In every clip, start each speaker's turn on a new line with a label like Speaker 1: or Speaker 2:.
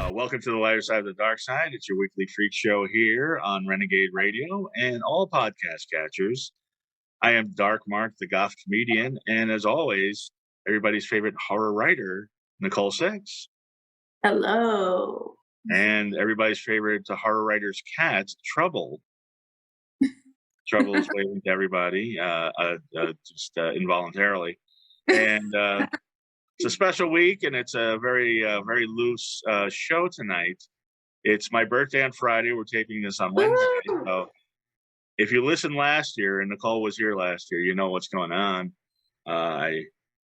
Speaker 1: Welcome to the lighter side of the dark side. It's your weekly freak show here on Renegade Radio and all podcast catchers. I am Dark Mark, the goth comedian, and as always, everybody's favorite horror writer, Nicole Sixx,
Speaker 2: Hello.
Speaker 1: and everybody's favorite horror writer's cat, Trouble. Trouble is waving to everybody, just involuntarily, and it's a special week, and it's a very loose show tonight. It's my birthday on Friday. We're taping this on Wednesday. So if you listened last year, and Nicole was here last year, you know what's going on. I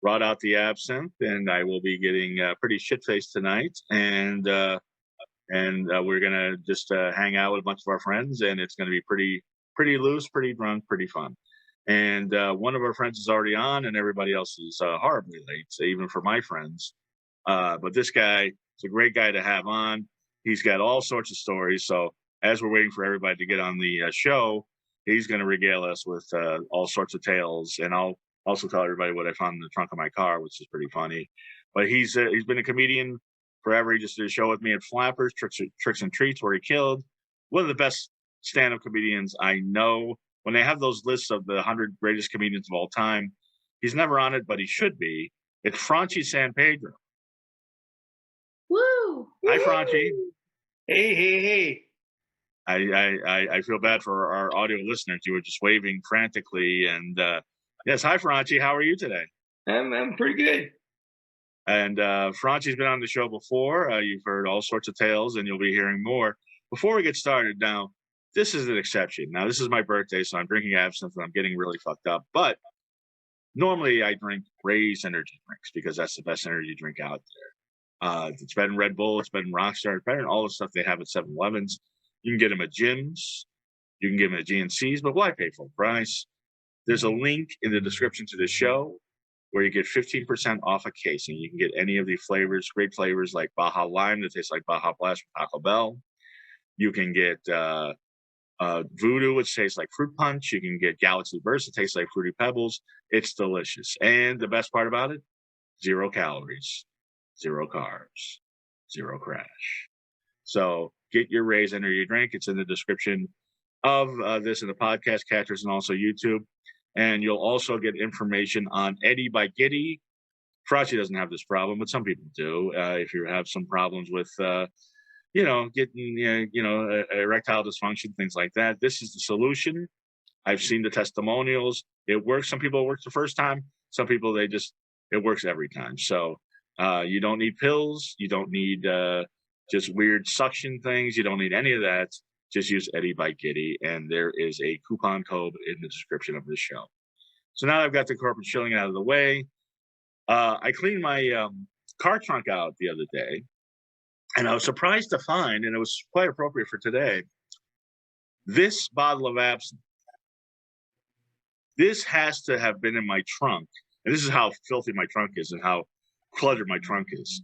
Speaker 1: brought out the absinthe, and I will be getting pretty shit-faced tonight. And we're gonna just hang out with a bunch of our friends, and it's gonna be pretty loose, pretty drunk, pretty fun. And one of our friends is already on, and everybody else is horribly late, so even for my friends. But this guy is a great guy to have on. He's got all sorts of stories. So as we're waiting for everybody to get on the show, he's going to regale us with all sorts of tales. And I'll also tell everybody what I found in the trunk of my car, which is pretty funny. But he's been a comedian forever. He just did a show with me at Flappers, Tricks and Treats, where he killed one of the best stand-up comedians I know. When they have those lists of the 100 greatest comedians of all time, he's never on it, but he should be. It's Franchie San Pedro.
Speaker 2: Woo!
Speaker 1: Hi, Franchie.
Speaker 3: Hey.
Speaker 1: I feel bad for our audio listeners. You were just waving frantically. And yes, hi, Franchie. How are you today?
Speaker 3: I'm pretty good.
Speaker 1: And Franchie's been on the show before. You've heard all sorts of tales, and you'll be hearing more. Before we get started, now, this is an exception. Now, this is my birthday, so I'm drinking absinthe, and I'm getting really fucked up. But normally I drink Raze energy drinks because that's the best energy drink out there. It's better than Red Bull. It's better than Rockstar. It's better than all the stuff they have at 7-Elevens. You can get them at gyms. You can get them at GNCs, but why pay full price? There's a link in the description to the show where you get 15% off a case, and you can get any of the flavors, great flavors like Baja Lime that tastes like Baja Blast from Taco Bell. You can get Voodoo, which tastes like fruit punch. You can get Galaxy Burst, it tastes like Fruity Pebbles. It's delicious. And the best part about it, 0 calories, 0 carbs, 0 crash. So get your Raze energy drink. It's in the description of this in the podcast catchers and also YouTube. And you'll also get information on Eddie by Giddy. Franchie doesn't have this problem, but some people do. If you have some problems with getting, erectile dysfunction, things like that. This is the solution. I've seen the testimonials. It works. Some people it works the first time. Some people, it works every time. So you don't need pills. You don't need just weird suction things. You don't need any of that. Just use Eddie by Giddy. And there is a coupon code in the description of this show. So now I've got the corporate shilling out of the way. I cleaned my car trunk out the other day. And I was surprised to find, and it was quite appropriate for today, this bottle of absinthe. This has to have been in my trunk, and this is how filthy my trunk is and how cluttered my trunk is,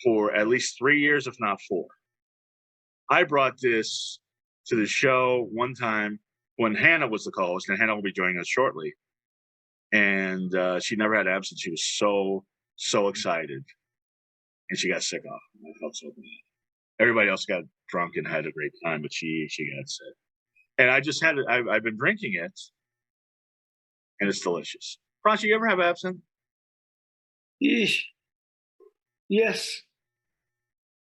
Speaker 1: for at least 3 years, if not 4. I brought this to the show one time when Hannah was the co-host, and Hannah will be joining us shortly. And she never had absinthe. She was so excited. And she got sick off. I felt so bad. Everybody else got drunk and had a great time, but she got sick. And I just had it. I've been drinking it, and it's delicious. Franchie, you ever have absinthe?
Speaker 3: Yeesh. Yes.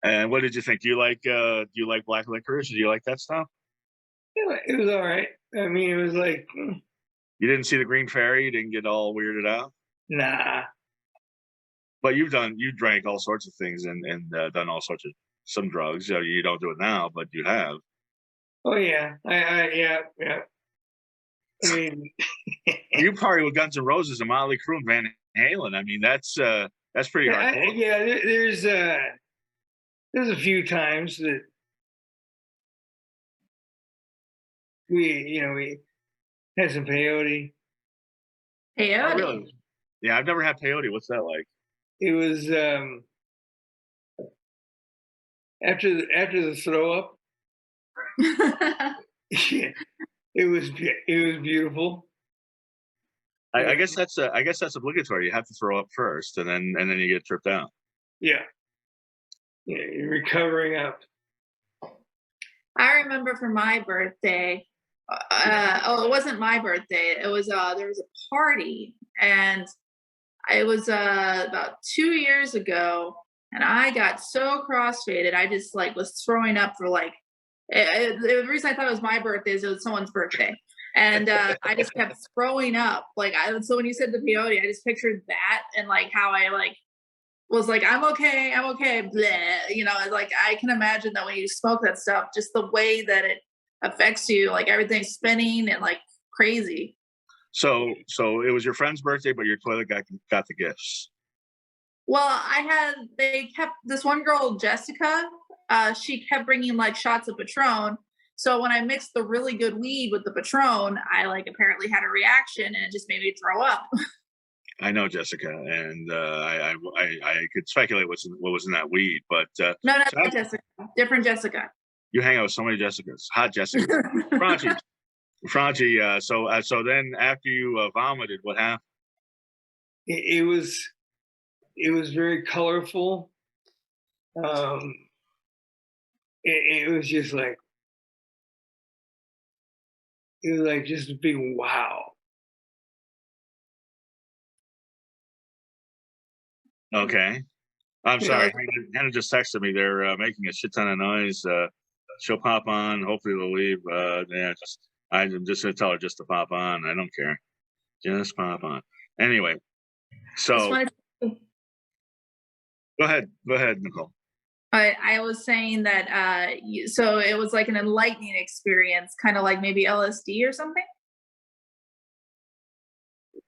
Speaker 1: And what did you think? Do you like black licorice? Do you like that stuff?
Speaker 3: Yeah, it was all right. I mean, it was like,
Speaker 1: You didn't see the Green Fairy? You didn't get all weirded out?
Speaker 3: nah.
Speaker 1: But you drank all sorts of things and done all sorts of some drugs. You don't do it now, but you have.
Speaker 3: Oh yeah, yeah. I mean,
Speaker 1: You party with Guns N' Roses and Motley Crue and Van Halen. I mean, that's pretty hardcore.
Speaker 3: There's a few times that we had some peyote.
Speaker 2: Peyote.
Speaker 1: Oh, really? Yeah, I've never had peyote. What's that like?
Speaker 3: It was after the throw up. Yeah, it was beautiful.
Speaker 1: I guess that's obligatory. You have to throw up first, and then you get tripped out.
Speaker 3: Yeah. you're recovering up.
Speaker 2: I remember for my birthday, it wasn't my birthday. It was there was a party, and it was about 2 years ago, and I got so crossfaded, I just like was throwing up for like. The reason I thought it was my birthday is it was someone's birthday, and I just kept throwing up. Like so when you said the peyote, I just pictured that and like how I like was like, I'm okay, bleh. You know, like I can imagine that when you smoke that stuff, just the way that it affects you, like everything's spinning and like crazy.
Speaker 1: So it was your friend's birthday, but your toilet got the gifts.
Speaker 2: Well, they kept this one girl, Jessica, she kept bringing like shots of Patron. So when I mixed the really good weed with the Patron, I like apparently had a reaction and it just made me throw up.
Speaker 1: I know Jessica, and I could speculate what was in that weed, but
Speaker 2: No, not that Jessica, different Jessica.
Speaker 1: You hang out with so many Jessicas, hot Jessica. Franchie. So then after you vomited, what happened?
Speaker 3: It was very colorful. It was just like, it was like just a big wow.
Speaker 1: Okay. I'm sorry. Hannah just texted me. They're making a shit ton of noise. She'll pop on. Hopefully they'll leave. Yeah, I'm just going to tell her just to pop on. I don't care. Just pop on. Anyway, so go ahead, Nicole.
Speaker 2: I was saying that so it was like an enlightening experience, kind of like maybe LSD or something.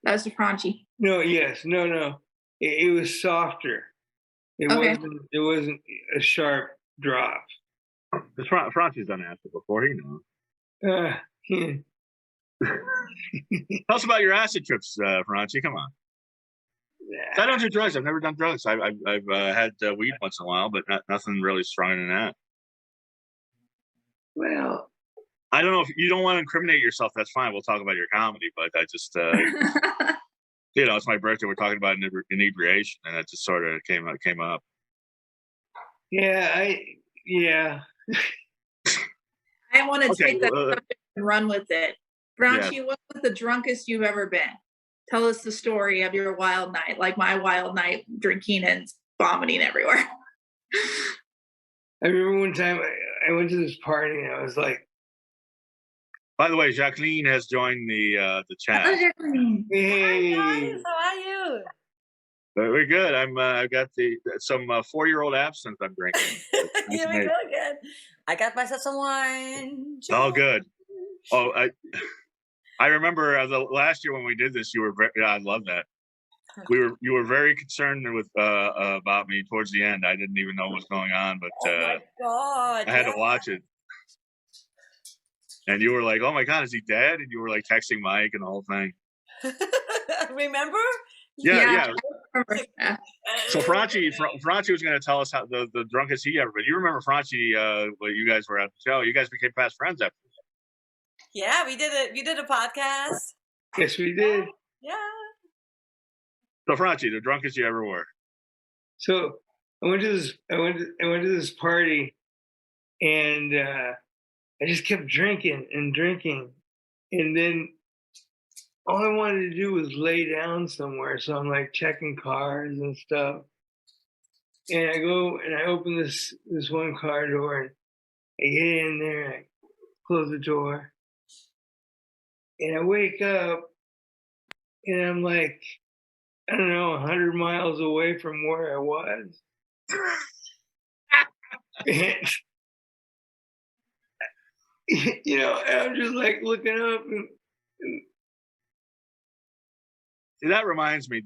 Speaker 2: That was Franchie.
Speaker 3: No, it was softer. It wasn't a sharp drop.
Speaker 1: Franchie's done acid before, he knows. Tell us about your acid trips, Franchie. Come on. I don't do drugs. I've never done drugs. I've had weed once in a while, but nothing really stronger than that.
Speaker 3: Well,
Speaker 1: I don't know if you don't want to incriminate yourself. That's fine. We'll talk about your comedy, but I just, you know, it's my birthday. We're talking about inebriation, and it just sort of came up.
Speaker 2: Yeah. I want to take that and run with it. Franchie, what was the drunkest you've ever been? Tell us the story of your wild night, like my wild night, drinking and vomiting everywhere.
Speaker 3: I remember one time I went to this party and I was like.
Speaker 1: By the way, Jacqueline has joined the chat.
Speaker 2: Hello, Jacqueline.
Speaker 3: Hey.
Speaker 4: Hi guys, how are you?
Speaker 1: Very good. I've got some 4-year-old absinthe I'm drinking.
Speaker 4: Here we go again. I got myself some wine.
Speaker 1: Oh, good. Oh, I remember the last year when we did this, you were I love that. You were very concerned with about me towards the end. I didn't even know what was going on, but
Speaker 4: oh my God,
Speaker 1: I had to watch it. And you were like, "Oh my God, is he dead?" And you were like texting Mike and the whole thing.
Speaker 4: Remember?
Speaker 1: Yeah. So Franchie was going to tell us how the drunkest he ever been. You remember Franchie? When you guys were at the show, you guys became fast friends after.
Speaker 4: Yeah, we did it. We did a podcast.
Speaker 3: Yes, we did.
Speaker 4: Yeah.
Speaker 1: So Franchie, the drunkest you ever were.
Speaker 3: So I went to this party, and I just kept drinking, and then all I wanted to do was lay down somewhere. So I'm like checking cars and stuff, and I go and I open this one car door, and I get in there, and I close the door, and I wake up, and I'm like, I don't know, 100 miles away from where I was. And, you know, I'm just like looking up and
Speaker 1: See, that reminds me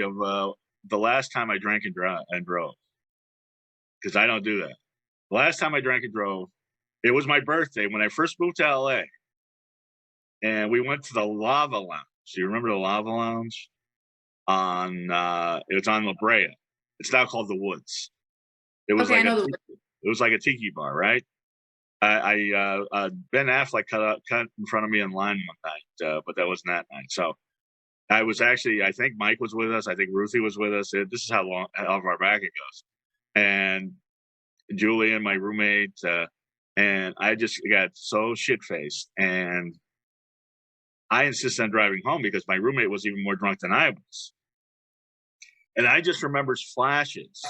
Speaker 1: of the last time I drank and drove, because I don't do that. The last time I drank and drove, it was my birthday when I first moved to LA, and we went to the Lava Lounge. Do you remember the Lava Lounge? It was on La Brea. It's now called the Woods. It was it was like a tiki bar, right? Ben Affleck cut in front of me in line one night, but that wasn't that night. So I think Mike was with us. I think Ruthie was with us. This is how far back it goes. And Julian, my roommate, and I just got so shit-faced. And I insisted on driving home because my roommate was even more drunk than I was. And I just remember flashes.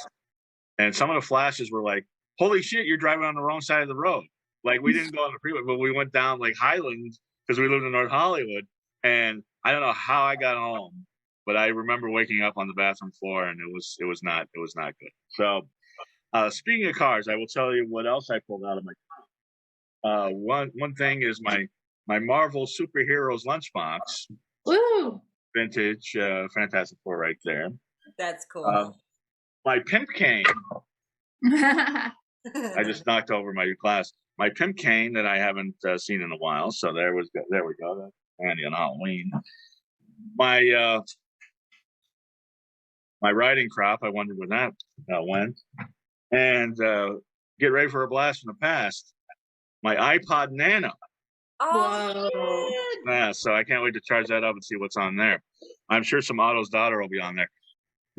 Speaker 1: And some of the flashes were like, holy shit, you're driving on the wrong side of the road. Like, we didn't go on the freeway, but we went down like Highland because we lived in North Hollywood. And I don't know how I got home, but I remember waking up on the bathroom floor, and it was not good. So, speaking of cars, I will tell you what else I pulled out of my car. One thing is my Marvel superheroes lunchbox,
Speaker 2: Woo!
Speaker 1: vintage, Fantastic Four right there.
Speaker 4: That's cool.
Speaker 1: My pimp cane. I just knocked over my glass. My pimp cane that I haven't seen in a while. So there we go. That's handy on Halloween. My riding crop. I wondered where that went. And get ready for a blast from the past. My iPod Nano.
Speaker 4: Oh,
Speaker 2: Whoa.
Speaker 1: Yeah, so I can't wait to charge that up and see what's on there. I'm sure some Otto's daughter will be on there.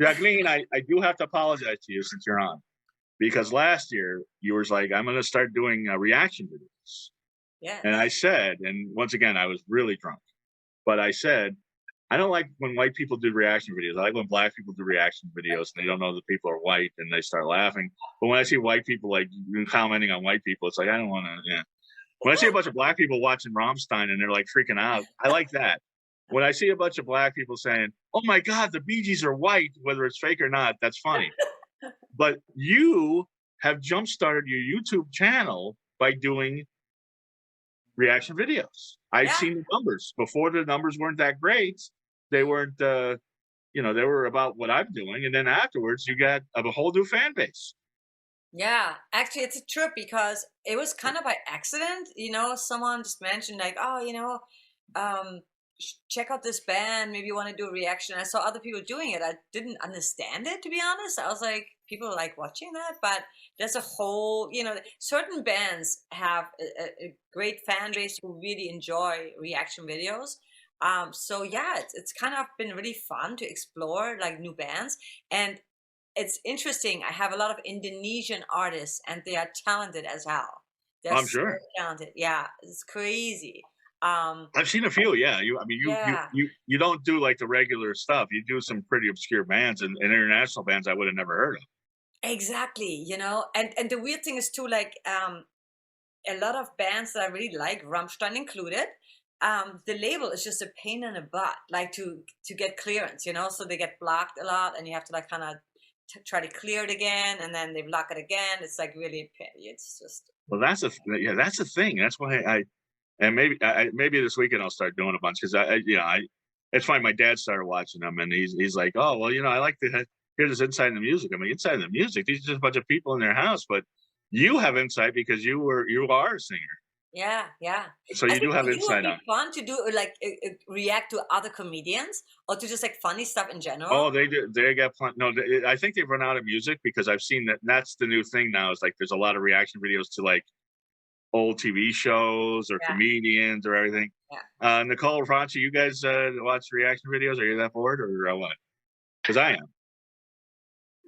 Speaker 1: Jacqueline, I do have to apologize to you since you're on. Because last year, you were like, I'm going to start doing reaction videos.
Speaker 4: yeah.
Speaker 1: And I said, and once again, I was really drunk. But I said, I don't like when white people do reaction videos. I like when black people do reaction videos and they don't know that people are white and they start laughing. But when I see white people like commenting on white people, it's like, I don't want to, yeah. When I see a bunch of black people watching Rammstein and they're like freaking out, I like that. When I see a bunch of black people saying, oh my God, the Bee Gees are white, whether it's fake or not, that's funny. But you have jump-started your YouTube channel by doing reaction videos. I've seen the numbers. Before, the numbers weren't that great. They weren't, they were about what I'm doing. And then afterwards, you got a whole new fan base.
Speaker 4: Yeah, actually, it's a trip because it was kind of by accident. Someone just mentioned like, oh, check out this band. Maybe you want to do a reaction. I saw other people doing it. I didn't understand it, to be honest. I was like, people are like watching that, but there's a whole, certain bands have a great fan base who really enjoy reaction videos. So yeah, it's kind of been really fun to explore like new bands. And it's interesting. I have a lot of Indonesian artists, and they are talented as hell. They're
Speaker 1: I'm
Speaker 4: so
Speaker 1: sure.
Speaker 4: talented. Yeah, it's crazy.
Speaker 1: I've seen a few. Yeah,
Speaker 4: Yeah.
Speaker 1: you don't do like the regular stuff. You do some pretty obscure bands and international bands I would have never heard of.
Speaker 4: Exactly. And the weird thing is too, like a lot of bands that I really like, Rammstein included. The label is just a pain in the butt, like to get clearance. So they get blocked a lot, and you have to like kind of try to clear it again, and then they block it again. It's like really, it's just.
Speaker 1: Well, that's the thing. That's why and maybe this weekend I'll start doing a bunch because it's funny. My dad started watching them, and he's like, oh well, I like to hear this inside the music. I mean, inside the music, these are just a bunch of people in their house, but you have insight because you are a singer.
Speaker 4: Yeah.
Speaker 1: So you do have insight on.
Speaker 4: It would be fun to do like react to other comedians or to just like funny stuff in general.
Speaker 1: Oh, they do. They got fun. No, I think they've run out of music because I've seen that. That's the new thing now. Is like there's a lot of reaction videos to like old TV shows or comedians or everything.
Speaker 4: Yeah.
Speaker 1: Nicole, Franchie, you guys watch reaction videos? Are you that bored or what? Because I am.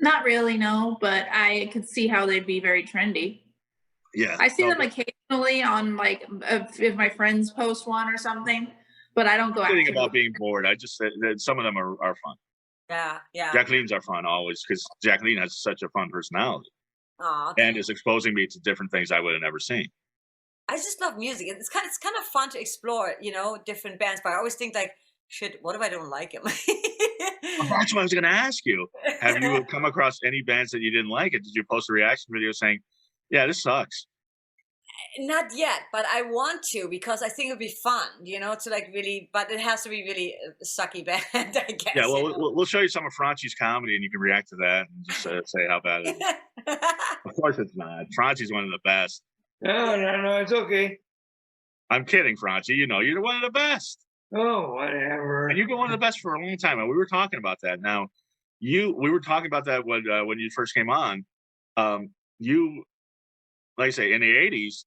Speaker 2: Not really, no, but I could see how they'd be very trendy.
Speaker 1: Yeah.
Speaker 2: I see them occasionally on like if my friends post one or something, but I don't go out.
Speaker 1: Kidding about being bored. I just said that some of them are fun.
Speaker 4: Yeah.
Speaker 1: Jacqueline's are fun always because Jacqueline has such a fun personality.
Speaker 4: Aw,
Speaker 1: and is exposing me to different things I would have never seen.
Speaker 4: I just love music. It's kind of fun to explore, different bands. But I always think like, shit, what if I don't like them?
Speaker 1: Well, that's what I was going to ask you. Have you come across any bands that you didn't like? And did you post a reaction video saying, "Yeah, this sucks"?
Speaker 4: Not yet, but I want to because I think it'd be fun, to like really. But it has to be really a sucky band, I guess.
Speaker 1: Yeah, well, we'll show you some of Franchie's comedy, and you can react to that and just say how bad it is. Of course, it's not. Franchie's one of the best.
Speaker 3: No, it's okay.
Speaker 1: I'm kidding, Franchie. You're one of the best.
Speaker 3: Oh, whatever.
Speaker 1: And you've been one of the best for a long time. And we were talking about that. Now, we were talking about that when you first came on. You, like I say, in the 80s,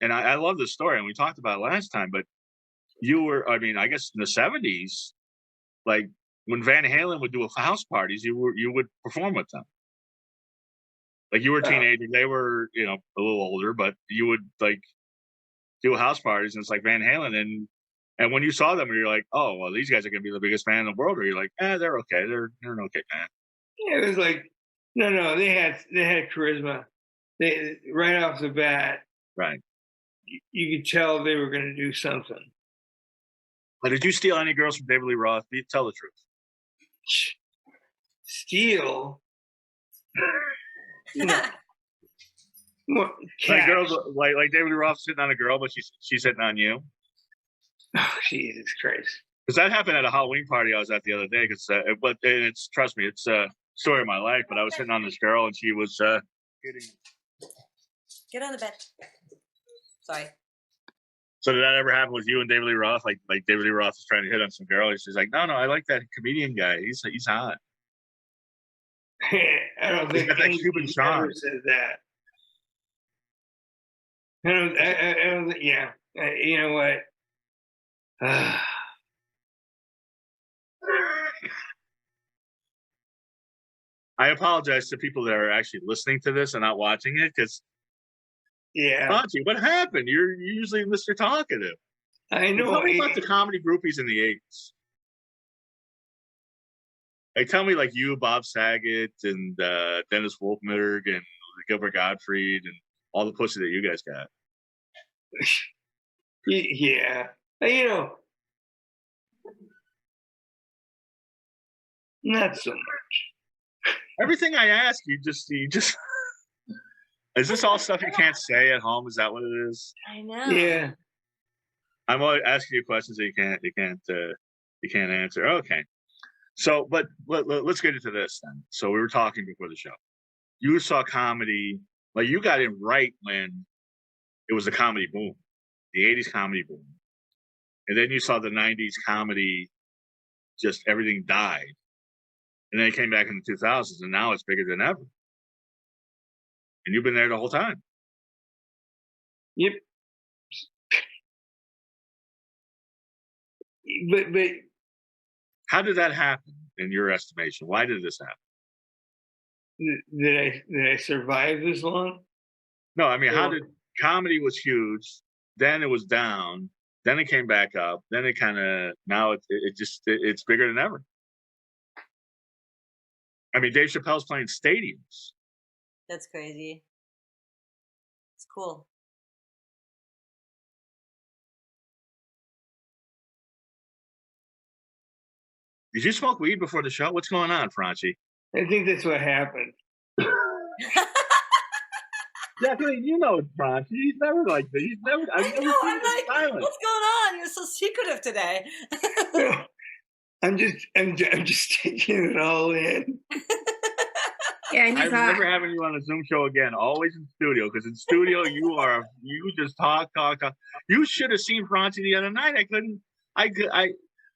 Speaker 1: and I love this story, and we talked about it last time, but you were, I guess in the 70s, like when Van Halen would do house parties, you would perform with them. Like you were a teenager, they were, you know, a little older, but you would like do house parties and it's like Van Halen and when you saw them, you're like, oh, well, these guys are going to be the biggest band in the world. Or you're like, they're okay. They're an okay band.
Speaker 3: Yeah, it was like, no, they had charisma. They right off the bat,
Speaker 1: Right.
Speaker 3: You could tell they were going to do something.
Speaker 1: But did you steal any girls from David Lee Roth? Tell the truth.
Speaker 3: Steal? No. More
Speaker 1: Like girls, like David Lee Roth sitting on a girl, but she's sitting on you.
Speaker 3: Oh, Jesus Christ!
Speaker 1: Because that happened at a Halloween party I was at the other day. Because, but it's trust me, it's a story of my life. But I was sitting on this girl, and she was hitting.
Speaker 4: Get on the bed. Sorry.
Speaker 1: So did that ever happen with you and David Lee Roth? Like David Lee Roth is trying to hit on some girl. She's like, no, I like that comedian guy. He's hot.
Speaker 3: I don't think
Speaker 1: that Cuban charm
Speaker 3: says that. I don't think. Yeah. You know what?
Speaker 1: I apologize to people that are actually listening to this and not watching it because,
Speaker 3: yeah,
Speaker 1: Franchie, what happened? You're usually Mr. Talkative.
Speaker 3: I know.
Speaker 1: Tell me about the comedy groupies in the 80s. Like, tell me, like you, Bob Saget, and Dennis Wolfberg, and Gilbert Gottfried, and all the pussy that you guys got.
Speaker 3: Yeah, you know, not so much.
Speaker 1: Everything I ask you just is this all stuff you can't say at home? Is that what it is?
Speaker 4: I know.
Speaker 3: Yeah.
Speaker 1: I'm always asking you questions that you can't answer. Okay. So, but let's get into this then. So we were talking before the show. You saw comedy, like you got in right when it was a comedy boom, the 80s comedy boom. And then you saw the 90s comedy, just everything died. And then it came back in the 2000s, and now it's bigger than ever. And you've been there the whole time.
Speaker 3: Yep. But
Speaker 1: how did that happen in your estimation? Why did this happen?
Speaker 3: Did I survive this long?
Speaker 1: No, I mean, how did comedy was huge, then it was down, then it came back up, then it kind of now it's bigger than ever. I mean, Dave Chappelle's playing stadiums.
Speaker 4: That's crazy. It's cool.
Speaker 1: Did you smoke weed before the show? What's going on, Franchie?
Speaker 3: I think that's what happened.
Speaker 1: Jacqueline, you know Franchie. He's never like this. He's never.
Speaker 4: I know. I'm like,
Speaker 1: silent.
Speaker 4: what's going on? You're so secretive today.
Speaker 3: I'm just taking it all in.
Speaker 2: Yeah, he's
Speaker 1: I'm never having you on a Zoom show again. Always in studio, because in studio you just talk. You should have seen Franchie the other night.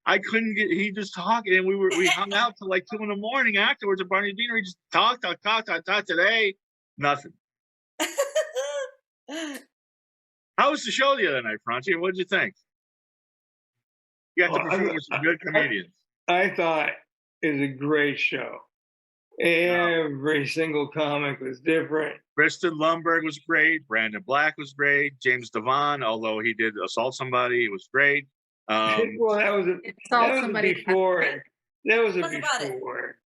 Speaker 1: I couldn't get. He just talking, and we hung out till like 2 a.m. afterwards at Barney Beanery. Just talk. Today, nothing. How was the show the other night, Franchie? What did you think? You got to perform with some good comedians.
Speaker 3: I thought it was a great show. Every single comic was different.
Speaker 1: Kristen Lundberg was great. Brandon Black was great. James Devon, although he did assault somebody, it was great.
Speaker 3: Well, that was before. That was a before.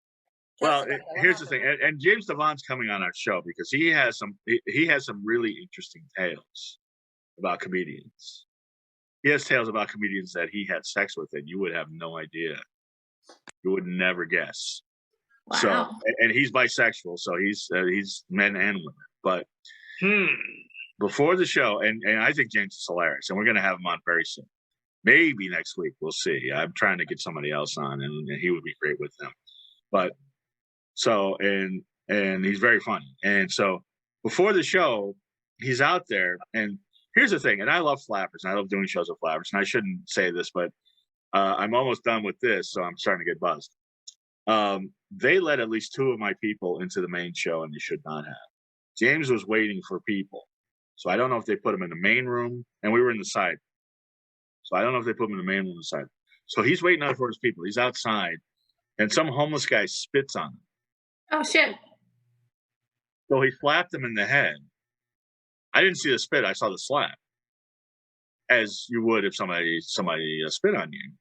Speaker 1: Well, here's the thing, and James Devon's coming on our show because he has some really interesting tales about comedians. He has tales about comedians that he had sex with, and you would have no idea. You would never guess.
Speaker 2: Wow.
Speaker 1: So, and he's bisexual, so he's men and women. But before the show, and I think James is hilarious, and we're going to have him on very soon. Maybe next week, we'll see. I'm trying to get somebody else on, and he would be great with them. But so, and he's very funny. And so before the show, he's out there. And here's the thing, and I love flappers, and I love doing shows with flappers, and I shouldn't say this, but I'm almost done with this, so I'm starting to get buzzed. They let at least 2 of my people into the main show, and they should not have. James was waiting for people. So I don't know if they put him in the main room, and we were in the side. So I don't know if they put him in the main room or the side. So he's waiting out for his people. He's outside, and some homeless guy spits on him.
Speaker 2: Oh, shit.
Speaker 1: So he slapped him in the head. I didn't see the spit. I saw the slap, as you would if somebody spit on you.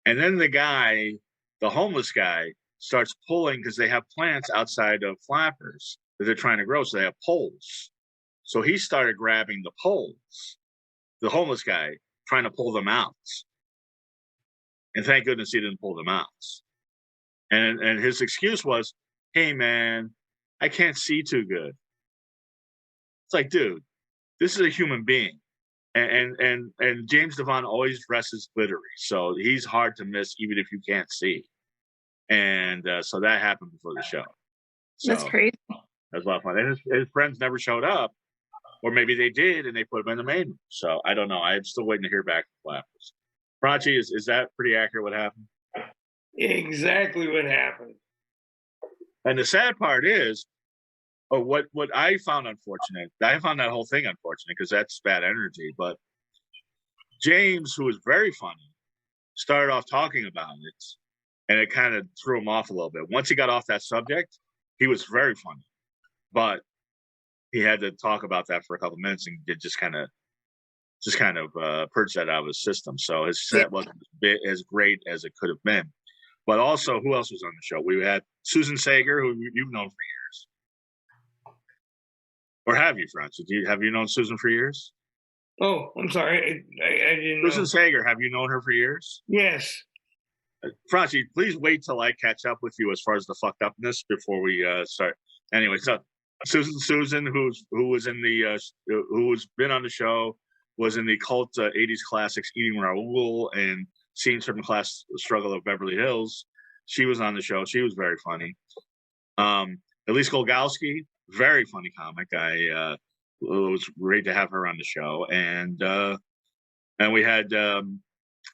Speaker 1: And then the homeless guy, starts pulling because they have plants outside of flappers that they're trying to grow. So they have poles. So he started grabbing the poles, the homeless guy, trying to pull them out. And thank goodness he didn't pull them out. And his excuse was, hey, man, I can't see too good. It's like, dude, this is a human being. And James Devon always dresses glittery. So he's hard to miss even if you can't see. And so that happened before the show. So
Speaker 2: That's crazy.
Speaker 1: that was a lot of fun. And his friends never showed up. Or maybe they did and they put him in the main room. So I don't know. I'm still waiting to hear back from Flappers. Franchie, is that pretty accurate what happened?
Speaker 3: Exactly what happened.
Speaker 1: And the sad part is, what I found unfortunate, I found that whole thing unfortunate because that's bad energy. But James, who was very funny, started off talking about it, and it kind of threw him off a little bit. Once he got off that subject, he was very funny. But he had to talk about that for a couple of minutes and it just kind of purged that out of his system. So his set wasn't as great as it could have been. But also, who else was on the show? We had Susan Sager, who you've known for years. Or have you, Francis? Have you known Susan for years?
Speaker 3: Oh, I'm sorry. I didn't know.
Speaker 1: Susan Sager, have you known her for years?
Speaker 3: Yes.
Speaker 1: Francis, please wait till I catch up with you as far as the fucked upness before we start. Anyway, so Susan, who's been on the show, was in the cult 80s classics Eating Raoul and Seeing Certain Class Struggle of Beverly Hills. She was on the show. She was very funny. Elise Golgowski, very funny comic. It was great to have her on the show. And we had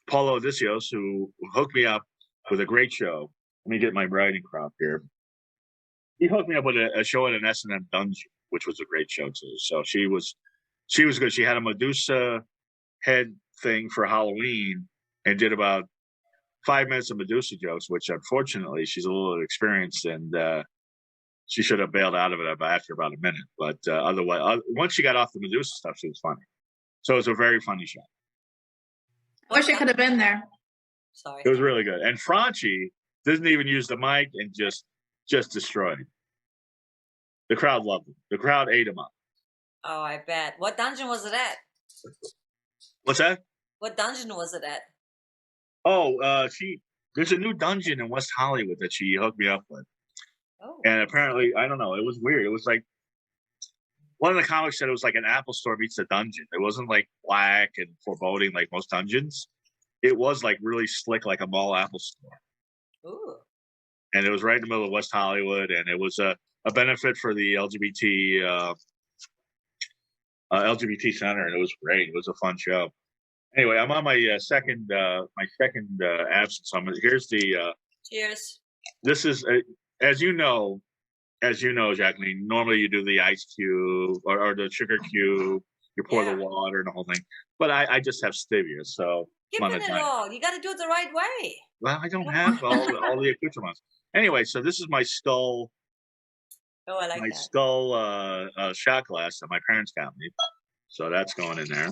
Speaker 1: Paulo Odysseos, who hooked me up with a great show. Let me get my writing crop here. He hooked me up with a show at an S&M dungeon, which was a great show too. So she was good. She had a Medusa head thing for Halloween and did about 5 minutes of Medusa jokes, which unfortunately she's a little experienced and she should have bailed out of it after about a minute. But otherwise, once she got off the Medusa stuff, she was funny. So it was a very funny show.
Speaker 2: I wish I could have been there.
Speaker 4: Sorry.
Speaker 1: It was really good. And Franchie doesn't even use the mic and just destroyed. The crowd loved him. The crowd ate him up.
Speaker 4: Oh, I bet. What dungeon was it at?
Speaker 1: What's that?
Speaker 4: What dungeon was it at?
Speaker 1: Oh, there's a new dungeon in West Hollywood that she hooked me up with.
Speaker 4: Oh.
Speaker 1: And apparently, I don't know, it was weird. It was like, one of the comics said it was like an Apple store meets a dungeon. It wasn't like black and foreboding like most dungeons. It was like really slick, like a mall Apple store.
Speaker 4: Ooh.
Speaker 1: And it was right in the middle of West Hollywood, and it was a benefit for the LGBT center, and it was great. It was a fun show. Anyway, I'm on my second absinthe. So here's the.
Speaker 4: Cheers.
Speaker 1: This is as you know, Jacqueline. Normally you do the ice cube or the sugar cube. You pour the water and the whole thing. But I just have stevia, so
Speaker 4: Give it all. You got to do it the right way.
Speaker 1: Well, I don't have all the accoutrements. Anyway, so this is my skull.
Speaker 4: Oh, I like
Speaker 1: my
Speaker 4: that.
Speaker 1: skull shot glass that my parents got me. So that's going in there.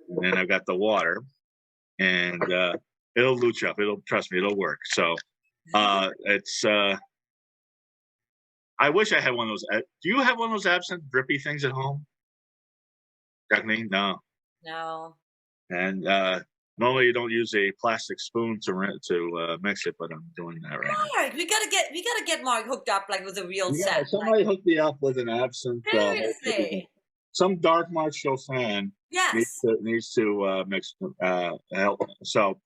Speaker 1: And then I've got the water, and it'll looch up. Trust me, it'll work. So it's. I wish I had one of those. Do you have one of those absinthe drippy things at home, Jacqueline? No.
Speaker 4: No.
Speaker 1: And normally you don't use a plastic spoon to mix it, but I'm doing that right now.
Speaker 4: Mark, we gotta get Mark hooked up like with a real set.
Speaker 1: Somebody hooked me up with an absinthe.
Speaker 4: Seriously.
Speaker 1: Some Dark Martial fan needs to mix help. So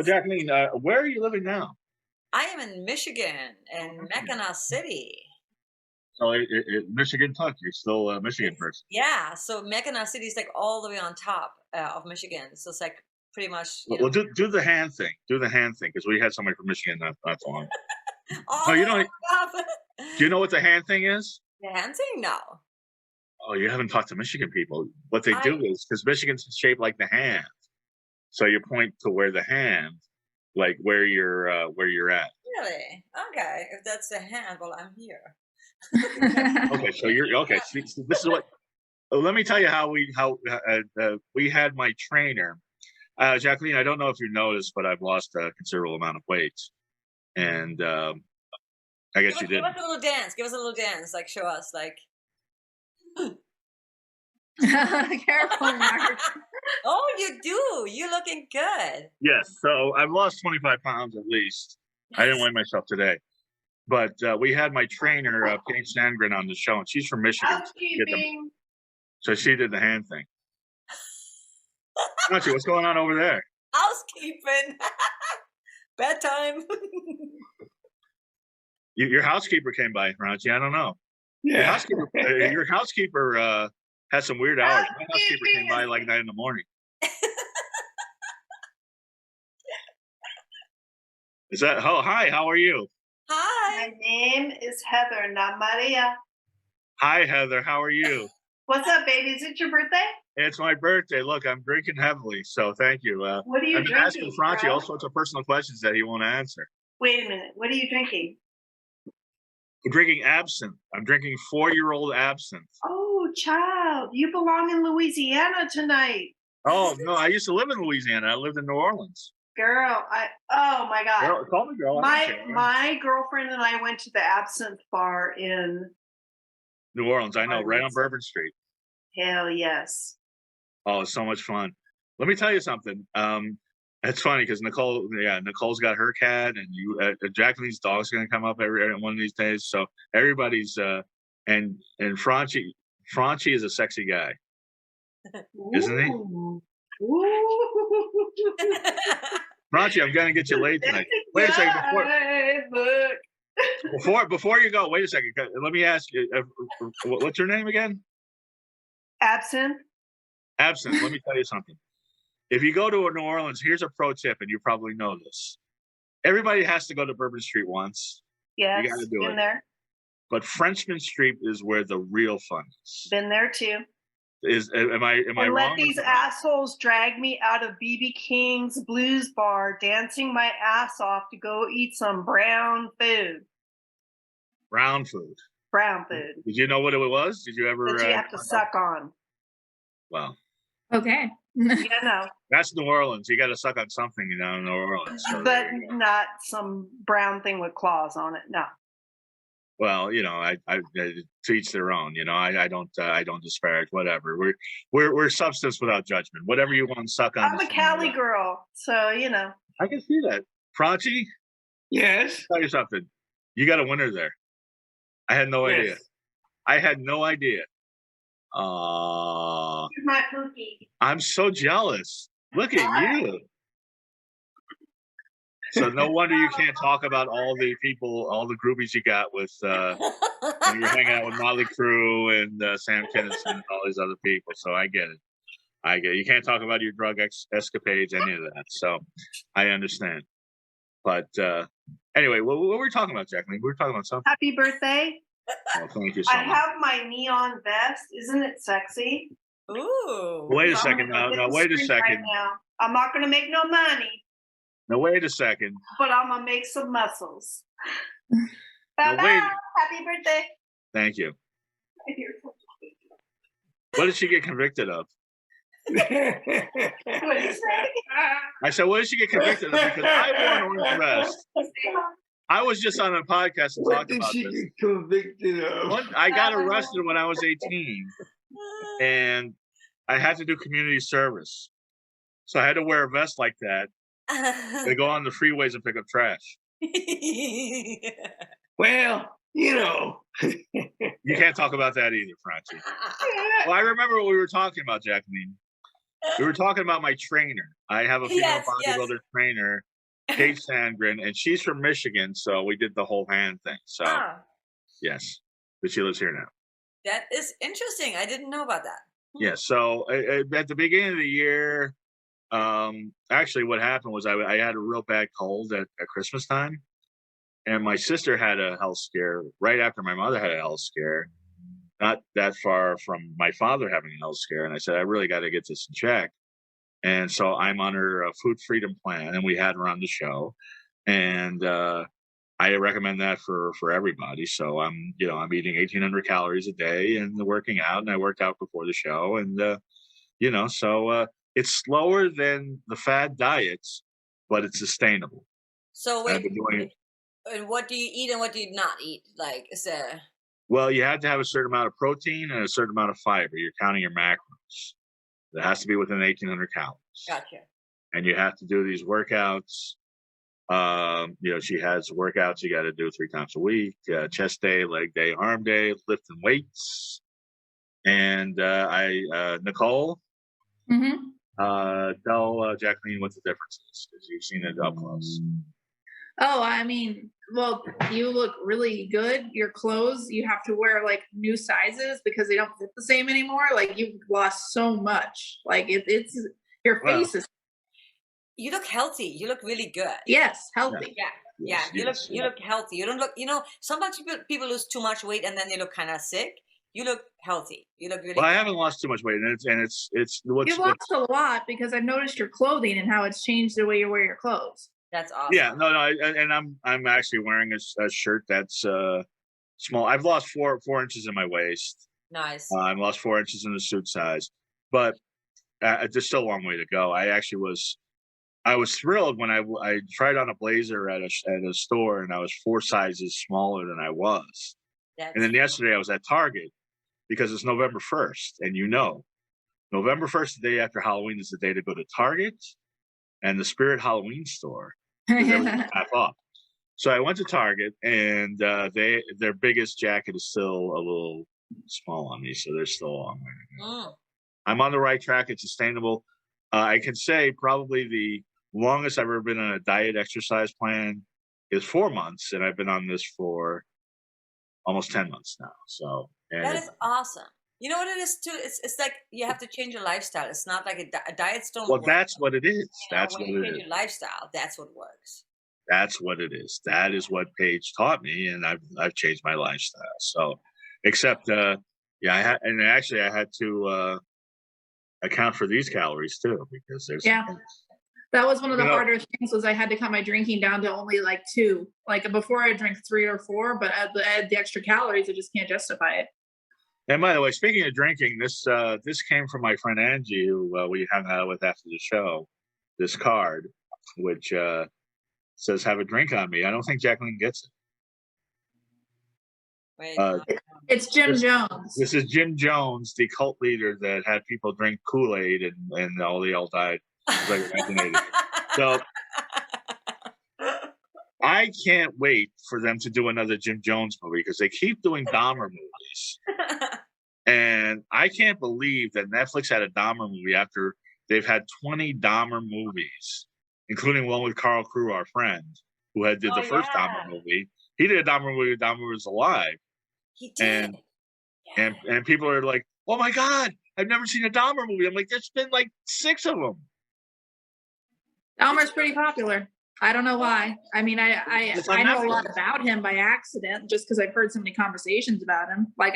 Speaker 1: Jacqueline, where are you living now?
Speaker 4: I am in Michigan, in Mackinac City.
Speaker 1: So Michigan Tuck, you're still a Michigan person.
Speaker 4: Yeah, so Mackinac City is like all the way on top of Michigan. So it's like pretty much.
Speaker 1: Well, do the hand thing. Do the hand thing because we had somebody from Michigan not so long.
Speaker 4: Oh,
Speaker 1: you don't. Do you know what the hand thing is?
Speaker 4: The hand thing? No.
Speaker 1: Oh, you haven't talked to Michigan people. What they do is because Michigan's shaped like the hand, so you point to where the hand, like where you're at.
Speaker 4: Really? Okay. If that's the hand, well, I'm here.
Speaker 1: Okay, so you're okay. See, this is what. Let me tell you how we had my trainer, Jacqueline. I don't know if you noticed, but I've lost a considerable amount of weight, and I guess you
Speaker 4: Give
Speaker 1: didn't.
Speaker 4: us a little dance. Give us a little dance. Like show us. Like.
Speaker 2: Careful, Mark.
Speaker 4: Oh, you do. You're looking good.
Speaker 1: Yes, so I've lost 25 pounds at least. I didn't weigh myself today, but we had my trainer, Paige Sandgren, on the show, and she's from Michigan.
Speaker 2: Housekeeping.
Speaker 1: So she did the hand thing. Franchie, what's going on over there?
Speaker 4: Housekeeping. Bedtime.
Speaker 1: Your housekeeper came by, Franchie. I don't know.
Speaker 3: Yeah.
Speaker 1: Your housekeeper has some weird hours. My housekeeper came by like 9 a.m. Is that? Oh, hi. How are you?
Speaker 4: Hi.
Speaker 5: My name is Heather, not Maria.
Speaker 1: Hi, Heather. How are you?
Speaker 5: What's up, baby? Is it your birthday?
Speaker 1: It's my birthday. Look, I'm drinking heavily, so thank you.
Speaker 5: What are you
Speaker 1: I've been
Speaker 5: drinking?
Speaker 1: asking Franchie
Speaker 5: bro?
Speaker 1: all sorts of personal questions that he won't answer.
Speaker 5: Wait a minute. What are you drinking?
Speaker 1: I'm drinking absinthe. I'm drinking 4-year-old absinthe.
Speaker 5: Oh, child, you belong in Louisiana tonight.
Speaker 1: Oh no, I used to live in Louisiana. I lived in New Orleans.
Speaker 5: Girl, oh my God.
Speaker 1: Girl, call me girl. I don't care.
Speaker 5: My girlfriend and I went to the Absinthe bar in
Speaker 1: New Orleans. I know, right on Bourbon Street.
Speaker 5: hell yes.
Speaker 1: Oh, it's so much fun. Let me tell you something. It's funny because Nicole's got her cat, and Jacqueline's dog's gonna come up every one of these days. So everybody's and Franchie is a sexy guy, isn't he?
Speaker 5: Ooh.
Speaker 1: Franchie, I'm gonna get you late tonight. Wait a second before you go. Wait a second. Let me ask you. What's your name again?
Speaker 5: Absinthe.
Speaker 1: Absinthe. Let me tell you something. If you go to New Orleans, here's a pro tip, and you probably know this. Everybody has to go to Bourbon Street once.
Speaker 5: Yes,
Speaker 1: You gotta do
Speaker 5: been
Speaker 1: it.
Speaker 5: there.
Speaker 1: But Frenchman Street is where the real fun is.
Speaker 5: Been there too.
Speaker 1: Am I
Speaker 5: And
Speaker 1: wrong?
Speaker 5: let these assholes drag me out of BB King's Blues Bar, dancing my ass off to go eat some brown food.
Speaker 1: Brown food.
Speaker 5: Brown food
Speaker 1: Did you know what it was? Did you ever?
Speaker 5: that you have to suck on.
Speaker 1: Well,
Speaker 2: Okay.
Speaker 5: You know,
Speaker 1: that's New Orleans. You got to suck on something, in New Orleans. So
Speaker 5: but
Speaker 1: there you go.
Speaker 5: not some brown thing with claws on it. No.
Speaker 1: Well, I to each their own. I don't disparage. Whatever. We're substance without judgment. Whatever you want to suck on.
Speaker 5: I'm a Cali girl, so
Speaker 1: I can see that. Franchie,
Speaker 3: Yes.
Speaker 1: tell you something. You got a winner there. I had no idea. I had no idea.
Speaker 5: Here's my pookie.
Speaker 1: I'm so jealous. Look at you. So no wonder you can't talk about all the people, all the groupies you got with when you're hanging out with Motley Crue and Sam Kinison and all these other people. So I get it. You can't talk about your drug escapades, any of that. So I understand. But anyway, what were we talking about, Jacqueline? We were talking about something.
Speaker 5: Happy birthday.
Speaker 1: Oh, thank you so
Speaker 5: I
Speaker 1: much.
Speaker 5: have my neon vest. Isn't it sexy?
Speaker 4: Ooh.
Speaker 1: Wait a
Speaker 5: I'm
Speaker 1: second
Speaker 5: gonna
Speaker 1: now.
Speaker 5: hit the
Speaker 1: Wait a
Speaker 5: street
Speaker 1: second.
Speaker 5: Right now. I'm not going to make no money,
Speaker 1: Now wait a second.
Speaker 5: but I'm going to make some muscles.
Speaker 1: Now,
Speaker 5: Bye-bye.
Speaker 1: wait.
Speaker 5: Happy birthday.
Speaker 1: Thank you. What did she get convicted of?
Speaker 5: What do you say?
Speaker 1: I said, what did she get convicted of? Because I wore an orange vest. I was just on a podcast and
Speaker 3: What
Speaker 1: talked
Speaker 3: did
Speaker 1: about
Speaker 3: she
Speaker 1: this.
Speaker 3: get convicted of?
Speaker 1: I got arrested when I was 18, and I had to do community service. So I had to wear a vest like that to go on the freeways and pick up trash.
Speaker 3: Well,
Speaker 1: You can't talk about that either, Franchie. Well, I remember what we were talking about, Jacqueline. We were talking about my trainer. I have a female
Speaker 4: Yes,
Speaker 1: bodybuilder trainer, Paige Sandgren, and she's from Michigan, so we did the whole hand thing. So,
Speaker 4: Ah,
Speaker 1: yes, but she lives here now.
Speaker 4: that is interesting. I didn't know about that.
Speaker 1: Yeah, so at the beginning of the year, actually what happened was I had a real bad cold at Christmas time, and my sister had a health scare right after my mother had a health scare, not that far from my father having a health scare, and I said, I really got to get this in check. And so I'm on her food freedom plan, and we had her on the show, and I recommend that for everybody. So I'm eating 1,800 calories a day and working out, and I worked out before the show, and it's slower than the fad diets, but it's sustainable.
Speaker 4: So
Speaker 1: And I've
Speaker 4: wait,
Speaker 1: been doing it.
Speaker 4: and what do you eat and what do you not eat? Like, is there?
Speaker 1: Well, you have to have a certain amount of protein and a certain amount of fiber. You're counting your macros. It has to be within 1,800 calories.
Speaker 4: Gotcha.
Speaker 1: And you have to do these workouts. She has workouts you got to do 3 times a week: chest day, leg day, arm day, lifting weights. And Nicole, tell Jacqueline what the difference is, because you've seen it up close.
Speaker 2: Oh, I mean, well, you look really good. Your clothes, you have to wear like new sizes because they don't fit the same anymore. Like you've lost so much. Like it's your face is.
Speaker 4: You look healthy. You look really good.
Speaker 2: Yes, healthy.
Speaker 4: Yeah. You look healthy. You don't look. Sometimes people lose too much weight and then they look kind of sick. You look healthy. You look really.
Speaker 1: Well,
Speaker 4: good.
Speaker 1: I haven't lost too much weight, and it's
Speaker 2: You've lost a lot because I've noticed your clothing and how it's changed the way you wear your clothes.
Speaker 4: That's awesome.
Speaker 1: Yeah, no, and I'm actually wearing a shirt that's small. I've lost four inches in my waist.
Speaker 4: Nice.
Speaker 1: I've lost 4 inches in the suit size, but there's still a long way to go. I was thrilled when I tried on a blazer at a store, and I was 4 sizes smaller than I was. And then yesterday I was at Target because it's November 1st, and November 1st, the day after Halloween, is the day to go to Target and the Spirit Halloween store. Half off. So I went to Target, and their biggest jacket is still a little small on me, so they're still a long way to go. I'm on the right track. It's sustainable. I can say probably the longest I've ever been on a diet exercise plan is 4 months, and I've been on this for almost 10 months now. So
Speaker 4: that is awesome. You know what it is too? It's like you have to change your lifestyle. It's not like a diets don't work.
Speaker 1: Well, that's what it is. That's what it is.
Speaker 4: When you change your lifestyle, that's what works.
Speaker 1: That's what it is. That is what Paige taught me, and I've changed my lifestyle. So, except I had to account for these calories too, because there's
Speaker 2: that was one of the harder things. Was I had to cut my drinking down to only like 2. Like before, I drink 3 or 4, but add the extra calories, I just can't justify it.
Speaker 1: And by the way, speaking of drinking, this came from my friend Angie, who we hung out with after the show. This card, which says "Have a drink on me." I don't think Jacqueline gets it.
Speaker 4: Wait,
Speaker 2: it's Jim Jones.
Speaker 1: This is Jim Jones, the cult leader that had people drink Kool-Aid and they all died. It was like 1980. So I can't wait for them to do another Jim Jones movie, because they keep doing Dahmer movies. And I can't believe that Netflix had a Dahmer movie after they've had 20 Dahmer movies, including one with Carl Crew, our friend, who did the first Dahmer movie. He did a Dahmer movie when Dahmer was alive.
Speaker 4: He did.
Speaker 1: And people are like, "Oh my God, I've never seen a Dahmer movie." I'm like, there's been like 6 of them.
Speaker 2: Dahmer's pretty popular. I don't know why. I mean, I know a lot about him by accident, just because I've heard so many conversations about him. Like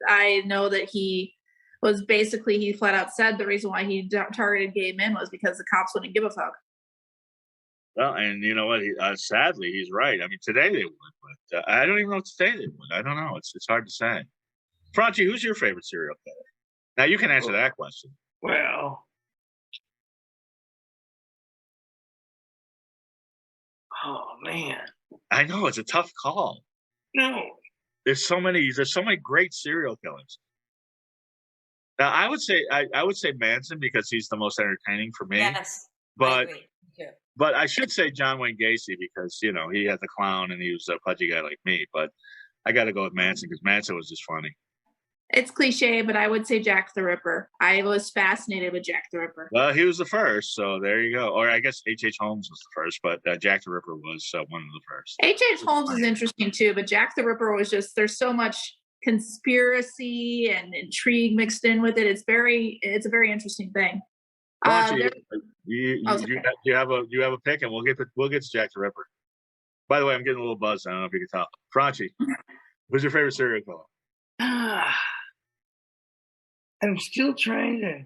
Speaker 2: I know that he flat out said the reason why he targeted gay men was because the cops wouldn't give a fuck.
Speaker 1: Well, and you know what? Sadly, he's right. I mean, today they would, but I don't even know if today they would. I don't know. It's hard to say. Franchie, who's your favorite serial killer? Now you can answer that question.
Speaker 3: Well, oh man,
Speaker 1: I know it's a tough call.
Speaker 3: No,
Speaker 1: There's so many great serial killers. Now I would say Manson, because he's the most entertaining for me.
Speaker 4: Yes,
Speaker 1: but
Speaker 4: yeah.
Speaker 1: But I should say John Wayne Gacy, because he had the clown and he was a pudgy guy like me. But I got to go with Manson, because Manson was just funny.
Speaker 2: It's cliche, but I would say Jack the Ripper. I was fascinated with Jack the Ripper.
Speaker 1: Well, he was the first, so there you go. Or I guess H.H. Holmes was the first, but Jack the Ripper was one of the first.
Speaker 2: H.H. Holmes is interesting too, but Jack the Ripper was just, there's so much conspiracy and intrigue mixed in with it. It's a very interesting thing.
Speaker 1: You have a pick, and we'll get to Jack the Ripper. By the way, I'm getting a little buzzed. I don't know if you can tell. Franchie, who's your favorite serial killer?
Speaker 3: I'm still trying to.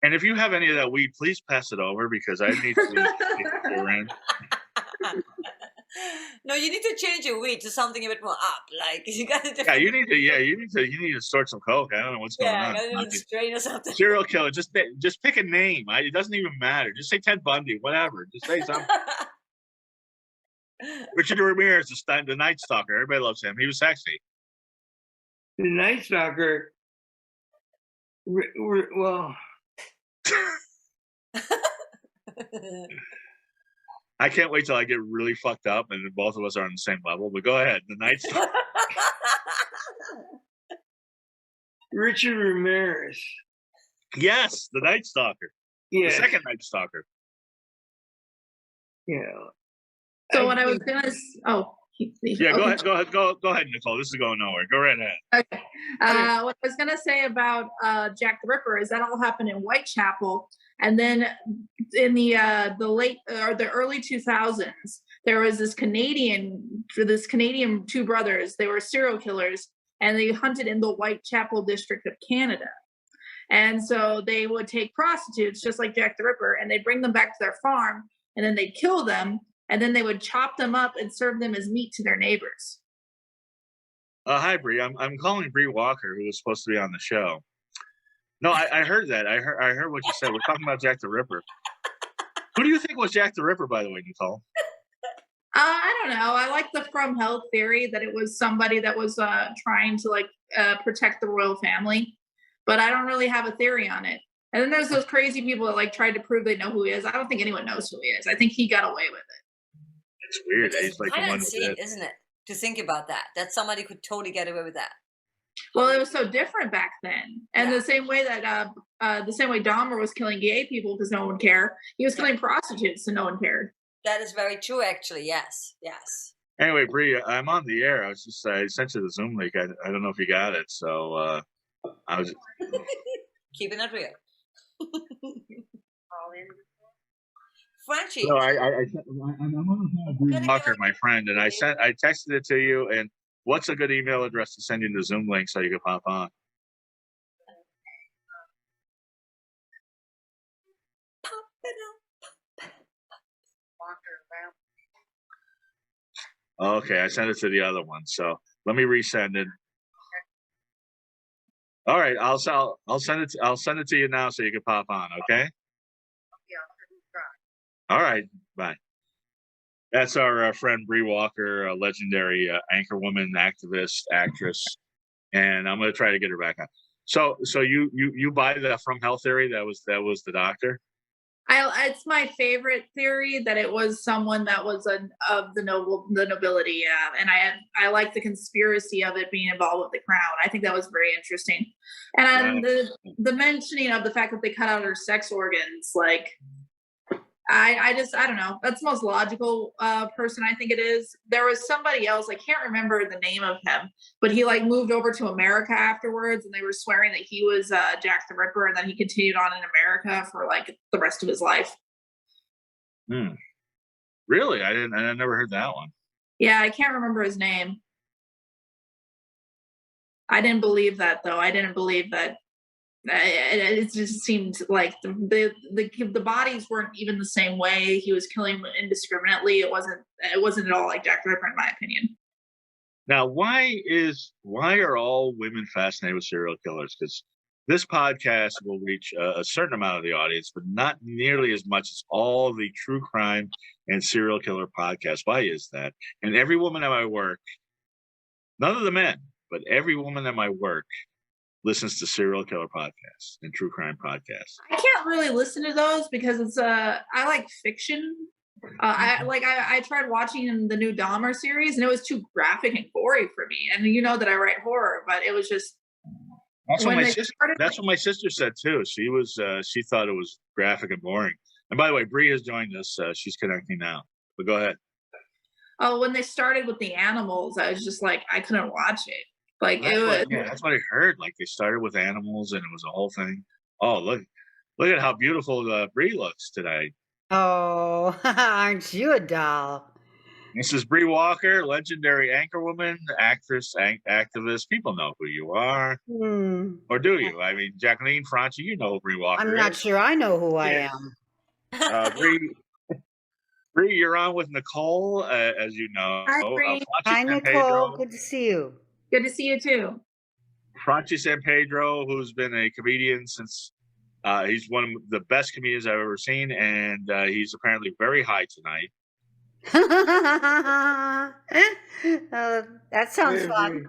Speaker 1: And if you have any of that weed, please pass it over, because I need to. Walker around.
Speaker 4: No, you need to change your weed to something a bit more up. Like you got to.
Speaker 1: Yeah, you need to snort some coke. I don't know what's going on.
Speaker 4: Got a little strain or something.
Speaker 1: Serial killer. Just pick a name. It doesn't even matter. Just say Ted Bundy. Whatever. Just say something. Richard Ramirez, the Night Stalker. Everybody loves him. He was sexy.
Speaker 3: The Night Stalker. Well.
Speaker 1: I can't wait till I get really fucked up and both of us are on the same level. But go ahead. The Night Stalker.
Speaker 3: Richard Ramirez.
Speaker 1: Yes, the Night Stalker.
Speaker 3: Yeah.
Speaker 1: The second Night Stalker.
Speaker 3: Yeah.
Speaker 2: So what I was gonna
Speaker 1: yeah, okay. Go ahead, Nicole. This is going nowhere. Go right ahead.
Speaker 2: Okay. What I was gonna say about Jack the Ripper is that all happened in Whitechapel, and then in the late or the early 2000s, there was this Canadian two brothers. They were serial killers, and they hunted in the Whitechapel district of Canada. And so they would take prostitutes, just like Jack the Ripper, and they'd bring them back to their farm, and then they'd kill them. And then they would chop them up and serve them as meat to their neighbors.
Speaker 1: Hi, Bree. I'm calling Bree Walker, who was supposed to be on the show. No, I heard that. I heard what you said. We're talking about Jack the Ripper. Who do you think was Jack the Ripper, by the way, Nicole?
Speaker 2: I don't know. I like the from hell theory that it was somebody that was trying to protect the royal family, but I don't really have a theory on it. And then there's those crazy people that tried to prove they know who he is. I don't think anyone knows who he is. I think he got away with it.
Speaker 1: It's weird. He's like
Speaker 4: kind of insane, isn't it? To think about that somebody could totally get away with that.
Speaker 2: Well, it was so different back then, and the same way that Dahmer was killing gay people because no one cared, he was killing prostitutes and no one cared.
Speaker 4: That is very true, actually. Yes.
Speaker 1: Anyway, Bree, I'm on the air. I sent you the Zoom link. I don't know if you got it, so I was
Speaker 4: keeping it real. Franchie.
Speaker 1: No, I'm on the phone with Bree Walker, my friend, and I texted it to you. And what's a good email address to send you the Zoom link so you can pop on? Okay, I sent it to the other one, so let me resend it. All right, I'll send it to you now so you can pop on. Okay. All right, bye. That's our friend Bree Walker, a legendary anchorwoman, activist, actress, and I'm going to try to get her back on. So you buy the from hell theory? That was the doctor.
Speaker 2: It's my favorite theory that it was someone that was of the nobility, and I like the conspiracy of it being involved with the crown. I think that was very interesting, and the mentioning of the fact that they cut out her sex organs, I don't know. That's the most logical person I think it is. There was somebody else, I can't remember the name of him, but he moved over to America afterwards, and they were swearing that he was Jack the Ripper, and then he continued on in America for the rest of his life.
Speaker 1: Really? I never heard that one.
Speaker 2: Yeah, I can't remember his name. I didn't believe that though. I didn't believe that. It just seemed like the bodies weren't even the same way. He was killing indiscriminately. It wasn't at all like Jack the Ripper, in my opinion.
Speaker 1: Now, why are all women fascinated with serial killers? Because this podcast will reach a certain amount of the audience, but not nearly as much as all the true crime and serial killer podcasts. Why is that? And every woman at my work, none of the men, but every woman at my work listens to serial killer podcasts and true crime podcasts.
Speaker 2: I can't really listen to those because it's I like fiction. I tried watching the new Dahmer series and it was too graphic and gory for me. And you know that I write horror, but it was just
Speaker 1: that's what my sister said too. She thought it was graphic and boring. And by the way, Bree has joined us. She's connecting now. But go ahead.
Speaker 2: Oh, when they started with the animals, I was just I couldn't watch it.
Speaker 1: That's what I heard. They started with animals, and it was a whole thing. Oh, look at how beautiful Bree looks today.
Speaker 6: Oh, aren't you a doll?
Speaker 1: This is Bree Walker, legendary anchorwoman, actress, activist. People know who you are, or do you? I mean, Jacqueline, Franchie, you know who Bree Walker is.
Speaker 6: I'm not sure I know who I am.
Speaker 1: Bree, you're on with Nicole, as you know.
Speaker 2: Hi, Bree.
Speaker 1: Franchie
Speaker 6: Hi,
Speaker 1: San
Speaker 6: Nicole.
Speaker 1: Pedro.
Speaker 6: Good to see you.
Speaker 2: Good to see you too.
Speaker 1: Franchie San Pedro, who's been a comedian since he's one of the best comedians I've ever seen, and he's apparently very high tonight.
Speaker 6: That sounds fun.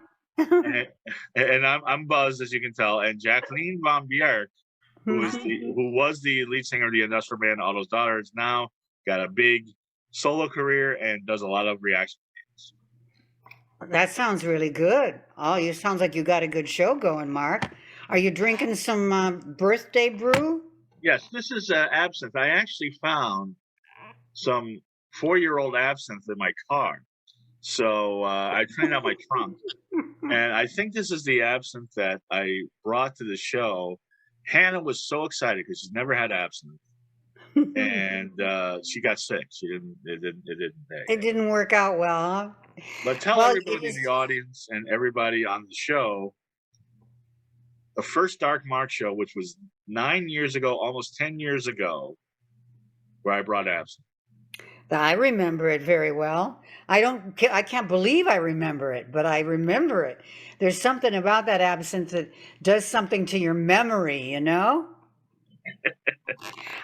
Speaker 1: and I'm buzzed, as you can tell. And Jacqueline von Bierk, who was the lead singer of the industrial band Otto's Daughter, is now got a big solo career and does a lot of reaction.
Speaker 6: That sounds really good. Oh, you sounds like you got a good show going, Mark. Are you drinking some birthday brew?
Speaker 1: Yes, this is absinthe. I actually found some 4-year-old absinthe in my car. So I cleaned out my trunk. And I think this is the absinthe that I brought to the show. Hannah was so excited because she's never had absinthe. And she got sick. It
Speaker 6: didn't work out well, huh?
Speaker 1: But tell everybody in the audience and everybody on the show, the first Dark Mark show, which was 9 years ago, almost 10 years ago, where I brought absinthe.
Speaker 6: I remember it very well. I can't believe I remember it, but I remember it. There's something about that absinthe that does something to your memory, you know?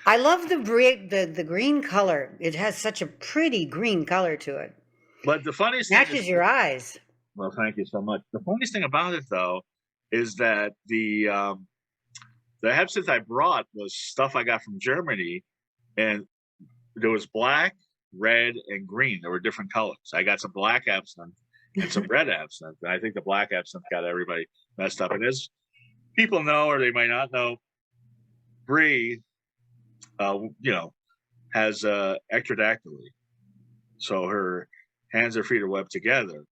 Speaker 6: I love the green color. It has such a pretty green color to it.
Speaker 1: But the funniest
Speaker 6: thing matches your eyes.
Speaker 1: Well, thank you so much. The funniest thing about it, though, is that the absinthe I brought was stuff I got from Germany, and there was black, red, and green. There were different colors. I got some black absinthe and some red absinthe, and I think the black absinthe got everybody messed up. And as people know, or they might not know, Bree, has ectrodactyly, so her hands or feet are webbed together.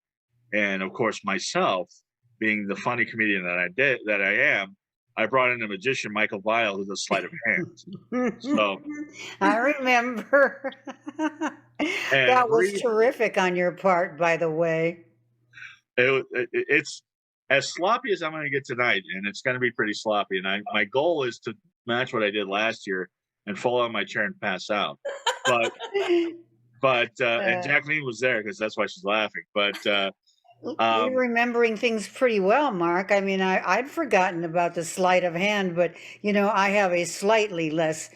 Speaker 1: And of course, myself, being the funny comedian that I am, I brought in a magician, Michael Weil, who does sleight of hand. So
Speaker 6: I remember. That was terrific on your part, by the way.
Speaker 1: It's as sloppy as I'm going to get tonight, and it's going to be pretty sloppy. And my goal is to match what I did last year and fall on my chair and pass out. But and Jacqueline was there because that's why she's laughing. But
Speaker 6: you're remembering things pretty well, Mark. I mean, I'd forgotten about the sleight of hand, but I have a slightly less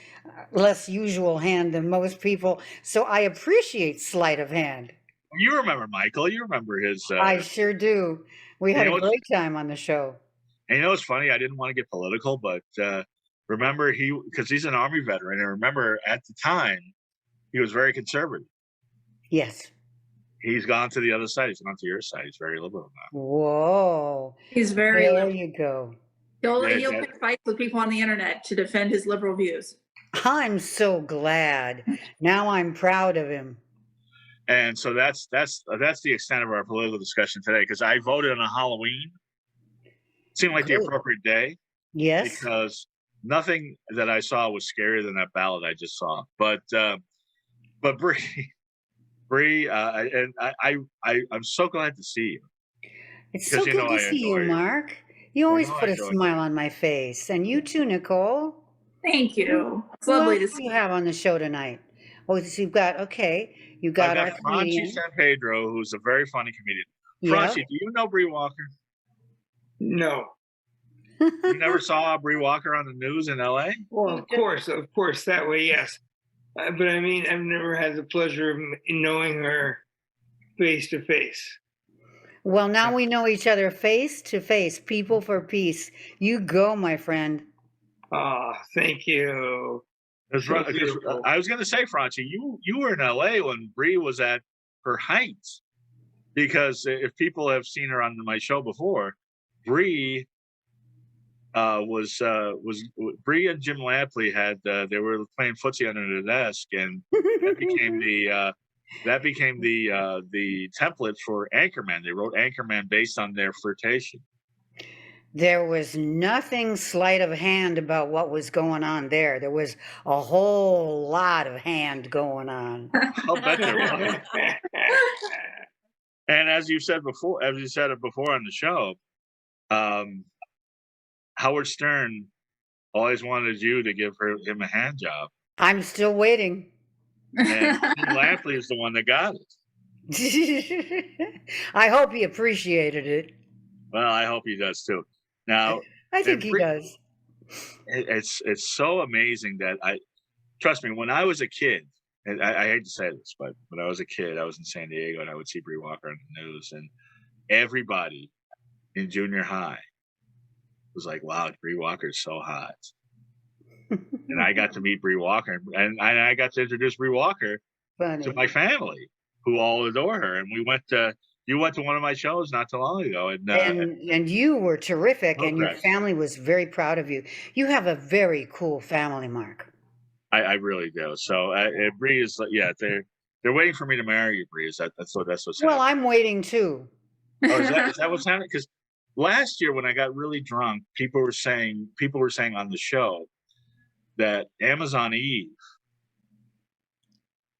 Speaker 6: usual hand than most people, so I appreciate sleight of hand.
Speaker 1: You remember Michael? You remember his?
Speaker 6: I sure do. We had a great time on the show.
Speaker 1: And it's funny. I didn't want to get political, but remember because he's an Army veteran, and remember at the time he was very conservative.
Speaker 6: Yes.
Speaker 1: He's gone to the other side. He's gone to your side. He's very liberal now.
Speaker 6: Whoa.
Speaker 2: He's very
Speaker 6: there
Speaker 2: liberal.
Speaker 6: You go.
Speaker 2: He'll pick fights with people on the internet to defend his liberal views.
Speaker 6: I'm so glad. Now I'm proud of him.
Speaker 1: And so that's the extent of our political discussion today, because I voted on Halloween. It seemed like the appropriate day.
Speaker 6: Yes.
Speaker 1: Because nothing that I saw was scarier than that ballad I just saw. But Bree, and I'm so glad to see you.
Speaker 6: It's so good to see you, Mark. You always put a smile on my face, and you too, Nicole.
Speaker 2: Thank you. It's lovely to see
Speaker 6: you have on the show tonight. Oh, so you've got you got our comedian.
Speaker 1: Franchie San Pedro, who's a very funny comedian. Franchie, do you know Bree Walker?
Speaker 3: No.
Speaker 1: You never saw Bree Walker on the news in LA?
Speaker 3: Well, of course, that way, yes. But I mean, I've never had the pleasure of knowing her face to face.
Speaker 6: Well, now we know each other face to face, people for peace. You go, my friend.
Speaker 3: Oh, thank you.
Speaker 1: I was going to say, Franchie, you were in LA when Bree was at her height. Because if people have seen her on my show before, Bree was Bree and Jim Lampley had they were playing footsie under the desk, and that became the template for Anchorman. They wrote Anchorman based on their flirtation.
Speaker 6: There was nothing sleight of hand about what was going on there. There was a whole lot of hand going on.
Speaker 1: I'll bet there was. And as you said it before on the show, Howard Stern always wanted you to give him a hand job.
Speaker 6: I'm still waiting.
Speaker 1: and Tim Lampley is the one that got it.
Speaker 6: I hope he appreciated it.
Speaker 1: Well, I hope he does too. Now,
Speaker 6: I think
Speaker 1: and
Speaker 6: he
Speaker 1: Bree-
Speaker 6: does.
Speaker 1: it's so amazing that trust me, when I was a kid, and I hate to say this, but when I was a kid, I was in San Diego and I would see Bree Walker on the news, and everybody in junior high was like, "Wow, Bree Walker's so hot." And I got to meet Bree Walker, and I got to introduce Bree Walker
Speaker 6: Funny.
Speaker 1: to my family, who all adore her. And we went to you went to one of my shows not too long ago,
Speaker 6: And you were terrific, and your
Speaker 1: correct.
Speaker 6: family was very proud of you. You have a very cool family, Mark.
Speaker 1: I really do. So Bree is, yeah, they're waiting for me to marry you, Bree. That's what's
Speaker 6: Well,
Speaker 1: happening.
Speaker 6: I'm waiting too.
Speaker 1: Oh, is that what's happening? Because last year when I got really drunk, people were saying on the show that Amazon Eve,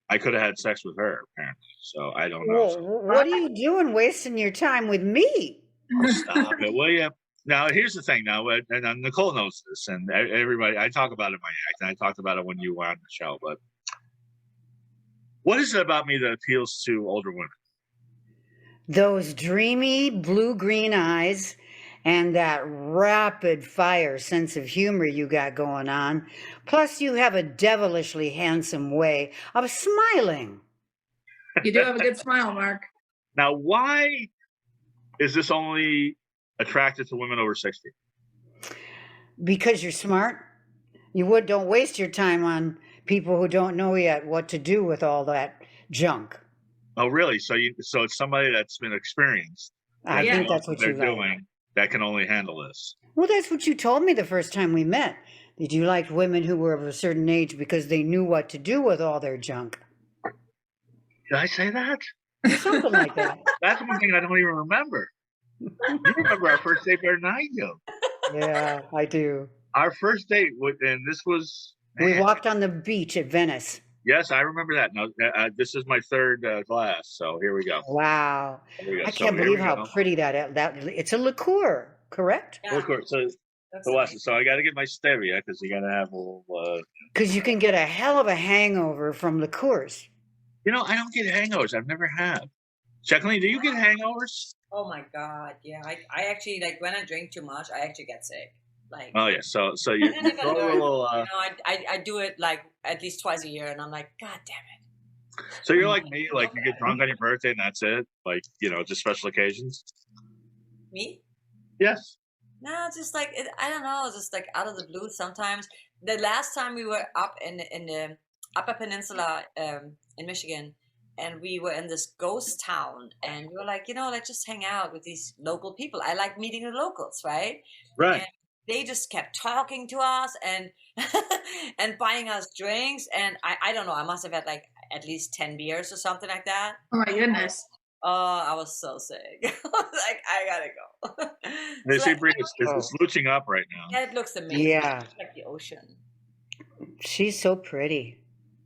Speaker 1: I could have had sex with her apparently. So I don't know.
Speaker 6: Well, what are you doing wasting your time with me?
Speaker 1: Oh, stop it, will you? Now here's the thing. Now, and Nicole knows this, and everybody. I talk about it in my act, and I talked about it when you were on the show. But what is it about me that appeals to older women?
Speaker 6: Those dreamy blue-green eyes and that rapid fire sense of humor you got going on. Plus, you have a devilishly handsome way of smiling.
Speaker 2: You do have a good smile, Mark.
Speaker 1: Now, why is this only attracted to women over 60?
Speaker 6: Because you're smart. Don't waste your time on people who don't know yet what to do with all that junk.
Speaker 1: Oh, really? So it's somebody that's been experienced.
Speaker 6: I
Speaker 2: Yeah.
Speaker 6: think that's what
Speaker 1: they're
Speaker 6: you like.
Speaker 1: doing that can only handle this.
Speaker 6: Well, that's what you told me the first time we met. That you liked women who were of a certain age because they knew what to do with all their junk.
Speaker 1: Did I say that?
Speaker 6: Something like that.
Speaker 1: That's one thing I don't even remember. You remember our first date better than I do.
Speaker 6: Yeah, I do.
Speaker 1: Our first date, and this was.
Speaker 6: We
Speaker 1: man,
Speaker 6: walked on the beach at Venice.
Speaker 1: Yes, I remember that. Now, this is my third glass, so here we go.
Speaker 6: Wow.
Speaker 1: Here we go.
Speaker 6: I
Speaker 1: So
Speaker 6: can't
Speaker 1: here
Speaker 6: believe
Speaker 1: we
Speaker 6: how
Speaker 1: go.
Speaker 6: pretty that it's a liqueur, correct?
Speaker 4: Yeah,
Speaker 1: Look, so
Speaker 4: that's
Speaker 1: watch
Speaker 4: nice.
Speaker 1: it. So I got to get my stevia because you got to have a little.
Speaker 6: Because you can get a hell of a hangover from liqueurs.
Speaker 1: I don't get hangovers. I've never had. Jacqueline, do you get hangovers?
Speaker 4: Oh my God, yeah. I actually, like, when I drink too much, I actually get sick. Like,
Speaker 1: Oh yeah. So you
Speaker 4: I never
Speaker 1: throw a
Speaker 4: learned.
Speaker 1: little.
Speaker 4: I do it like at least twice a year, and I'm like, God damn it.
Speaker 1: So you're like me, like you get drunk on your birthday and that's it. Like just special occasions.
Speaker 4: Me?
Speaker 1: Yes.
Speaker 4: No, it's just like I don't know, it's just like out of the blue sometimes. The last time we were up in the Upper Peninsula in Michigan, and we were in this ghost town, and we were like, let's just hang out with these local people. I like meeting the locals, right?
Speaker 1: Right.
Speaker 4: And they just kept talking to us and and buying us drinks, and I don't know, I must have had like at least 10 beers or something like that.
Speaker 2: Oh my goodness.
Speaker 4: Oh, I was so sick. I was like, I gotta go.
Speaker 1: They
Speaker 4: So
Speaker 1: see
Speaker 4: like,
Speaker 1: Bree is looching up right now.
Speaker 4: yeah, it looks amazing.
Speaker 6: Yeah.
Speaker 4: It's like the ocean.
Speaker 6: She's so pretty.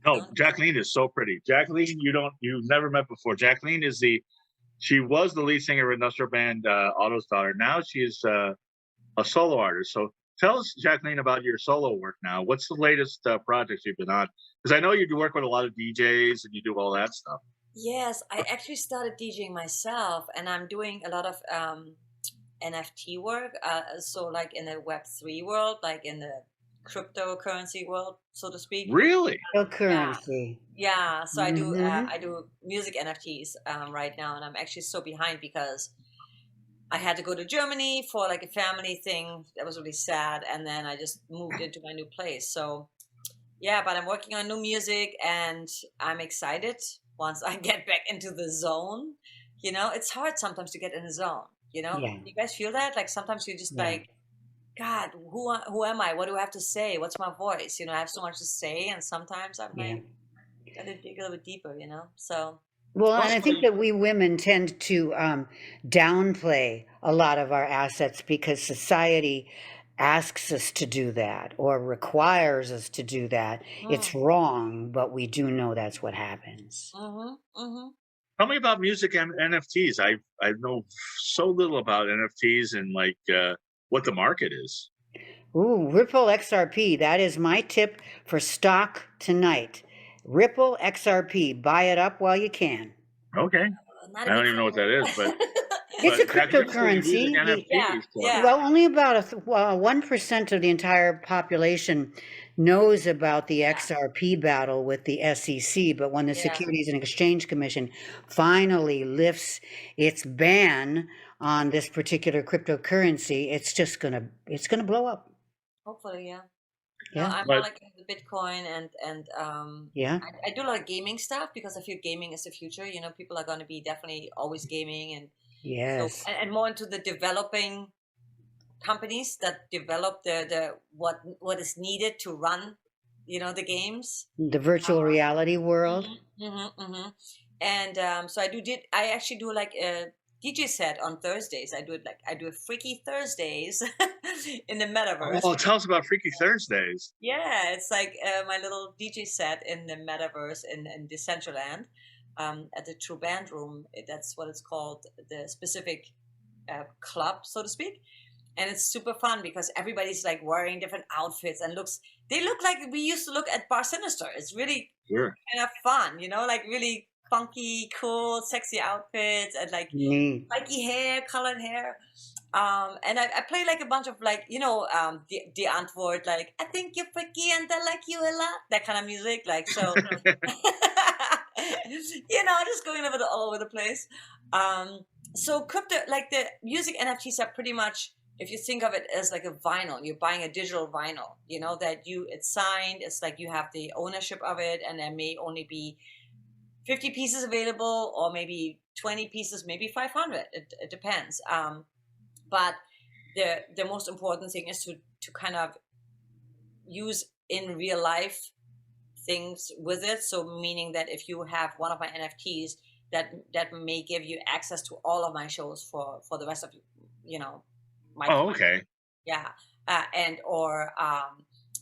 Speaker 1: No, Jacqueline is so pretty. Jacqueline, you've never met before. Jacqueline she was the lead singer of industrial band Otto's Daughter. Now she is a solo artist. So tell us, Jacqueline, about your solo work now. What's the latest projects you've been on? Because I know you do work with a lot of DJs and you do all that stuff.
Speaker 4: Yes, I actually started DJing myself, and I'm doing a lot of NFT work. So like in the Web3 world, like in the cryptocurrency world, so to speak.
Speaker 1: Really?
Speaker 6: Cryptocurrency.
Speaker 4: Yeah, so I do
Speaker 6: Mhm.
Speaker 4: I do music NFTs right now, and I'm actually so behind because I had to go to Germany for like a family thing that was really sad, and then I just moved into my new place. So yeah, but I'm working on new music, and I'm excited once I get back into the zone. It's hard sometimes to get in the zone.
Speaker 6: Yeah.
Speaker 4: You guys feel that? Like sometimes you're just
Speaker 6: Yeah.
Speaker 4: like, God, who am I? What do I have to say? What's my voice? I have so much to say, and sometimes I'm
Speaker 6: Yeah.
Speaker 4: like, gotta dig a little bit deeper. So
Speaker 6: Well, and I think that we women tend to downplay a lot of our assets because society asks us to do that or requires us to do that. It's wrong, but we do know that's what happens.
Speaker 1: Tell me about music and NFTs. I know so little about NFTs and like what the market is.
Speaker 6: Ooh, Ripple XRP. That is my tip for stock tonight. Ripple XRP. Buy it up while you can.
Speaker 1: Okay.
Speaker 4: Not
Speaker 1: I
Speaker 4: a
Speaker 1: don't
Speaker 4: big
Speaker 1: even know what that is, but
Speaker 6: It's a
Speaker 1: Jack, you're still using
Speaker 6: cryptocurrency.
Speaker 1: NFTs. So.
Speaker 4: Yeah.
Speaker 6: Well, only about 1% of the entire population knows about the XRP battle with the SEC. But when the
Speaker 4: Yeah.
Speaker 6: Securities and Exchange Commission finally lifts its ban on this particular cryptocurrency, it's gonna blow up.
Speaker 4: Hopefully, yeah.
Speaker 6: Yeah.
Speaker 4: No, I'm
Speaker 1: But-
Speaker 4: more like the Bitcoin and
Speaker 6: Yeah.
Speaker 4: I do like gaming stuff because I feel gaming is the future. You know, people are going to be definitely always gaming and
Speaker 6: Yes.
Speaker 4: so, and more into the developing companies that develop the what is needed to run, you know, the games.
Speaker 6: The virtual reality world.
Speaker 4: And so I actually do like a DJ set on Thursdays. I do a Freaky Thursdays in the metaverse.
Speaker 1: Oh, tell us about Freaky Thursdays.
Speaker 4: Yeah, it's like my little DJ set in the metaverse in Decentraland at the True Band Room. That's what it's called, the specific club, so to speak. And it's super fun because everybody's like wearing different outfits and they look like we used to look at Bar Sinister. It's really kind of fun, you know, like really funky, cool, sexy outfits and like
Speaker 6: Neat.
Speaker 4: spiky hair, colored hair. And I play like a bunch of like, you know, the Antwoord, like, I think you're freaky and I like you a lot. That kind of music. Like, so, you know, just going all over the place. So crypto, like the music NFTs are pretty much, if you think of it as like a vinyl, you're buying a digital vinyl, you know, it's signed. It's like you have the ownership of it and there may only be 50 pieces available or maybe 20 pieces, maybe 500. It depends. But the most important thing is to kind of use in real life things with it. So meaning that if you have one of my NFTs, that may give you access to all of my shows for the rest of, you know, my
Speaker 1: Oh, okay.
Speaker 4: Yeah. And or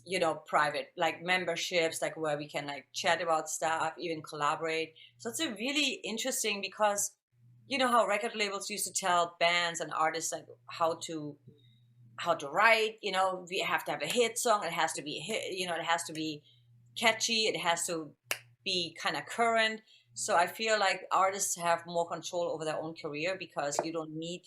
Speaker 4: you know, private like memberships, like where we can like chat about stuff, even collaborate. So it's a really interesting because you know how record labels used to tell bands and artists like how to write, you know, we have to have a hit song, it has to be a hit, you know, it has to be catchy, it has to be kind of current. So I feel like artists have more control over their own career because you don't need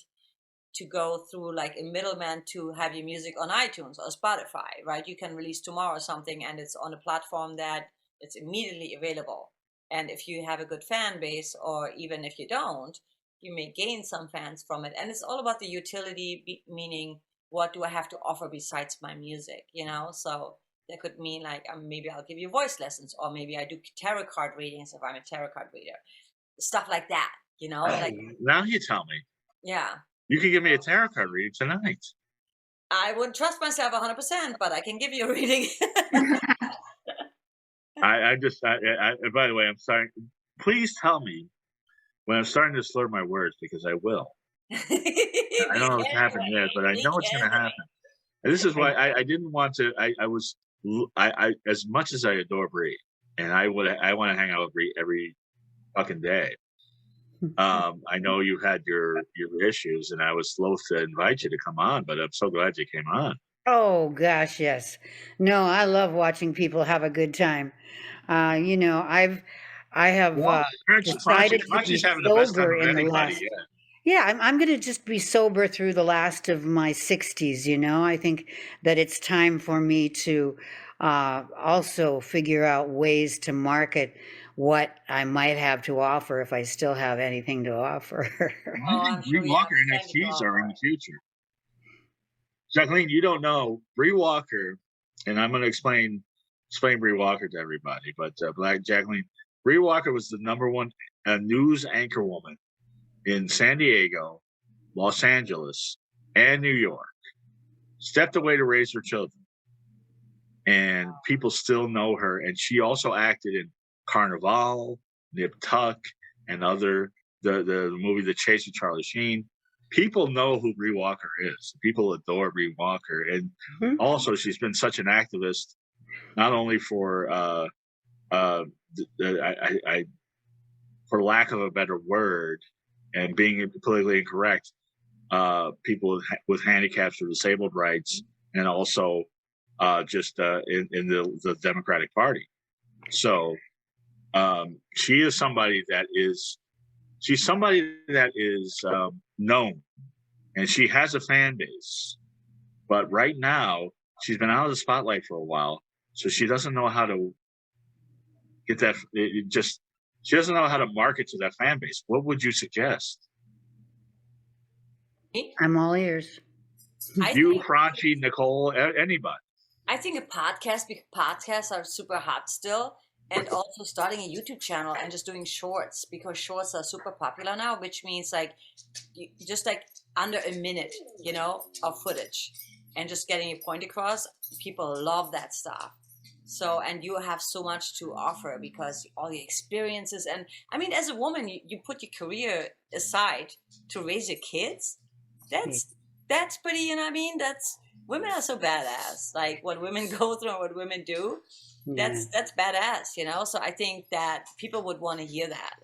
Speaker 4: to go through like a middleman to have your music on iTunes or Spotify, right? You can release tomorrow something and it's on a platform that it's immediately available. And if you have a good fan base, or even if you don't, you may gain some fans from it. And it's all about the utility, meaning what do I have to offer besides my music, you know? So that could mean like maybe I'll give you voice lessons, or maybe I do tarot card readings if I'm a tarot card reader, stuff like that, you know? Like
Speaker 1: Now you tell me.
Speaker 4: Yeah.
Speaker 1: You can give me a tarot card reading tonight.
Speaker 4: I wouldn't trust myself 100%, but I can give you a reading.
Speaker 1: I by the way, I'm sorry. Please tell me when I'm starting to slur my words, because I will. I don't know what's happening yet, but I know it's going to happen. And this is why I didn't want to. I as much as I adore Bree, and I want to hang out with Bree every fucking day. I know you had your issues, and I was loath to invite you to come on, but I'm so glad you came on.
Speaker 6: Oh gosh, yes. No, I love watching people have a good time. You know, I have decided to be
Speaker 1: Franchie's having the best time
Speaker 6: sober
Speaker 1: of
Speaker 6: in the
Speaker 1: anybody
Speaker 6: last.
Speaker 1: yet.
Speaker 6: Yeah, I'm going to just be sober through the last of my 60s. You know, I think that it's time for me to also figure out ways to market what I might have to offer if I still have anything to offer.
Speaker 4: I'm sure
Speaker 1: Bree
Speaker 4: you
Speaker 1: Walker
Speaker 4: have plenty to
Speaker 1: NFTs are in
Speaker 4: offer.
Speaker 1: the future. Jacqueline, you don't know Bree Walker, and I'm going to explain Bree Walker to everybody. But Black Jacqueline, Bree Walker was the #1 news anchor woman in San Diego, Los Angeles, and New York. Stepped away to raise her children, and people still know her. And she also acted in Carnival, Nip Tuck, and other the movie The Chase with Charlie Sheen. People know who Bree Walker is. People adore Bree Walker, and also she's been such an activist, not only for for lack of a better word, and being politically incorrect, people with handicaps or disabled rights, and also just in the Democratic Party. So She is somebody that is known, and she has a fan base. But right now, she's been out of the spotlight for a while, so she doesn't know how to get that. She doesn't know how to market to that fan base. What would you suggest?
Speaker 6: I'm all ears.
Speaker 1: You, Franchie, Nicole, anybody.
Speaker 4: I think podcasts are super hot still, and also starting a YouTube channel and just doing shorts, because shorts are super popular now, which means like just like under a minute, of footage, and just getting your point across. People love that stuff. So, and you have so much to offer because all the experiences, and I mean, as a woman, you put your career aside to raise your kids. That's pretty, you know what I mean? Women are so badass. Like what women go through and what women do, that's badass, So I think that people would want to hear that.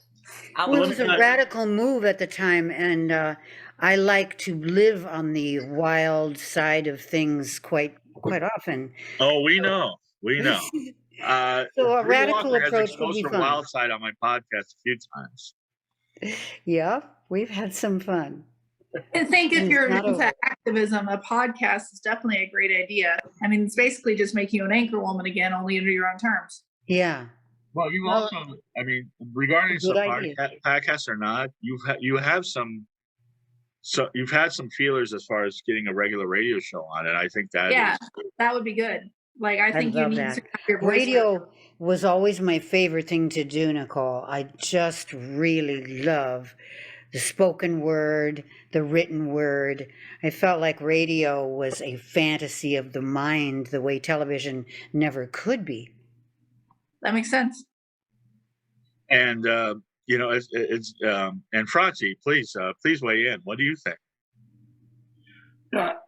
Speaker 6: Well, it was a radical move at the time, and I like to live on the wild side of things quite often.
Speaker 1: Oh, we know.
Speaker 6: So a radical
Speaker 1: Walker
Speaker 6: approach
Speaker 1: has
Speaker 6: would be
Speaker 1: exposed
Speaker 6: fun.
Speaker 1: her wild side on my podcast a few times.
Speaker 6: Yeah, we've had some fun.
Speaker 2: I think if you're into activism, a podcast is definitely a great idea. I mean, it's basically just making you an anchor woman again, only under your own terms.
Speaker 6: Yeah.
Speaker 1: Well, you also, I mean, regarding some podcasts or not, you've had some feelers as far as getting a regular radio show on it. I think that
Speaker 2: that would be good. Like, I think you need to have your voice.
Speaker 6: Radio was always my favorite thing to do, Nicole. I just really love the spoken word, the written word. I felt like radio was a fantasy of the mind, the way television never could be.
Speaker 2: That makes sense.
Speaker 1: And it's and Franchie, please weigh in. What do you think?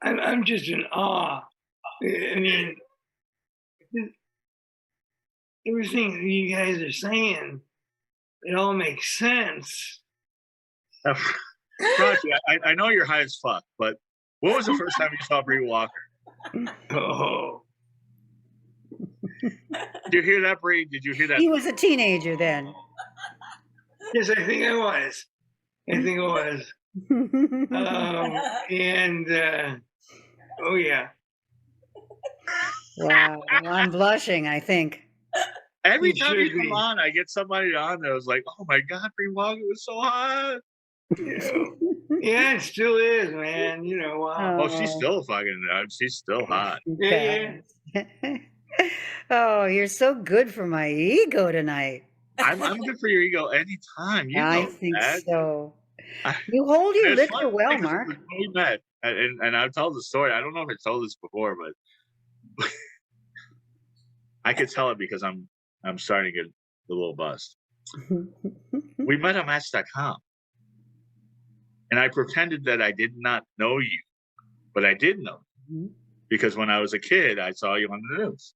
Speaker 3: I'm just in awe. I mean, everything you guys are saying, it all makes sense.
Speaker 1: Franchie, I know you're high as fuck, but what was the first time you saw Bree Walker?
Speaker 3: Oh.
Speaker 1: Did you hear that, Bree? Did you hear that?
Speaker 6: He was a teenager then.
Speaker 3: Yes, I think I was. Oh yeah.
Speaker 6: Wow, I'm blushing, I think.
Speaker 1: Every time you come on, I get somebody on there who's like, oh my God, Bree Walker was so hot.
Speaker 3: Yeah, it still is, man. Wow.
Speaker 1: Oh, she's still hot.
Speaker 3: Yeah.
Speaker 6: Oh, you're so good for my ego tonight.
Speaker 1: I'm good for your ego anytime.
Speaker 6: I think so. You hold your liquor well, Mark.
Speaker 1: We met, and I've told the story. I don't know if I told this before, but I could tell it because I'm starting to get a little buzzed. We met on Match.com, and I pretended that I did not know you, but I did know you because when I was a kid, I saw you on the news.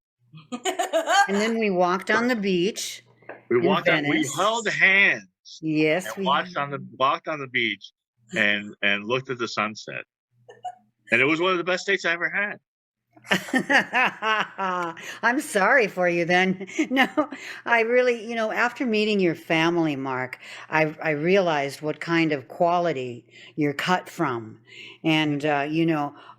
Speaker 6: And then we walked on the beach.
Speaker 1: We held hands.
Speaker 6: Yes,
Speaker 1: we walked on the beach and looked at the sunset. And it was one of the best dates I ever had.
Speaker 6: I'm sorry for you then. No, I really, after meeting your family, Mark, I realized what kind of quality you're cut from. And,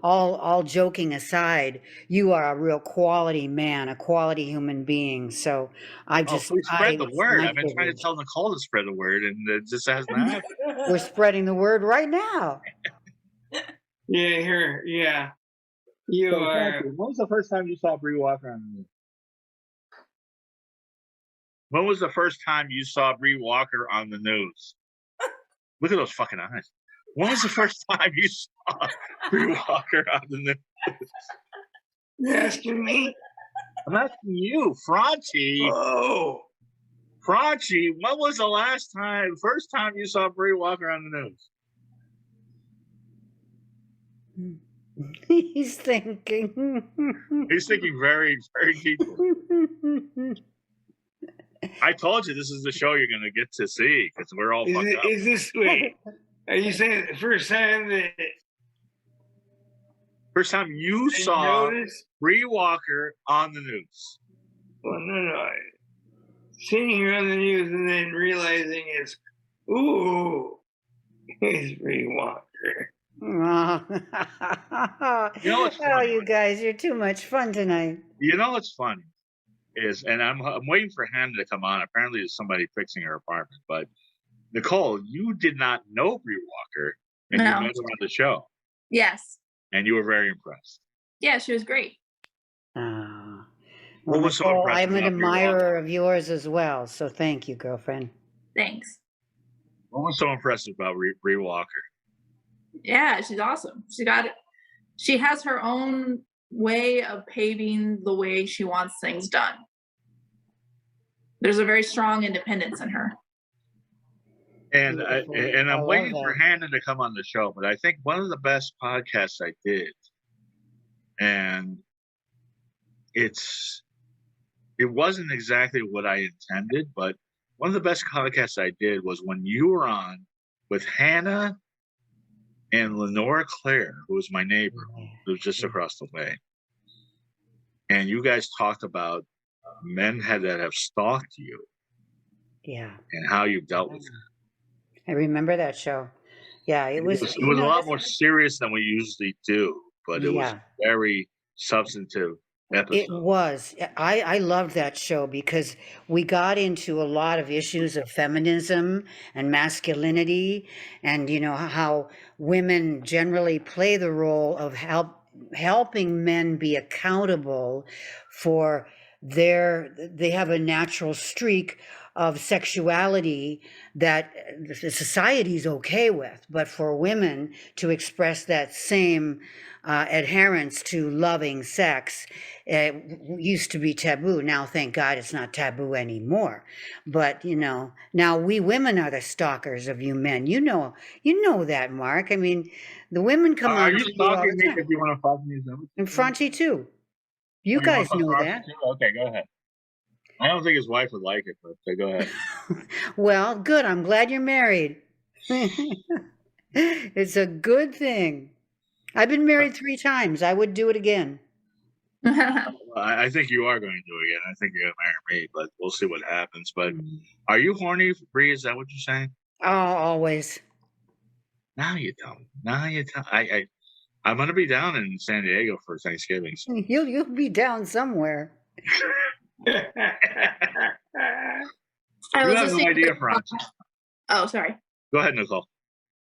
Speaker 6: all joking aside, you are a real quality man, a quality human being. So please
Speaker 1: spread the word. I've been trying to tell Nicole to spread the word, and it just hasn't happened.
Speaker 6: We're spreading the word right now.
Speaker 3: Yeah, yeah. You are.
Speaker 1: When was the first time you saw Bree Walker on the news? When was the first time you saw Bree Walker on the news? Look at those fucking eyes. When was the first time you saw Bree Walker on the news?
Speaker 3: You're asking me?
Speaker 1: I'm asking you, Franchie.
Speaker 3: Oh.
Speaker 1: Franchie, when was the first time you saw Bree Walker on the news?
Speaker 6: He's thinking.
Speaker 1: He's thinking very, very deeply. I told you this is the show you're going to get to see because we're all fucked up.
Speaker 3: Wait, are you saying the first time
Speaker 1: you saw Bree Walker on the news?
Speaker 3: Well, no. seeing her on the news and then realizing it's Bree Walker.
Speaker 6: Oh,
Speaker 1: You know what's
Speaker 6: oh,
Speaker 1: funny?
Speaker 6: you guys, you're too much fun tonight.
Speaker 1: You know what's funny is, and I'm waiting for Hannah to come on. Apparently, there's somebody fixing her apartment. But Nicole, you did not know Bree Walker, and you
Speaker 2: No.
Speaker 1: met her on the show,
Speaker 2: Yes.
Speaker 1: and you were very impressed.
Speaker 2: Yeah, she was great.
Speaker 6: Oh.
Speaker 1: What
Speaker 6: Well,
Speaker 1: was so
Speaker 6: Nicole,
Speaker 1: impressive
Speaker 6: I'm an
Speaker 1: about Bree Walker?
Speaker 6: admirer of yours as well, so thank you, girlfriend.
Speaker 2: Thanks.
Speaker 1: What was so impressive about Bree Walker?
Speaker 2: Yeah, she's awesome. She has her own way of paving the way she wants things done. There's a very strong independence in her.
Speaker 1: And
Speaker 6: Beautiful.
Speaker 1: I'm
Speaker 6: I love
Speaker 1: waiting for
Speaker 6: that.
Speaker 1: Hannah to come on the show, but I think one of the best podcasts I did, and it wasn't exactly what I intended, but one of the best podcasts I did was when you were on with Hannah and Lenora Claire, who was my neighbor, who was just across the way. And you guys talked about men that have stalked you
Speaker 6: Yeah,
Speaker 1: and how you dealt with it.
Speaker 6: I remember that show. Yeah, it was.
Speaker 1: It was a lot more serious than we usually do, but it was very substantive episode.
Speaker 6: It was. I loved that show because we got into a lot of issues of feminism and masculinity, and how women generally play the role of helping men be accountable for they have a natural streak of sexuality that the society's okay with, but for women to express that same adherence to loving sex used to be taboo. Now, thank God, it's not taboo anymore. But now we women are the stalkers of you men. You know that, Mark. I mean, the women come
Speaker 1: Are
Speaker 6: on
Speaker 1: you
Speaker 6: to you all
Speaker 1: stalking
Speaker 6: the
Speaker 1: me
Speaker 6: time.
Speaker 1: because you want to fuck me? Is that what
Speaker 6: And Franchie too. You
Speaker 1: you
Speaker 6: guys
Speaker 1: wanna fuck
Speaker 6: know
Speaker 1: Franchi
Speaker 6: that.
Speaker 1: too? Okay, go ahead. I don't think his wife would like it, but go ahead.
Speaker 6: Well, good. I'm glad you're married. It's a good thing. I've been married 3 times. I would do it again.
Speaker 1: I think you are going to do it again. I think you're going to marry me, but we'll see what happens. But are you horny, Bree? Is that what you're saying?
Speaker 6: Oh, always.
Speaker 1: No, you don't. No, you don't. I'm going to be down in San Diego for Thanksgiving. So.
Speaker 6: You'll be down somewhere.
Speaker 1: You have no idea, Francis.
Speaker 2: Oh, sorry.
Speaker 1: Go ahead, Nicole.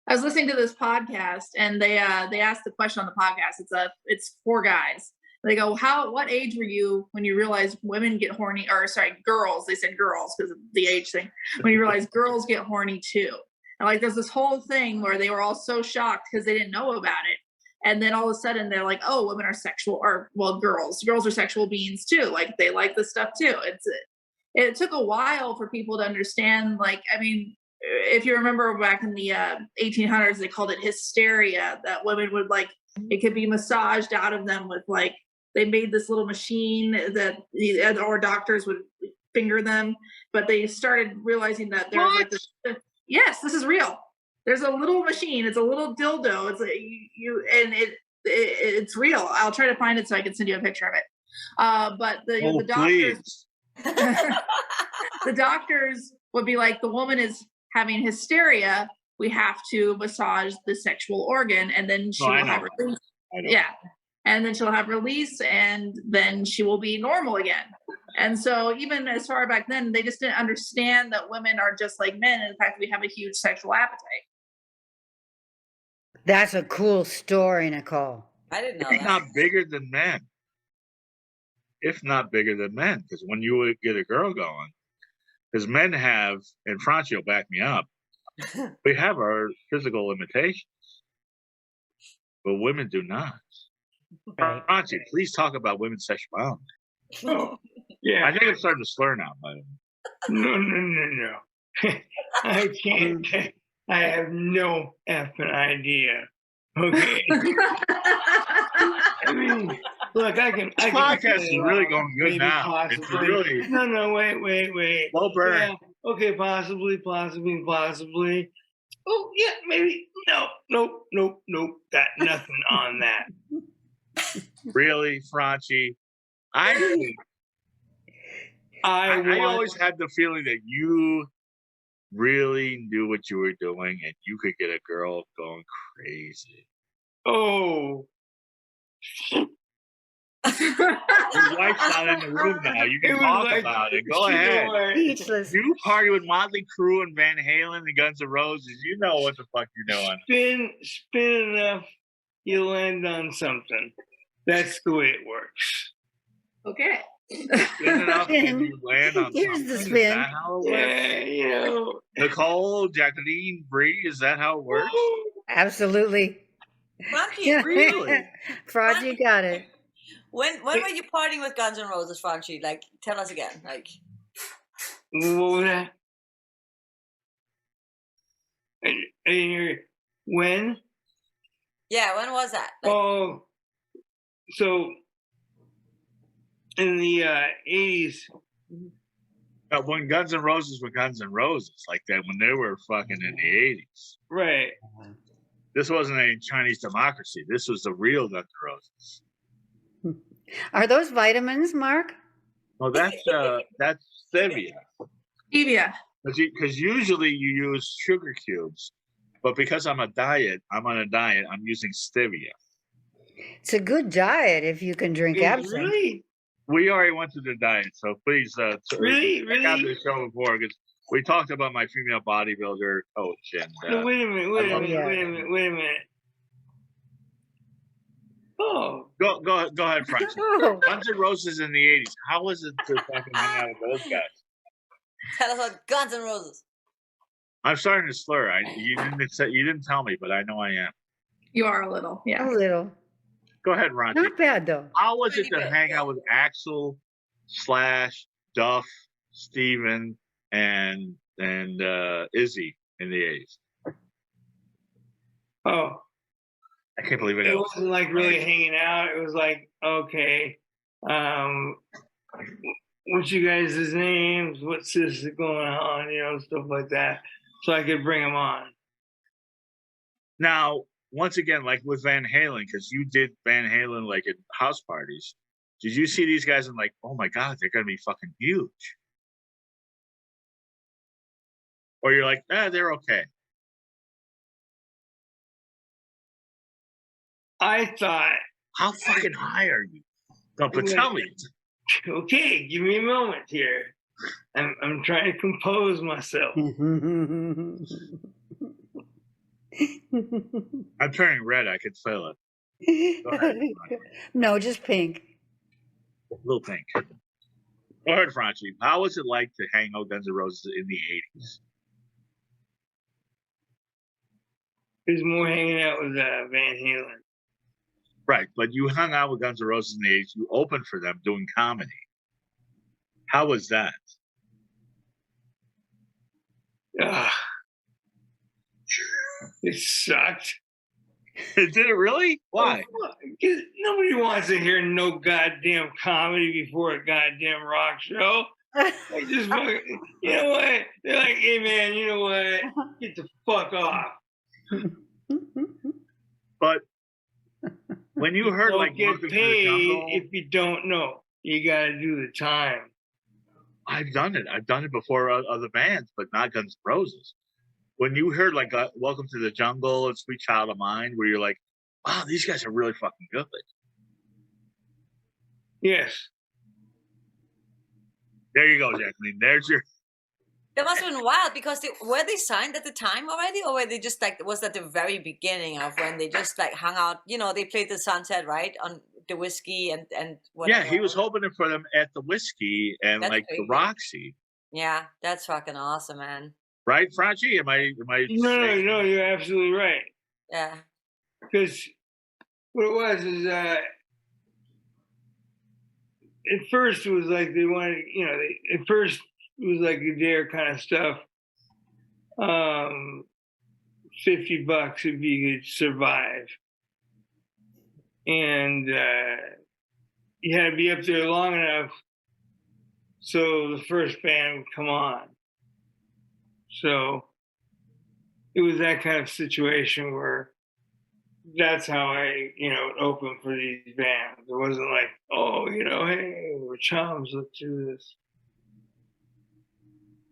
Speaker 2: I was listening to this podcast, and they asked the question on the podcast. It's 4 guys. They go, what age were you when you realized women get horny? Or sorry, girls. They said girls because of the age thing. When you realize girls get horny too. And there's this whole thing where they were all so shocked because they didn't know about it. And then all of a sudden they're like, oh, women are sexual, or girls are sexual beings too. Like they like this stuff too. It took a while for people to understand. If you remember back in the 1800s, they called it hysteria, that women would it could be massaged out of them with they made this little machine that or doctors would finger them, but they started realizing that there's yes, this is real. There's a little machine. It's a little dildo. It's real. I'll try to find it so I can send you a picture of it. But the doctors, the doctors would be like, the woman is having hysteria. We have to massage the sexual organ, and then she will have release. Yeah, and then she'll have release, and then she will be normal again. And so even as far back then, they just didn't understand that women are just like men. And in fact, we have a huge sexual appetite.
Speaker 6: That's a cool story, Nicole.
Speaker 4: I didn't know
Speaker 1: If
Speaker 4: that.
Speaker 1: not bigger than men. If not bigger than men. Because when you would get a girl going, because men have, and Franchi will back me up, we have our physical limitations. But women do not.
Speaker 6: Right.
Speaker 1: Franchi, please talk about women's sexuality.
Speaker 3: Oh, yeah.
Speaker 1: I think I'm starting to slur now, by the way.
Speaker 3: No. I can't. I have no effing idea. Okay. I mean, look, I can.
Speaker 1: This podcast is really going good now.
Speaker 3: Possibly.
Speaker 1: It's really.
Speaker 3: No, wait.
Speaker 1: Low burn.
Speaker 3: Yeah, okay, possibly. Oh, yeah, maybe. Nope. Got nothing on that.
Speaker 1: Really, Franchi? I think I always had the feeling that you really knew what you were doing and you could get a girl going crazy.
Speaker 3: Oh.
Speaker 1: Your wife's not in the room now. You can talk about it. Go ahead.
Speaker 6: Speechless.
Speaker 1: You party with Motley Crue and Van Halen and Guns N' Roses. You know what the fuck you're doing.
Speaker 3: Spin enough, you land on something. That's the way it works.
Speaker 2: Okay.
Speaker 1: Spin enough and you land on
Speaker 6: Here's
Speaker 1: something.
Speaker 6: the spin.
Speaker 1: Is that how it works?
Speaker 3: Yeah, you know.
Speaker 1: Nicole, Jacqueline, Bree, is that how it works?
Speaker 6: Absolutely.
Speaker 4: Frankie,
Speaker 1: Really?
Speaker 6: Fraud, you got it.
Speaker 4: when were you partying with Guns N' Roses, Franchi? Like, tell us again. Like,
Speaker 3: What was that? I didn't hear it. When?
Speaker 4: yeah, when was that? Like,
Speaker 3: Oh, so in the 80s.
Speaker 1: When Guns N' Roses were Guns N' Roses, like that, when they were fucking in the 80s.
Speaker 3: Right.
Speaker 1: This wasn't a Chinese democracy. This was the real Guns N' Roses.
Speaker 6: Are those vitamins, Mark?
Speaker 1: Well, that's stevia.
Speaker 2: Stevia.
Speaker 1: Because usually you use sugar cubes, but because I'm on a diet, I'm using stevia.
Speaker 6: It's a good diet if you can drink absinthe.
Speaker 3: Really?
Speaker 1: We already went through the diet, so please
Speaker 3: Really?
Speaker 1: check out the show before, because we talked about my female bodybuilder coach. And
Speaker 3: No, wait a minute. Oh.
Speaker 1: Go ahead, Francis.
Speaker 6: Oh.
Speaker 1: Guns N' Roses in the 80s. How was it to fucking hang out with those guys?
Speaker 4: tell us about Guns N' Roses.
Speaker 1: I'm starting to slur. You didn't tell me, but I know I am.
Speaker 2: You are a little,
Speaker 6: A
Speaker 2: yeah.
Speaker 6: little.
Speaker 1: Go ahead, Ron.
Speaker 6: Not bad, though.
Speaker 1: How was it to
Speaker 4: Pretty good,
Speaker 1: hang
Speaker 4: yeah.
Speaker 1: out with Axel, Slash, Duff, Steven, and Izzy in the 80s?
Speaker 3: Oh.
Speaker 1: I can't believe it.
Speaker 3: It wasn't like really hanging out. It was like, okay, what's you guys' names? What's this going on? You know, stuff like that. So I could bring them on.
Speaker 1: Now, once again, like with Van Halen, because you did Van Halen like at house parties. Did you see these guys and like, oh my God, they're gonna be fucking huge? Or you're like, they're okay.
Speaker 3: I thought,
Speaker 1: How fucking high are you? No, but tell me.
Speaker 3: okay, give me a moment here. I'm trying to compose myself.
Speaker 1: I'm turning red. I could feel it. Go ahead.
Speaker 6: No, just pink.
Speaker 1: A little pink. Go ahead, Franchi. How was it like to hang out with Guns N' Roses in the 80s?
Speaker 3: It was more hanging out with Van Halen.
Speaker 1: Right, but you hung out with Guns N' Roses in the 80s. You opened for them doing comedy. How was that?
Speaker 3: Ugh. It sucked.
Speaker 1: Did it really? Why?
Speaker 3: Because nobody wants to hear no goddamn comedy before a goddamn rock show. They just fucking, you know what? They're like, hey man, you know what? Get the fuck off.
Speaker 1: But when you heard
Speaker 3: Don't
Speaker 1: like
Speaker 3: get
Speaker 1: Welcome to the
Speaker 3: paid
Speaker 1: Jungle,
Speaker 3: if you don't know. You gotta do the time.
Speaker 1: I've done it. I've done it before other bands, but not Guns N' Roses. When you heard like Welcome to the Jungle and Sweet Child of Mine, where you're like, wow, these guys are really fucking good.
Speaker 3: Yes.
Speaker 1: There you go, Jacqueline. There's your.
Speaker 4: That must have been wild because were they signed at the time already, or were they just like, was that the very beginning of when they just like hung out? You know, they played the Sunset, right, on the Whiskey and whatever.
Speaker 1: Yeah, he was opening for them at the Whiskey and
Speaker 4: That's
Speaker 1: like
Speaker 4: crazy.
Speaker 1: the Roxy.
Speaker 4: Yeah, that's fucking awesome, man.
Speaker 1: Right, Franchi? Am I?
Speaker 3: No, you're absolutely right.
Speaker 4: Yeah.
Speaker 3: Because what it was is at first it was like they wanted, you know, at first it was like the dare kind of stuff. $50 if you could survive. And you had to be up there long enough so the first band would come on. So it was that kind of situation where that's how I, you know, opened for these bands. It wasn't like, oh, you know, hey, we're chums, let's do this.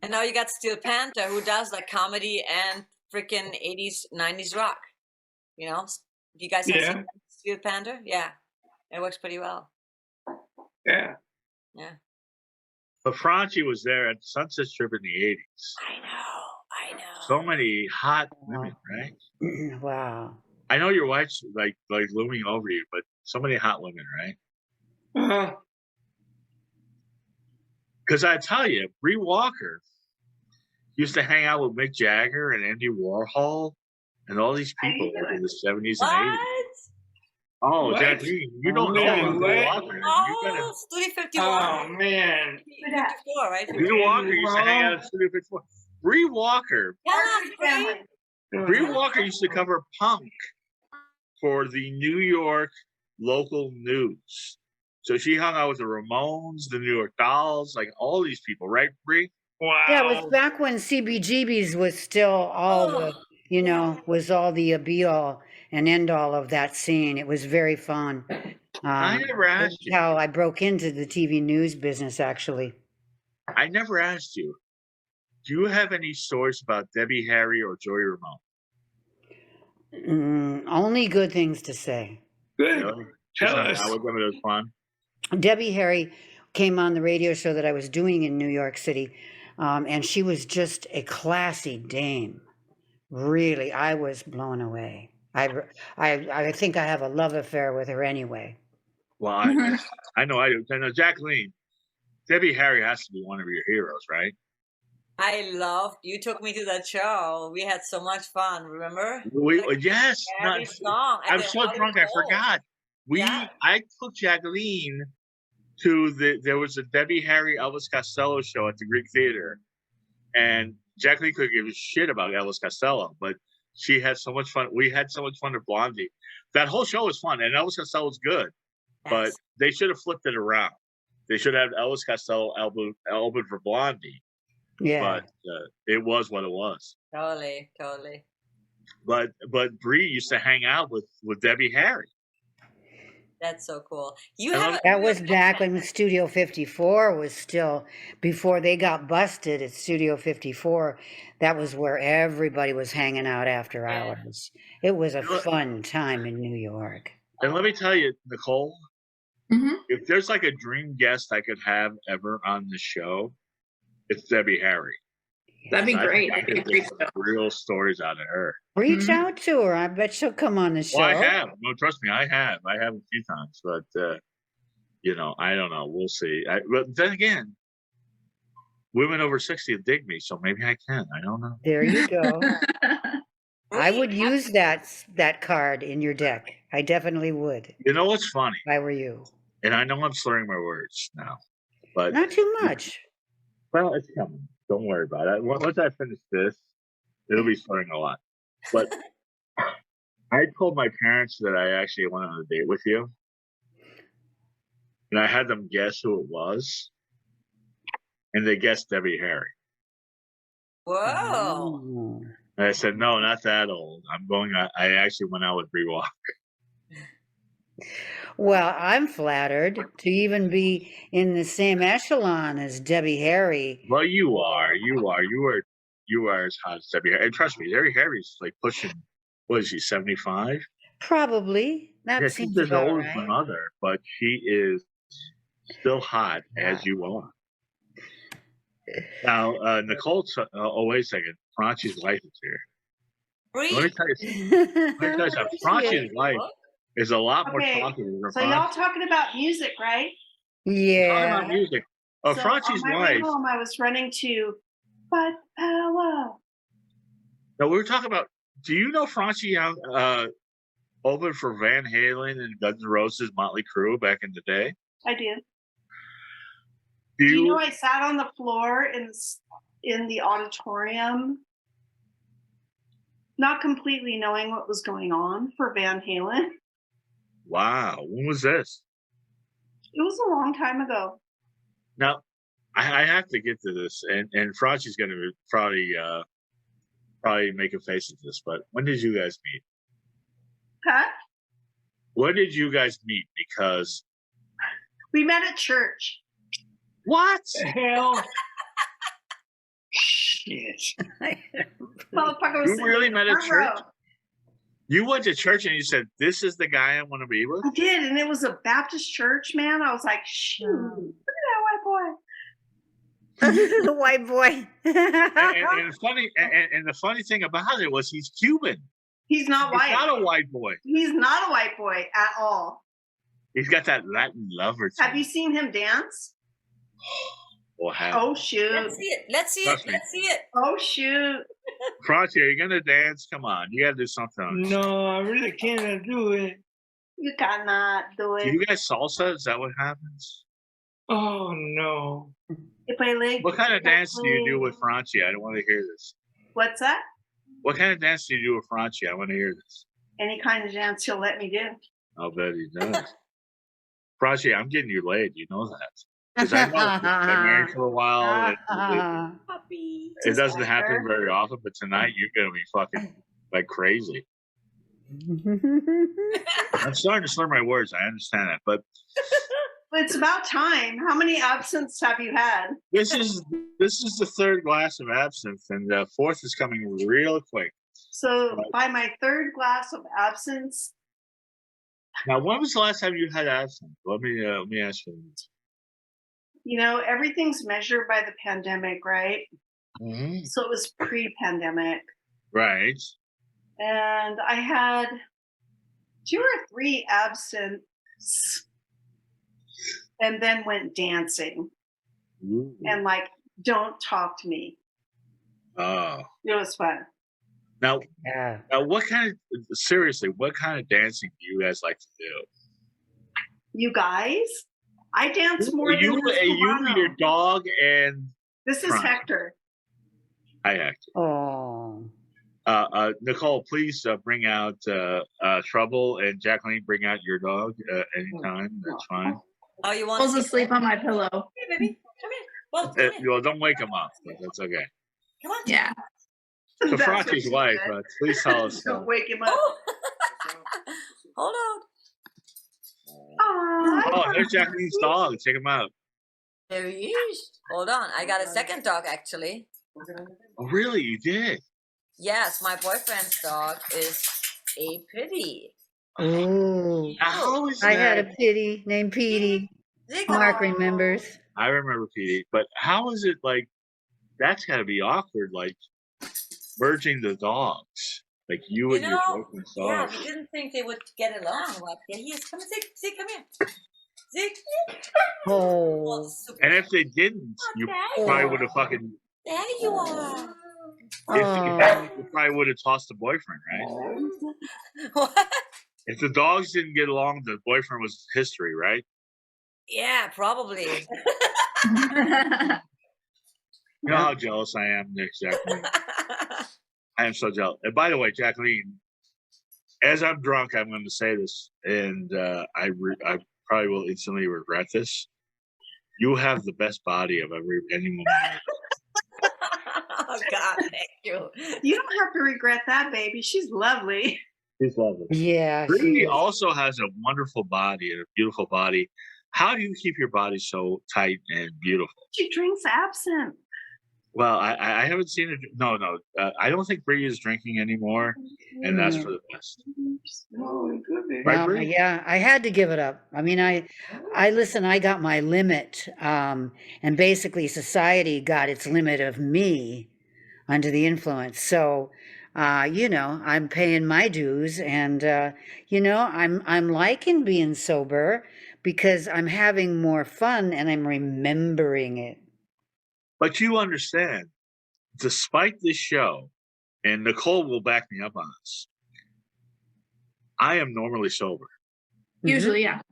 Speaker 4: And now you got Steel Panther, who does like comedy and freaking 80s, 90s rock. You know, you guys have seen Steel Panther? Yeah, it works pretty well.
Speaker 3: Yeah.
Speaker 4: Yeah.
Speaker 1: But Franchi was there at Sunset Strip in the 80s.
Speaker 4: I know.
Speaker 1: So many hot women, right?
Speaker 6: Wow.
Speaker 1: I know your wife's like looming over you, but so many hot women, right?
Speaker 3: Uh-huh.
Speaker 1: Because I tell you, Bree Walker used to hang out with Mick Jagger and Andy Warhol and all these people in the 70s and 80s. Oh,
Speaker 3: What?
Speaker 1: Jacqueline, you don't know about Bree Walker.
Speaker 4: Oh, Studio 51.
Speaker 3: Oh, man.
Speaker 4: 54, right?
Speaker 1: Bree Walker used to hang out at Studio 54. Bree Walker. Bree Walker used to cover punk for the New York local news. So she hung out with the Ramones, the New York Dolls, like all these people, right, Bree?
Speaker 3: Wow.
Speaker 6: Yeah, it was back when CBGBs was still all the, you know, was all the be all and end all of that scene. It was very fun.
Speaker 1: I never asked you.
Speaker 6: How I broke into the TV news business, actually.
Speaker 1: I never asked you. Do you have any stories about Debbie Harry or Joey Ramone?
Speaker 6: Only good things to say.
Speaker 3: Good.
Speaker 1: Really?
Speaker 3: Tell us.
Speaker 1: That was fun.
Speaker 6: Debbie Harry came on the radio show that I was doing in New York City, and she was just a classy dame. Really, I was blown away. I think I have a love affair with her anyway.
Speaker 1: Well, I know I do. I know Jacqueline. Debbie Harry has to be one of your heroes, right?
Speaker 4: I loved. You took me to that show. We had so much fun. Remember?
Speaker 1: Yes.
Speaker 4: Song.
Speaker 1: I'm so drunk. I forgot. I took Jacqueline to there was a Debbie Harry Elvis Costello show at the Greek Theater, and Jacqueline couldn't give a shit about Elvis Costello, but she had so much fun. We had so much fun at Blondie. That whole show was fun, and Elvis Costello was good, but they should have flipped it around. They should have Elvis Costello open for Blondie.
Speaker 6: Yeah,
Speaker 1: but it was what it was.
Speaker 4: Totally.
Speaker 1: But Bree used to hang out with Debbie Harry.
Speaker 4: That's so cool.
Speaker 6: That was back when Studio 54 was still, before they got busted at Studio 54. That was where everybody was hanging out after hours. It was a fun time in New York.
Speaker 1: And let me tell you, Nicole, if there's like a dream guest I could have ever on the show, it's Debbie Harry.
Speaker 2: That'd be great.
Speaker 1: I could get real stories out of her.
Speaker 6: Reach out to her. I bet she'll come on the show.
Speaker 1: Well, I have. No, trust me, I have. I have a few times, but I don't know. We'll see. But then again, women over 60 dig me, so maybe I can. I don't know.
Speaker 6: There you go. I would use that card in your deck. I definitely would.
Speaker 1: You know what's funny?
Speaker 6: If I were you.
Speaker 1: And I know I'm slurring my words now, but
Speaker 6: not too much.
Speaker 1: Well, it's coming. Don't worry about it. Once I finish this, it'll be slurring a lot. But I told my parents that I actually went on a date with you, and I had them guess who it was, and they guessed Debbie Harry.
Speaker 4: Whoa!
Speaker 1: And I said, no, not that old. I actually went out with Bree Walker.
Speaker 6: Well, I'm flattered to even be in the same echelon as Debbie Harry.
Speaker 1: Well, you are as hot as Debbie Harry. And trust me, Debbie Harry's like pushing, what is she, 75?
Speaker 6: Probably. That seems
Speaker 1: she's
Speaker 6: about
Speaker 1: old
Speaker 6: right.
Speaker 1: as my mother, but she is still hot as you are. Now, Nicole, wait a second. Franchi's wife is here. Let me tell you something. Franchi's wife is a lot more talkative than
Speaker 5: So y'all talking about music, right?
Speaker 6: Yeah.
Speaker 1: Talking about music.
Speaker 5: So
Speaker 1: Franchi's
Speaker 5: on my
Speaker 1: wife.
Speaker 5: way home, I was running to But Power.
Speaker 1: No, we were talking about. Do you know Franchi opened for Van Halen and Guns N' Roses, Motley Crue back in the day?
Speaker 5: I do.
Speaker 1: Do
Speaker 5: you know I sat on the floor in the auditorium, not completely knowing what was going on for Van Halen?
Speaker 1: Wow, when was this?
Speaker 5: It was a long time ago.
Speaker 1: Now, I have to get to this, and Franchi's going to probably make a face at this, but when did you guys meet?
Speaker 5: Huh?
Speaker 1: When did you guys meet? Because
Speaker 5: we met at church.
Speaker 1: What?
Speaker 3: Hell. Shit.
Speaker 5: Motherfucker was
Speaker 1: You really met at
Speaker 5: front
Speaker 1: church?
Speaker 5: row.
Speaker 1: You went to church and you said, "This is the guy I want to be with."
Speaker 5: I did, and it was a Baptist church, man. I was like, shoot, look at that white boy.
Speaker 6: This is a white boy.
Speaker 1: And the funny thing about it was he's Cuban.
Speaker 5: He's not
Speaker 1: He's
Speaker 5: white.
Speaker 1: not a white boy.
Speaker 5: He's not a white boy at all.
Speaker 1: He's got that Latin lover.
Speaker 5: Have you seen him dance?
Speaker 1: Or have.
Speaker 5: Oh shoot!
Speaker 4: Let's see it. Let's see it.
Speaker 1: Trust me.
Speaker 4: Let's see it.
Speaker 5: Oh shoot!
Speaker 1: Franchie, are you gonna dance? Come on, you gotta do something.
Speaker 3: No, I really cannot do it.
Speaker 5: You cannot do
Speaker 1: Do
Speaker 5: it.
Speaker 1: you guys salsa? Is that what happens?
Speaker 3: Oh no.
Speaker 5: If I like,
Speaker 1: What kind of dance do you do with Franchie? I don't want to hear this.
Speaker 5: What's that?
Speaker 1: What kind of dance do you do with Franchie? I want to hear this.
Speaker 5: Any kind of dance he'll let me do.
Speaker 1: I'll bet he does. Franchie, I'm getting you laid. You know that. Because I know you've been married for a while. And
Speaker 4: Puppy.
Speaker 1: it doesn't happen very often, but tonight you're going to be fucking like crazy. I'm starting to slur my words. I understand that. But
Speaker 5: But it's about time. How many absinthes have you had?
Speaker 1: this is the third glass of absinthe, and the fourth is coming real quick.
Speaker 5: So by my third glass of absinthe,
Speaker 1: Now, when was the last time you had absinthe? Let me ask you.
Speaker 5: you know, everything's measured by the pandemic, right?
Speaker 1: Mm-hmm.
Speaker 5: So it was pre-pandemic.
Speaker 1: Right.
Speaker 5: And I had 2 or 3 absinthes and then went dancing
Speaker 1: Ooh.
Speaker 5: and like, don't talk to me.
Speaker 1: Oh.
Speaker 5: It was fun.
Speaker 1: Now,
Speaker 6: Yeah.
Speaker 1: what kind of dancing do you guys like to do?
Speaker 5: You guys, I dance more than
Speaker 1: You,
Speaker 5: this Cubano.
Speaker 1: your dog, and
Speaker 5: This is
Speaker 1: Frank.
Speaker 5: Hector.
Speaker 1: I act.
Speaker 6: Oh.
Speaker 1: Nicole, please bring out Trouble, and Jacqueline, bring out your dog anytime. That's fine.
Speaker 4: Oh, you want
Speaker 2: Falls
Speaker 4: to
Speaker 2: asleep on my pillow.
Speaker 4: Hey, baby. Come here. Well, come here.
Speaker 1: Well, don't wake him up. But that's okay.
Speaker 4: Come on.
Speaker 2: Yeah.
Speaker 1: So
Speaker 5: That's what
Speaker 1: Franchi's
Speaker 5: she
Speaker 1: wife,
Speaker 5: said.
Speaker 1: please tell us.
Speaker 5: Don't wake him up.
Speaker 4: Oh. Hold on.
Speaker 5: Aw.
Speaker 1: Oh, there's Jacqueline's dog. Check him out.
Speaker 4: There he is. Hold on. I got a second dog, actually.
Speaker 1: Oh, really? You did?
Speaker 4: Yes, my boyfriend's dog is a pitty.
Speaker 6: Oh.
Speaker 1: How is
Speaker 6: I had
Speaker 1: that?
Speaker 6: a pitty named Petey. Mark remembers.
Speaker 1: I remember Petey, but how is it like? That's got to be awkward, like merging the dogs, like you and your boyfriend's
Speaker 4: yeah,
Speaker 1: dog.
Speaker 4: we didn't think they would get along. But yeah, he is. Come on, Zeke, come here. Zeke.
Speaker 6: Oh.
Speaker 4: Super.
Speaker 1: And if they didn't, you probably would have fucking.
Speaker 4: There you are.
Speaker 1: If you hadn't, you probably would have tossed the boyfriend, right?
Speaker 4: What?
Speaker 1: If the dogs didn't get along, the boyfriend was history, right?
Speaker 4: Yeah, probably.
Speaker 1: You know how jealous I am, Nick, Jacqueline. I am so jealous. And by the way, Jacqueline, as I'm drunk, I'm going to say this, and I probably will instantly regret this. You have the best body of anyone.
Speaker 4: Oh God, thank you.
Speaker 5: You don't have to regret that, baby. She's lovely.
Speaker 1: She's lovely.
Speaker 6: Yeah.
Speaker 1: Bree also has a wonderful body and a beautiful body. How do you keep your body so tight and beautiful?
Speaker 5: She drinks absinthe.
Speaker 1: Well, I haven't seen it. No. I don't think Bree is drinking anymore, and that's for the best.
Speaker 3: Oh, it could be.
Speaker 1: Right,
Speaker 6: Well,
Speaker 1: Bree?
Speaker 6: yeah, I had to give it up. I mean, I listen, I got my limit, and basically society got its limit of me under the influence. So, I'm paying my dues, and I'm liking being sober because I'm having more fun and I'm remembering it.
Speaker 1: But you understand, despite this show, and Nicole will back me up on this, I am normally sober.
Speaker 2: Usually, yeah.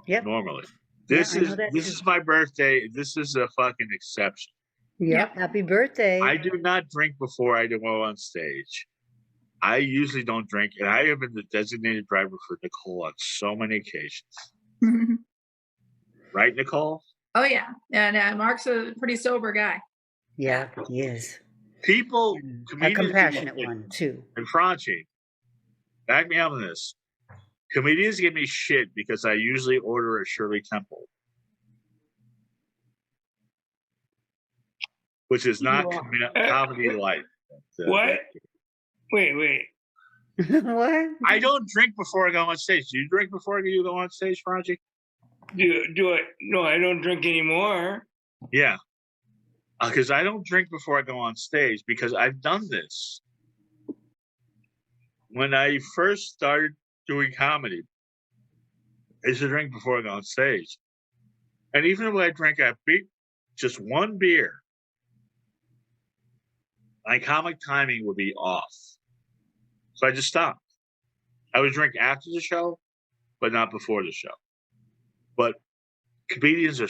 Speaker 6: Yep.
Speaker 1: Normally.
Speaker 6: Yeah,
Speaker 1: This
Speaker 6: I know that
Speaker 1: is my birthday. This is a fucking exception.
Speaker 6: Yep. Happy birthday.
Speaker 1: I do not drink before I go on stage. I usually don't drink, and I have been the designated driver for Nicole on so many occasions. Right, Nicole?
Speaker 2: Oh yeah. And Mark's a pretty sober guy.
Speaker 6: Yeah, he is.
Speaker 1: People,
Speaker 6: A
Speaker 1: comedians,
Speaker 6: compassionate one, too.
Speaker 1: and Franchi, back me up on this. Comedians give me shit because I usually order a Shirley Temple. which is not
Speaker 3: Well,
Speaker 1: comedy light.
Speaker 3: What? Wait.
Speaker 6: What?
Speaker 1: I don't drink before I go on stage. Do you drink before you go on stage, Franchie?
Speaker 3: Do it? No, I don't drink anymore.
Speaker 1: Yeah. Because I don't drink before I go on stage because I've done this. When I first started doing comedy, I used to drink before I go on stage. And even if I drank just one beer, my comic timing would be off. So I just stopped. I would drink after the show, but not before the show. But comedians are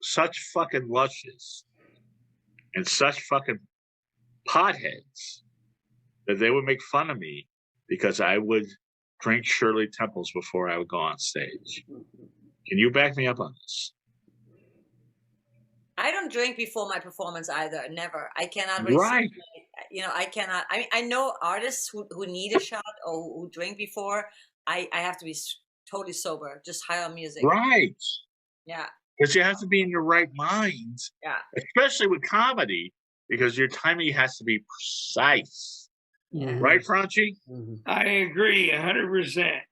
Speaker 1: such fucking luscious and such fucking potheads that they would make fun of me because I would drink Shirley Temples before I would go on stage. Can you back me up on this?
Speaker 4: I don't drink before my performance either. Never. I cannot really.
Speaker 1: Right.
Speaker 4: I cannot. I mean, I know artists who need a shot or who drink before. I have to be totally sober, just high on music.
Speaker 1: Right.
Speaker 4: Yeah.
Speaker 1: Because you have to be in your right mind.
Speaker 4: Yeah.
Speaker 1: Especially with comedy, because your timing has to be precise.
Speaker 6: Mhm.
Speaker 1: Right, Franchi?
Speaker 6: Mhm.
Speaker 3: I agree 100%.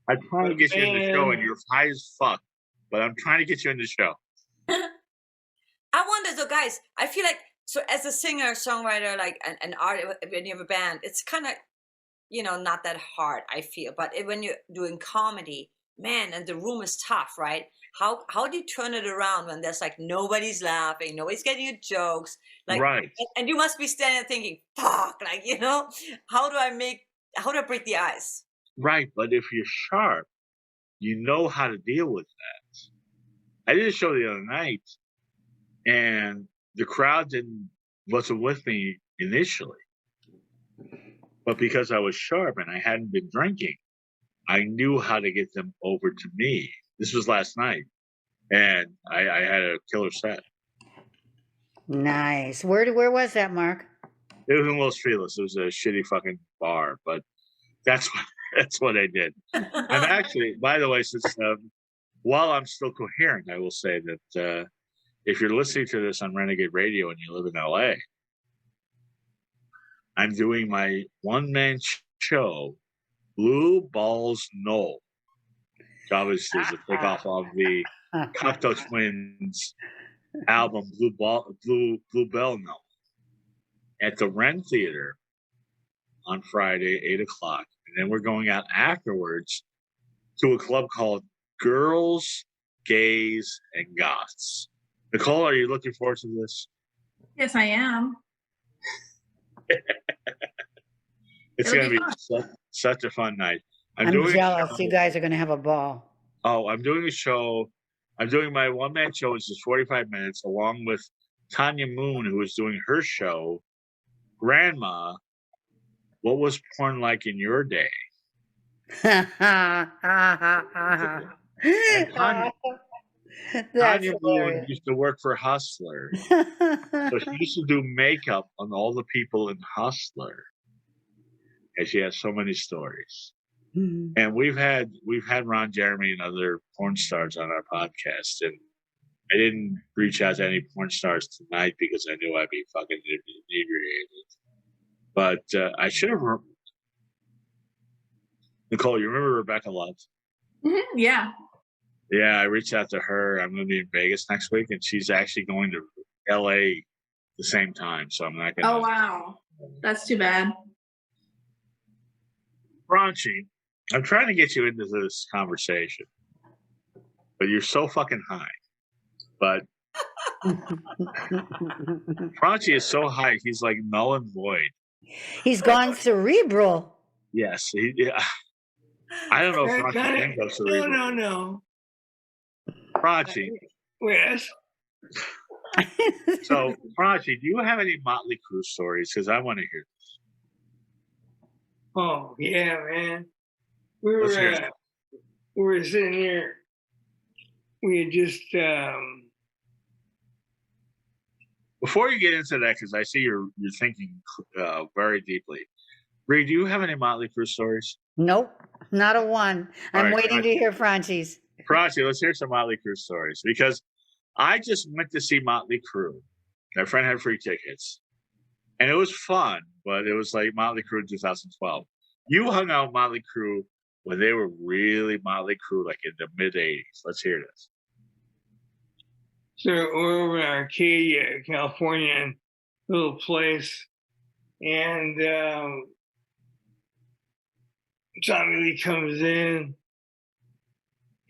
Speaker 1: I'm trying to get you in the show and you're high as fuck, but I'm trying to get you in the show.
Speaker 4: I wonder though, guys, I feel like, so as a singer, songwriter, like an artist, when you have a band, it's kind of, not that hard, I feel. But when you're doing comedy, man, and the room is tough, right? How do you turn it around when there's like nobody's laughing, nobody's getting your jokes, like,
Speaker 1: right?
Speaker 4: And you must be standing there thinking, "Fuck!" Like, how do I break the ice?
Speaker 1: Right, but if you're sharp, you know how to deal with that. I did a show the other night, and the crowd wasn't with me initially, but because I was sharp and I hadn't been drinking, I knew how to get them over to me. This was last night, and I had a killer set.
Speaker 6: Nice. Where was that, Mark?
Speaker 1: It was in Los Feliz. It was a shitty fucking bar, but that's what I did. I'm actually, by the way, since while I'm still coherent, I will say that if you're listening to this on Renegade Radio and you live in LA, I'm doing my one-man show, Blue Balls No, which obviously is a takeoff of the Cocteau Twins album Blue Bell No, at the Ren Theater on Friday, 8:00. And then we're going out afterwards to a club called Girls, Gays, and Goths. Nicole, are you looking forward to this?
Speaker 2: Yes, I am.
Speaker 1: It's going to be such a fun night.
Speaker 6: I'm jealous. You guys are going to have a ball.
Speaker 1: Oh, I'm doing a show. I'm doing my one-man show, which is 45 minutes, along with Tanya Moon, who is doing her show, Grandma, What Was Porn Like in Your Day? And Tanya Moon used to work for Hustler. So she used to do makeup on all the people in Hustler. And she has so many stories. And we've had Ron Jeremy and other porn stars on our podcast, and I didn't reach out to any porn stars tonight because I knew I'd be fucking inebriated. But I should have. Nicole, you remember Rebecca Love?
Speaker 2: Mm-hmm. Yeah.
Speaker 1: Yeah, I reached out to her. I'm going to be in Vegas next week, and she's actually going to LA the same time, so I'm not going to.
Speaker 2: Oh wow, that's too bad.
Speaker 1: Franchi, I'm trying to get you into this conversation, but you're so fucking high. But Franchi is so high, he's like null and void.
Speaker 6: He's gone cerebral.
Speaker 1: Yes. I don't know if Franchi can go cerebral.
Speaker 3: No.
Speaker 1: Franchi.
Speaker 3: Yes.
Speaker 1: So, Franchi, do you have any Motley Crue stories? Because I want to hear this.
Speaker 3: Oh yeah, man. We were sitting here. We had just
Speaker 1: Before you get into that, because I see you're thinking very deeply. Bree, do you have any Motley Crue stories?
Speaker 6: Nope, not a one. I'm waiting
Speaker 1: Franchi.
Speaker 6: to hear Franchi's.
Speaker 1: Franchi, let's hear some Motley Crue stories, because I just went to see Motley Crue My friend had free tickets, and it was fun, but it was like Motley Crue in 2012. You hung out with Motley Crue when they were really Motley Crue, like in the mid '80s. Let's hear this.
Speaker 3: So we're over in Arcadia, California, little place, and Tommy Lee comes in,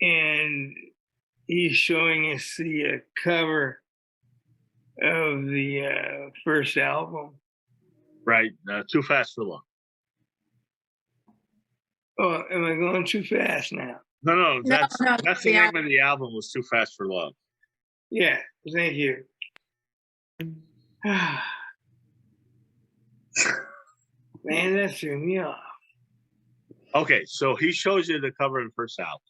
Speaker 3: and he's showing us the cover of the first album.
Speaker 1: Right, Too Fast for Love.
Speaker 3: Oh, am I going too fast now?
Speaker 1: No, that's
Speaker 2: no,
Speaker 1: the name of the album was Too Fast for Love.
Speaker 3: Yeah, thank you. Man, that threw me off.
Speaker 1: Okay, so he shows you the cover of the first album.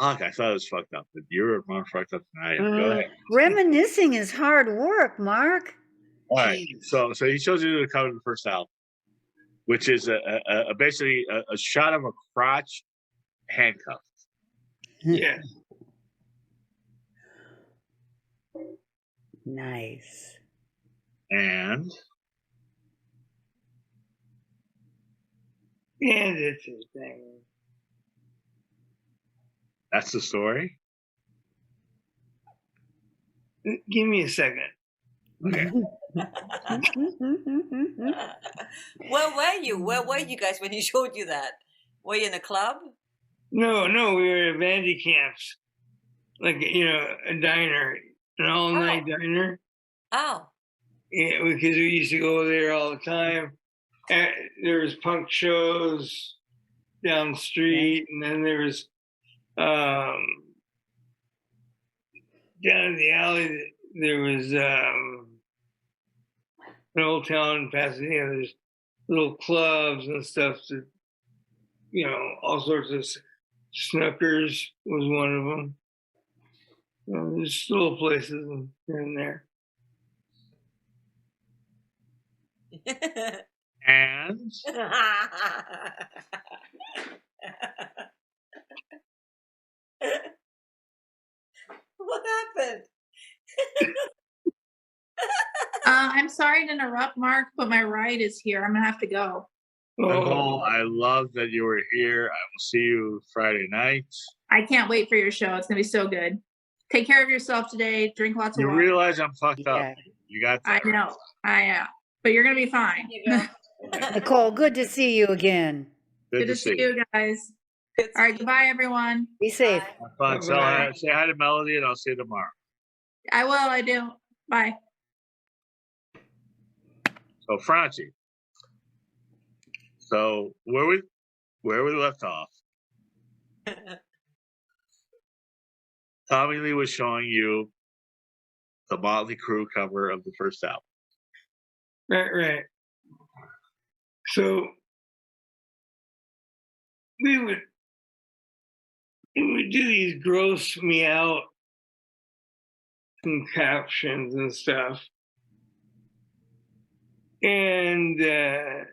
Speaker 1: Fuck, I thought it was fucked up, but you're more fucked up than I am. Go ahead.
Speaker 6: Reminiscing is hard work, Mark.
Speaker 1: All right, so he shows you the cover of the first album, which is basically a shot of a crotch handcuffed.
Speaker 3: Yeah.
Speaker 6: Nice.
Speaker 1: And
Speaker 3: it's his thing.
Speaker 1: that's the story.
Speaker 3: Give me a second.
Speaker 1: Okay.
Speaker 4: Where were you? Where were you guys when he showed you that? Were you in a club?
Speaker 3: No, we were at Vandy camps, like a diner, an all-night diner.
Speaker 4: Oh.
Speaker 3: Yeah, because we used to go there all the time. And there was punk shows down the street, and then there was down in the alley. There was an old town in Pasadena. There's little clubs and stuff that all sorts of Snookers was one of them. There's little places here and there.
Speaker 1: And
Speaker 4: what happened?
Speaker 2: I'm sorry to interrupt, Mark, but my ride is here. I'm gonna have to go.
Speaker 1: Nicole, I love that you were here. I will see you Friday night.
Speaker 2: I can't wait for your show. It's gonna be so good. Take care of yourself today. Drink lots of
Speaker 1: You
Speaker 2: water.
Speaker 1: realize I'm fucked up. You got that.
Speaker 2: I know. I am. But you're gonna be fine.
Speaker 6: Nicole, good to see you again.
Speaker 1: Good
Speaker 2: to see you guys. All right, goodbye, everyone.
Speaker 6: Be safe.
Speaker 1: Have fun. Say hi to Melody, and I'll see you tomorrow.
Speaker 2: I will. I do. Bye.
Speaker 1: So, Franchie. So where we left off, Tommy Lee was showing you the Motley Crue cover of the first album.
Speaker 3: Right. So we would do these gross me out captions and stuff. And at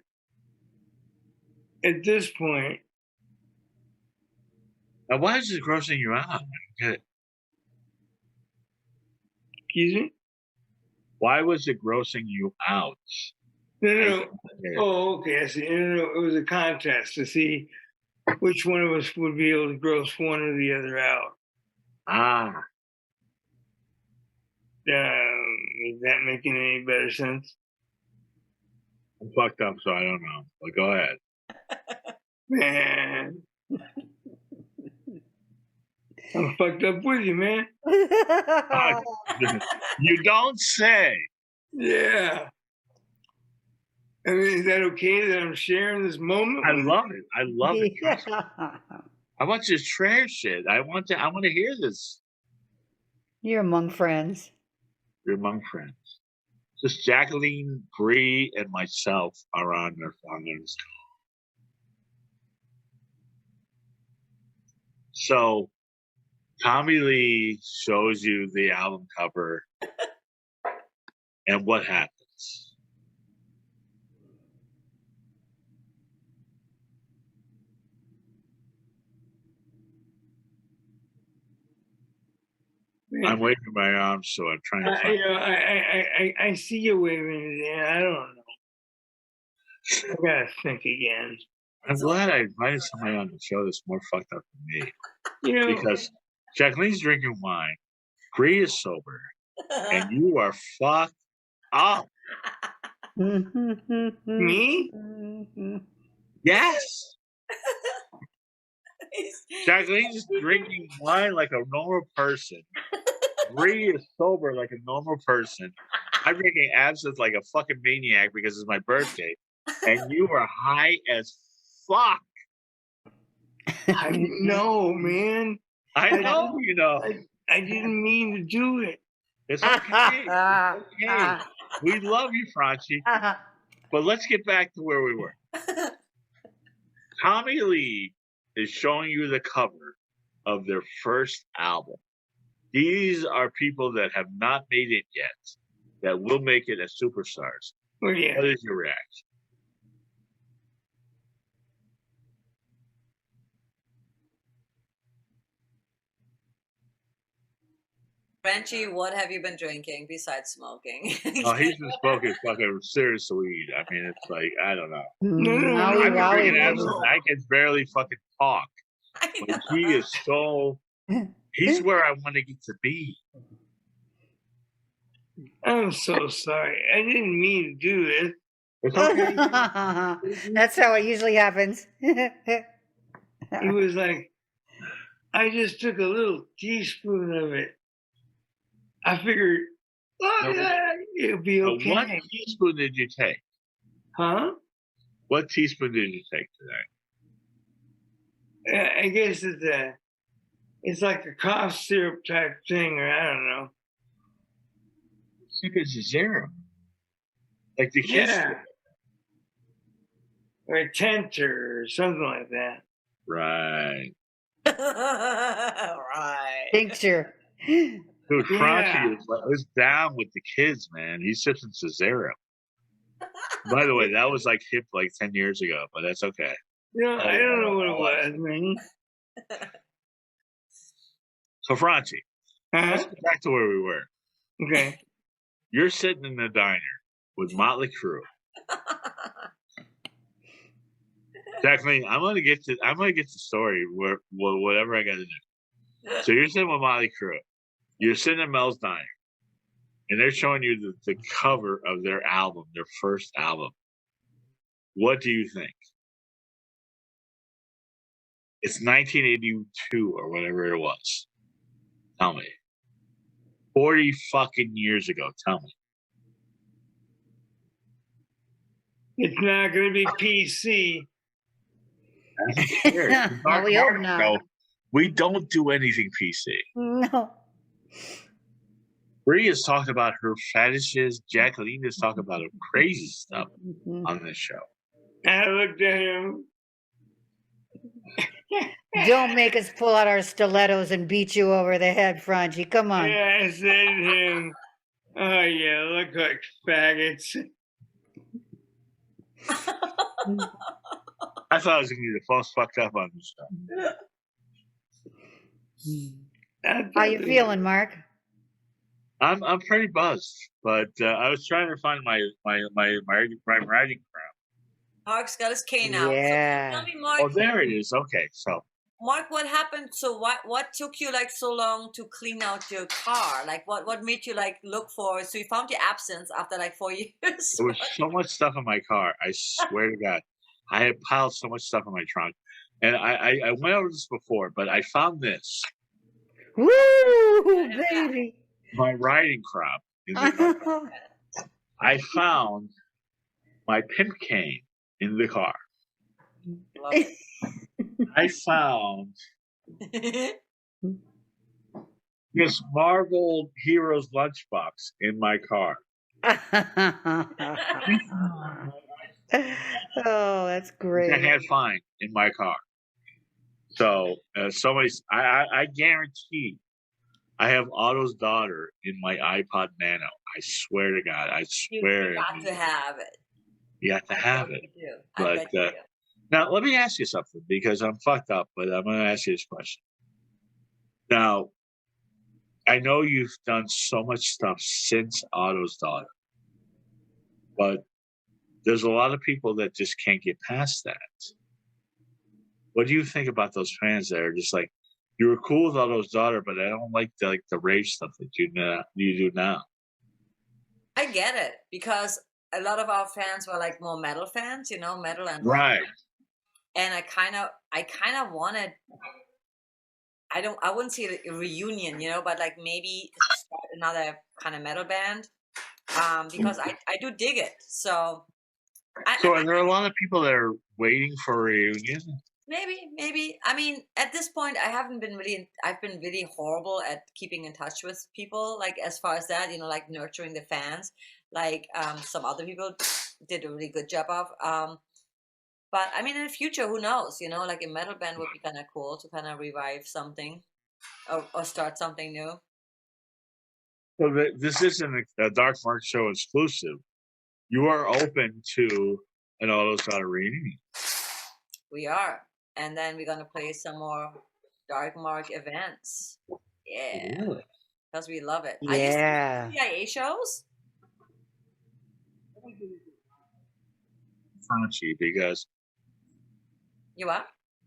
Speaker 3: this point,
Speaker 1: now, why is it grossing you out? I don't get it.
Speaker 3: Excuse me?
Speaker 1: Why was it grossing you out?
Speaker 3: No. Oh, okay. I see. No. It was a contest to see which one of us would be able to gross one or the other out.
Speaker 1: Ah.
Speaker 3: Is that making any better sense?
Speaker 1: I'm fucked up, so I don't know. But go ahead.
Speaker 3: Man. I'm fucked up with you, man.
Speaker 1: You don't say.
Speaker 3: Yeah. I mean, is that okay that I'm sharing this moment?
Speaker 1: I love it. I love it.
Speaker 6: Yeah.
Speaker 1: I want you to trash it. I want to hear this.
Speaker 6: You're among friends.
Speaker 1: You're among friends. Just Jacqueline, Bree, and myself are on this call. So Tommy Lee shows you the album cover, and what happens? I'm waving my arms, so I'm trying to find.
Speaker 3: I see you waving it, and I don't know. I gotta think again.
Speaker 1: I'm glad I invited somebody on the show that's more fucked up than me.
Speaker 3: You know,
Speaker 1: Because Jacqueline's drinking wine, Bree is sober, and you are fucked up.
Speaker 3: me?
Speaker 1: Yes. Jacqueline's drinking wine like a normal person. Bree is sober like a normal person. I'm drinking absinthe like a fucking maniac because it's my birthday. And you are high as fuck.
Speaker 3: I know, man.
Speaker 1: I know you know.
Speaker 3: I didn't mean to do it.
Speaker 1: It's okay. It's okay. We love you, Franchie. But let's get back to where we were. Tommy Lee is showing you the cover of their first album. These are people that have not made it yet, that will make it as superstars.
Speaker 3: Oh, yeah.
Speaker 1: What is your reaction?
Speaker 4: Franchie, what have you been drinking besides smoking?
Speaker 1: Oh, he's been smoking fucking serious weed. I mean, it's like, I don't know.
Speaker 6: Wowie,
Speaker 1: I'm
Speaker 6: wowie,
Speaker 1: drinking
Speaker 6: wowie.
Speaker 1: absinthe. I can barely fucking talk. But he is so, he's where I want to get to be.
Speaker 3: I'm so sorry. I didn't mean to do this.
Speaker 1: It's okay.
Speaker 6: That's how it usually happens.
Speaker 3: It was like, I just took a little teaspoon of it. I figured, it'll be okay.
Speaker 1: What teaspoon did you take?
Speaker 3: Huh?
Speaker 1: What teaspoon did you take today?
Speaker 3: I guess it's like a cough syrup type thing, or I don't know.
Speaker 1: I think it's a zero. Like the kids.
Speaker 3: Yeah. Or a tenter or something like that.
Speaker 1: Right.
Speaker 4: Right.
Speaker 6: Tincture.
Speaker 1: Dude, Franchie
Speaker 3: Yeah.
Speaker 1: is down with the kids, man. He's sipping Cesaro. By the way, that was like hip like 10 years ago, but that's okay.
Speaker 3: You know, I don't know what it was, man.
Speaker 1: So, Franchie, let's get back to where we were.
Speaker 3: Okay.
Speaker 1: You're sitting in the diner with Motley Crue. Jacqueline, I'm gonna get to the story where whatever I gotta do. So you're sitting with Motley Crue. You're sitting at Mel's Diner, and they're showing you the cover of their album, their first album. What do you think? It's 1982 or whatever it was. Tell me. 40 fucking years ago. Tell me.
Speaker 3: It's not going to be PC.
Speaker 6: Well, we hope not.
Speaker 1: No, we don't do anything PC.
Speaker 6: No.
Speaker 1: Bree is talking about her fetishes. Jacqueline is talking about her crazy stuff on this show.
Speaker 3: I looked at him.
Speaker 6: Don't make us pull out our stilettos and beat you over the head, Franchie. Come on.
Speaker 3: Yeah, I said to him, oh, yeah, look like faggots.
Speaker 1: I thought I was going to be the most fucked up on this show.
Speaker 6: How you feeling, Mark?
Speaker 1: I'm pretty buzzed, but I was trying to find my writing crap.
Speaker 4: Mark's got his cane out.
Speaker 6: Yeah.
Speaker 4: So tell me, Mark.
Speaker 1: Oh, there it is. Okay, so
Speaker 4: Mark, what happened? So what took you like so long to clean out your car? Like what made you like look for? So you found your absence after like 4 years.
Speaker 1: there was so much stuff in my car. I swear to God, I had piled so much stuff in my trunk, and I went over this before, but I found this.
Speaker 6: Woo, baby.
Speaker 1: My riding crop. In the car. I found my pimp cane in the car.
Speaker 4: Love it.
Speaker 1: I found this Marvel Heroes lunchbox in my car.
Speaker 6: Oh, that's
Speaker 1: I
Speaker 6: great.
Speaker 1: had fine in my car. So I guarantee I have Otto's daughter in my iPod Nano. I swear to God, I swear.
Speaker 4: You got to have it.
Speaker 1: You have to have it.
Speaker 4: You do.
Speaker 1: But,
Speaker 4: I bet you do.
Speaker 1: Now, let me ask you something, because I'm fucked up, but I'm going to ask you this question. Now, I know you've done so much stuff since Otto's daughter, but there's a lot of people that just can't get past that. What do you think about those fans that are just like, you were cool with Otto's daughter, but I don't like the rave stuff that you do now?
Speaker 4: I get it, because a lot of our fans were like more metal fans, metal and rock.
Speaker 1: Right.
Speaker 4: And I kind of wanted, I wouldn't say a reunion, but like maybe start another kind of metal band, because I do dig it. So
Speaker 1: are there a lot of people that are waiting for a reunion?
Speaker 4: Maybe. I mean, at this point, I've been really horrible at keeping in touch with people, like as far as that, like nurturing the fans, like some other people did a really good job of. But I mean, in the future, who knows? Like a metal band would be kind of cool to kind of revive something or start something new.
Speaker 1: So this isn't a Dark Mark Show exclusive. You are open to an Otto's daughter reunion.
Speaker 4: We are. And then we're going to play some more Dark Mark events. Yeah.
Speaker 1: Really?
Speaker 4: Because we love it.
Speaker 6: Yeah.
Speaker 4: I used to do CIA shows.
Speaker 1: Franchie, because
Speaker 4: You are?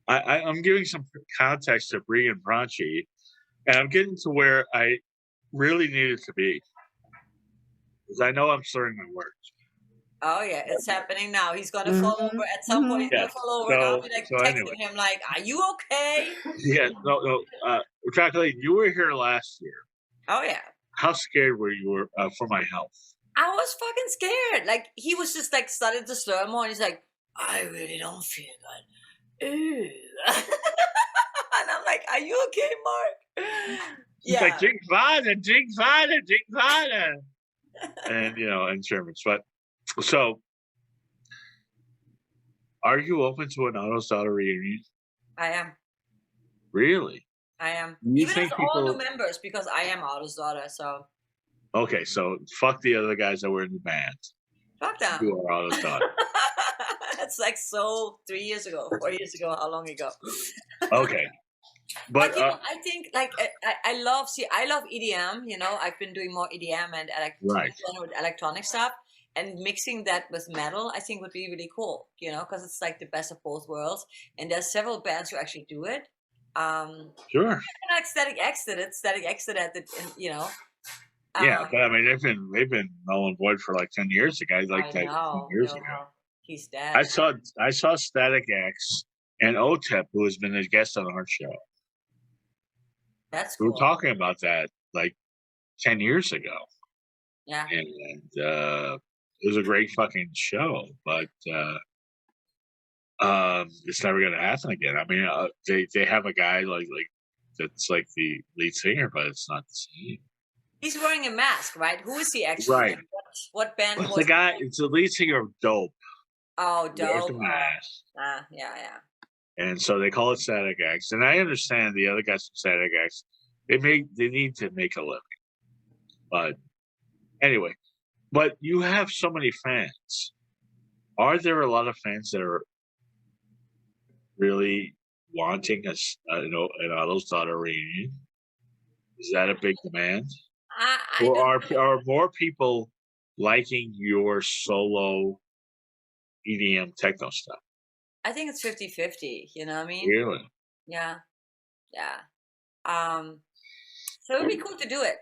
Speaker 1: I'm giving some context to Bree and Franchie, and I'm getting to where I really needed to be. Because I know I'm slurring my words.
Speaker 4: Oh yeah, it's happening now. He's gonna fall over at some point. He's gonna fall over, and I'll be like texting him, like, "Are you okay?"
Speaker 1: Yeah, no. Jacqueline, you were here last year.
Speaker 4: Oh yeah.
Speaker 1: How scared were you for my health?
Speaker 4: I was fucking scared. Like he was just like starting to slur more, and he's like, "I really don't feel good." Ooh. And I'm like, "Are you okay, Mark?"
Speaker 1: He's like, "Drink vodka, drink vodka, drink vodka," and in German, but. So, are you open to an Otto's daughter reunion?
Speaker 4: I am.
Speaker 1: Really?
Speaker 4: I am.
Speaker 1: You
Speaker 4: Even
Speaker 1: think
Speaker 4: with all new members, because I am Otto's daughter, so.
Speaker 1: Okay, so fuck the other guys that were in the band.
Speaker 4: Fuck them.
Speaker 1: You are Otto's daughter.
Speaker 4: That's like 3 years ago, 4 years ago, how long ago?
Speaker 1: Okay. But
Speaker 4: I think like I love EDM, I've been doing more EDM and electronic stuff. And mixing that with metal, I think would be really cool, because it's like the best of both worlds. And there's several bands who actually do it.
Speaker 1: Sure.
Speaker 4: Like Static X did it. Static X did it,
Speaker 1: yeah, but I mean, they've been null and void for like 10 years ago. Like 10 years ago.
Speaker 4: He's dead.
Speaker 1: I saw Static X and OTEP, who has been a guest on our show.
Speaker 4: That's cool.
Speaker 1: We were talking about that like 10 years ago.
Speaker 4: Yeah.
Speaker 1: And it was a great fucking show, but it's never gonna happen again. I mean, they have a guy like that's like the lead singer, but it's not the same.
Speaker 4: He's wearing a mask, right? Who is he actually?
Speaker 1: Right.
Speaker 4: Like, what band was
Speaker 1: the guy? It's the lead singer of Dope.
Speaker 4: Oh, Dope.
Speaker 1: The mask.
Speaker 4: Yeah.
Speaker 1: And so they call it Static X, and I understand the other guys from Static X. They need to make a living, but anyway. But you have so many fans. Are there a lot of fans that are really wanting an Otto's daughter reunion? Is that a big demand? Or are more people liking your solo EDM techno stuff?
Speaker 4: I think it's 50-50, you know what I mean?
Speaker 1: Really?
Speaker 4: Yeah. So it would be cool to do it.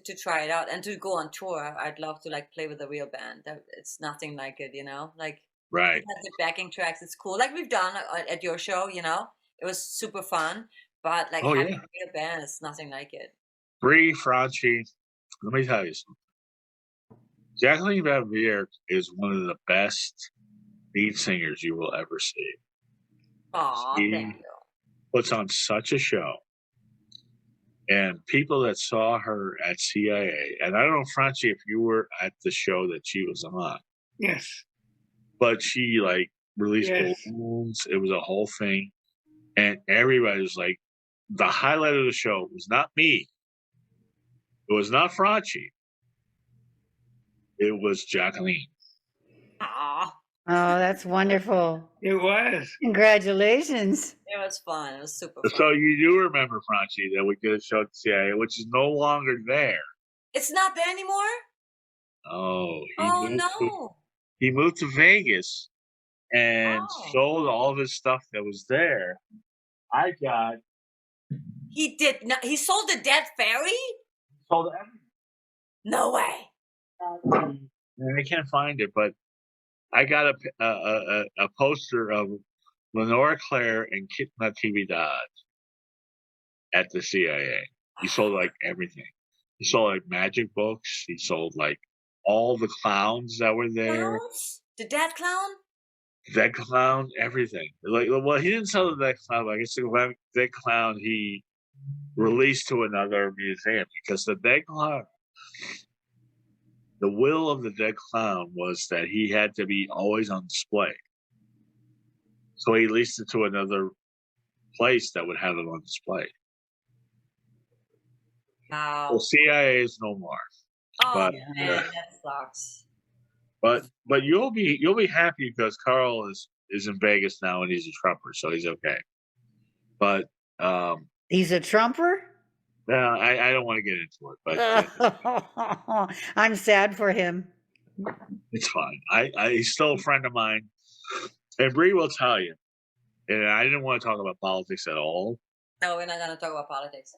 Speaker 4: To try it out and to go on tour. I'd love to like play with a real band. It's nothing like it, like
Speaker 1: right.
Speaker 4: The backing tracks, it's cool, like we've done at your show. It was super fun, but like having a real band is nothing like it.
Speaker 1: Bree, Franchie, let me tell you something. Jacqueline Van Bierk is one of the best lead singers you will ever see.
Speaker 4: Aw, thank you.
Speaker 1: Puts on such a show. And people that saw her at CIA, and I don't know, Franchie, if you were at the show that she was on.
Speaker 3: Yes.
Speaker 1: But she like released balloons. It was a whole thing. And everybody was like, the highlight of the show was not me. It was not Franchie. It was Jacqueline.
Speaker 4: Aww.
Speaker 6: Oh, that's wonderful.
Speaker 3: It was.
Speaker 6: Congratulations.
Speaker 4: It was fun. It was super fun.
Speaker 1: So you do remember, Franchi, that we did a show at the CIA, which is no longer there.
Speaker 4: It's not there anymore?
Speaker 1: Oh,
Speaker 4: No.
Speaker 1: he moved to Vegas and
Speaker 4: Oh.
Speaker 1: sold all of his stuff that was there. I got
Speaker 4: He did not. He sold the dead fairy?
Speaker 1: sold everything.
Speaker 4: No way.
Speaker 1: And I can't find it, but I got a poster of Lenora Claire and Kit Natividad at the CIA. He sold like everything. He sold like magic books. He sold like all the clowns that were there.
Speaker 4: Clowns? The dead clown?
Speaker 1: Dead clown, everything. Like, well, he didn't sell the dead clown. Like, it's the dead clown he released to another museum because the dead clown. The will of the dead clown was that he had to be always on display. So he leased it to another place that would have it on display.
Speaker 4: Wow.
Speaker 1: The CIA is no more.
Speaker 4: Oh
Speaker 1: but,
Speaker 4: man, that sucks.
Speaker 1: But you'll be happy because Carl is in Vegas now and he's a Trumper, so he's okay. But
Speaker 6: He's a Trumper?
Speaker 1: no, I don't want to get into it, but
Speaker 6: I'm sad for him.
Speaker 1: it's fine. He's still a friend of mine, and Bree will tell you. And I didn't want to talk about politics at all.
Speaker 4: No, we're not gonna talk about politics.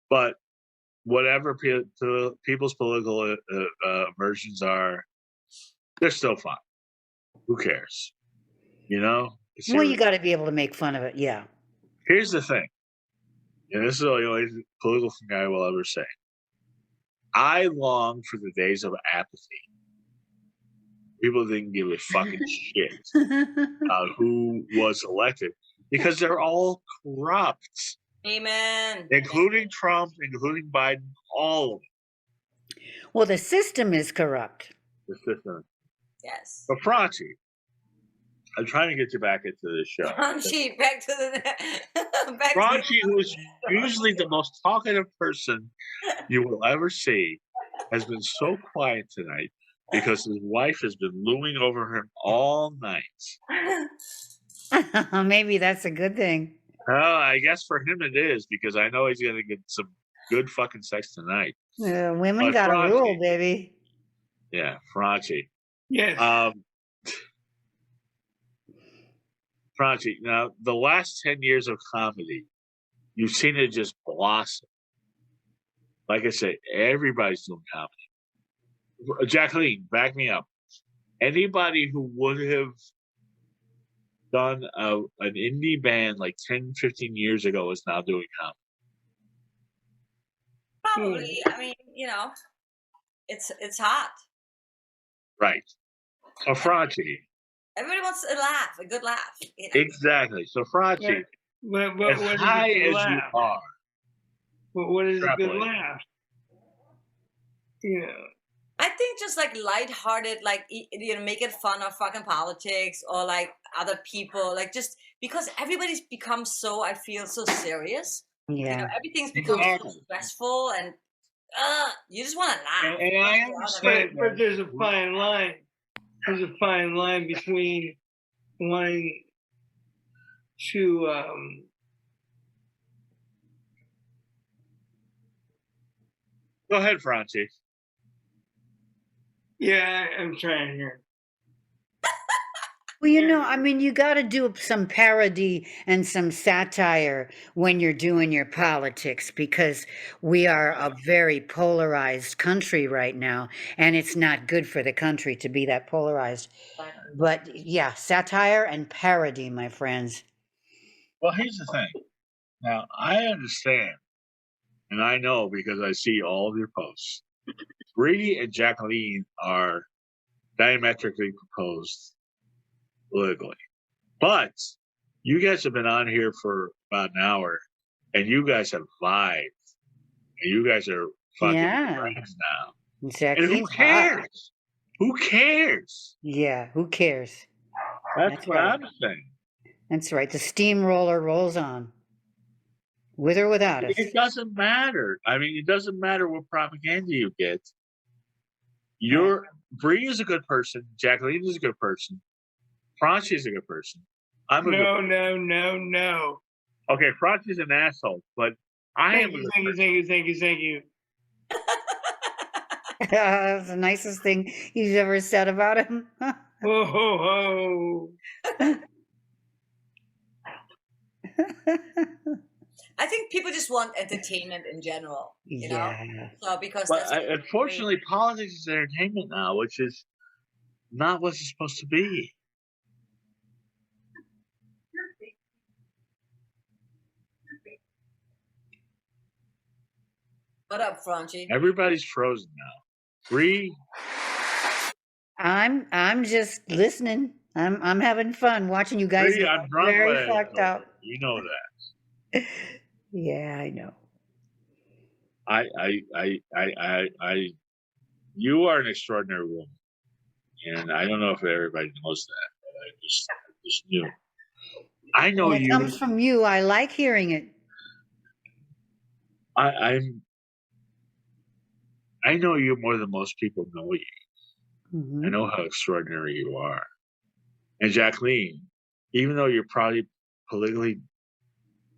Speaker 1: But whatever people's political versions are, they're still fine. Who cares? You know?
Speaker 6: Well, you got to be able to make fun of it. Yeah.
Speaker 1: Here's the thing, and this is the only political thing I will ever say. I long for the days of apathy. People didn't give a fucking shit about who was elected because they're all corrupt.
Speaker 4: Amen.
Speaker 1: Including Trump, including Biden, all of them.
Speaker 6: Well, the system is corrupt.
Speaker 1: The system.
Speaker 4: Yes.
Speaker 1: But Franchi, I'm trying to get you back into this show.
Speaker 4: Franchi, back to the back
Speaker 1: Franchi, who is usually the most talkative person you will ever see, has been so quiet tonight because his wife has been looming over him all night.
Speaker 6: Maybe that's a good thing.
Speaker 1: I guess for him it is because I know he's going to get some good fucking sex tonight.
Speaker 6: Women
Speaker 1: But
Speaker 6: got a
Speaker 1: Franchi-
Speaker 6: rule, baby.
Speaker 1: Yeah, Franchi.
Speaker 3: Yes.
Speaker 1: Franchi, now the last 10 years of comedy, you've seen it just blossom. Like I said, everybody's doing comedy. Jacqueline, back me up. Anybody who would have done an indie band like 10, 15 years ago is now doing comedy.
Speaker 4: Probably. I mean, you know, it's hot.
Speaker 1: Right. So Franchi.
Speaker 4: Everybody wants a laugh, a good laugh. You know?
Speaker 1: Exactly. So Franchi,
Speaker 3: But
Speaker 1: as
Speaker 3: what is
Speaker 1: high
Speaker 3: a good
Speaker 1: as
Speaker 3: laugh?
Speaker 1: you are,
Speaker 3: What is a good
Speaker 1: Extrapolate.
Speaker 3: laugh? You know.
Speaker 4: I think just like lighthearted, like you know, making fun of fucking politics or like other people, like just because everybody's become so, I feel, so serious. You know,
Speaker 6: Yeah.
Speaker 4: everything's become so
Speaker 1: Exactly.
Speaker 4: stressful, and you just want to laugh.
Speaker 1: And I understand.
Speaker 3: But there's a fine line. There's a fine line between wanting to
Speaker 1: Go ahead, Franchi.
Speaker 3: yeah, I'm trying here.
Speaker 6: Well, I mean, you got to do some parody and some satire when you're doing your politics because we are a very polarized country right now, and it's not good for the country to be that polarized. But yeah, satire and parody, my friends.
Speaker 1: Well, here's the thing. Now, I understand, and I know because I see all of your posts. Bree and Jacqueline are diametrically opposed politically. But you guys have been on here for about an hour, and you guys have vibed. And you guys are fucking
Speaker 6: Yeah.
Speaker 1: friends now. And
Speaker 6: Exactly.
Speaker 1: who cares? Who cares?
Speaker 6: Yeah, who cares?
Speaker 1: That's what
Speaker 6: right.
Speaker 1: I'm saying.
Speaker 6: That's right. The steamroller rolls on, with or without us.
Speaker 1: It doesn't matter. I mean, it doesn't matter what propaganda you get. Bree is a good person. Jacqueline is a good person. Franchie's a good person. I'm a good person.
Speaker 3: No.
Speaker 1: Okay, Franchie's an asshole, but I am a good person.
Speaker 3: Thank you.
Speaker 6: That's the nicest thing you've ever said about him.
Speaker 3: Ho, ho, ho.
Speaker 4: I think people just want entertainment in general, you know?
Speaker 6: Yeah.
Speaker 4: So because
Speaker 1: But
Speaker 4: that's
Speaker 1: unfortunately, politics is entertainment now, which is not what it's supposed to be.
Speaker 4: What up, Franchi?
Speaker 1: Everybody's frozen now. Bree,
Speaker 6: I'm just listening. I'm having fun watching you guys
Speaker 1: Bree,
Speaker 6: get
Speaker 1: I'm drunk.
Speaker 6: very fucked up.
Speaker 1: You know that.
Speaker 6: Yeah, I know.
Speaker 1: You are an extraordinary woman, and I don't know if everybody knows that, but I just knew. I know
Speaker 6: When it
Speaker 1: you.
Speaker 6: comes from you, I like hearing it.
Speaker 1: I know you more than most people know you.
Speaker 6: Mhm.
Speaker 1: I know how extraordinary you are. And Jacqueline, even though you're probably politically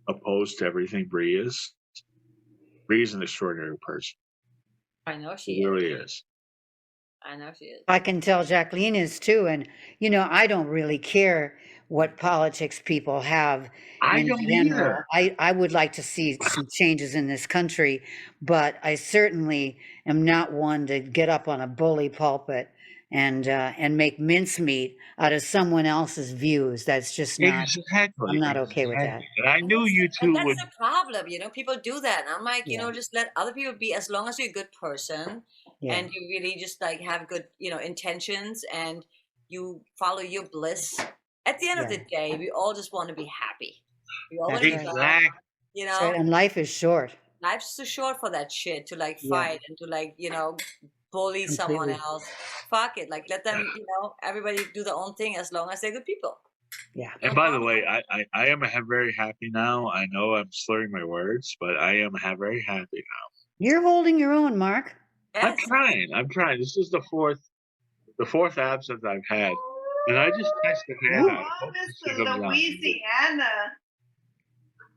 Speaker 1: opposed to everything Bree is an extraordinary person.
Speaker 4: I know she
Speaker 1: She really is.
Speaker 4: I know she is.
Speaker 6: I can tell Jacqueline is too. And, I don't really care what politics people have
Speaker 1: I
Speaker 6: in
Speaker 1: don't
Speaker 6: general.
Speaker 1: either.
Speaker 6: I would like to see some changes in this country, but I certainly am not one to get up on a bully pulpit and make mincemeat out of someone else's views. That's just not,
Speaker 1: Exactly.
Speaker 6: I'm not okay with that.
Speaker 1: And I knew you
Speaker 4: And
Speaker 1: two
Speaker 4: that's
Speaker 1: would.
Speaker 4: the problem, people do that. And I'm like,
Speaker 6: Yeah.
Speaker 4: just let other people be, as long as you're a good person
Speaker 6: Yeah.
Speaker 4: and you really just like have good, intentions and you follow your bliss. At the end of
Speaker 6: Yeah.
Speaker 4: the day, we all just want to be happy. We all want
Speaker 6: That's
Speaker 4: to be
Speaker 6: right.
Speaker 4: loved,
Speaker 6: That's right. And life is short.
Speaker 4: Life's too short for that shit to like
Speaker 6: Yeah.
Speaker 4: fight and to like, bully someone
Speaker 6: Completely.
Speaker 4: else. Fuck it. Like let them, everybody do their own thing as long as they're good people.
Speaker 6: Yeah.
Speaker 1: And by the way, I am very happy now. I know I'm slurring my words, but I am very happy now.
Speaker 6: You're holding your own, Mark.
Speaker 1: Yes. I'm trying. This is the fourth absinthe I've had, and I just texted Hannah.
Speaker 5: Oh, Mr. Louisiana.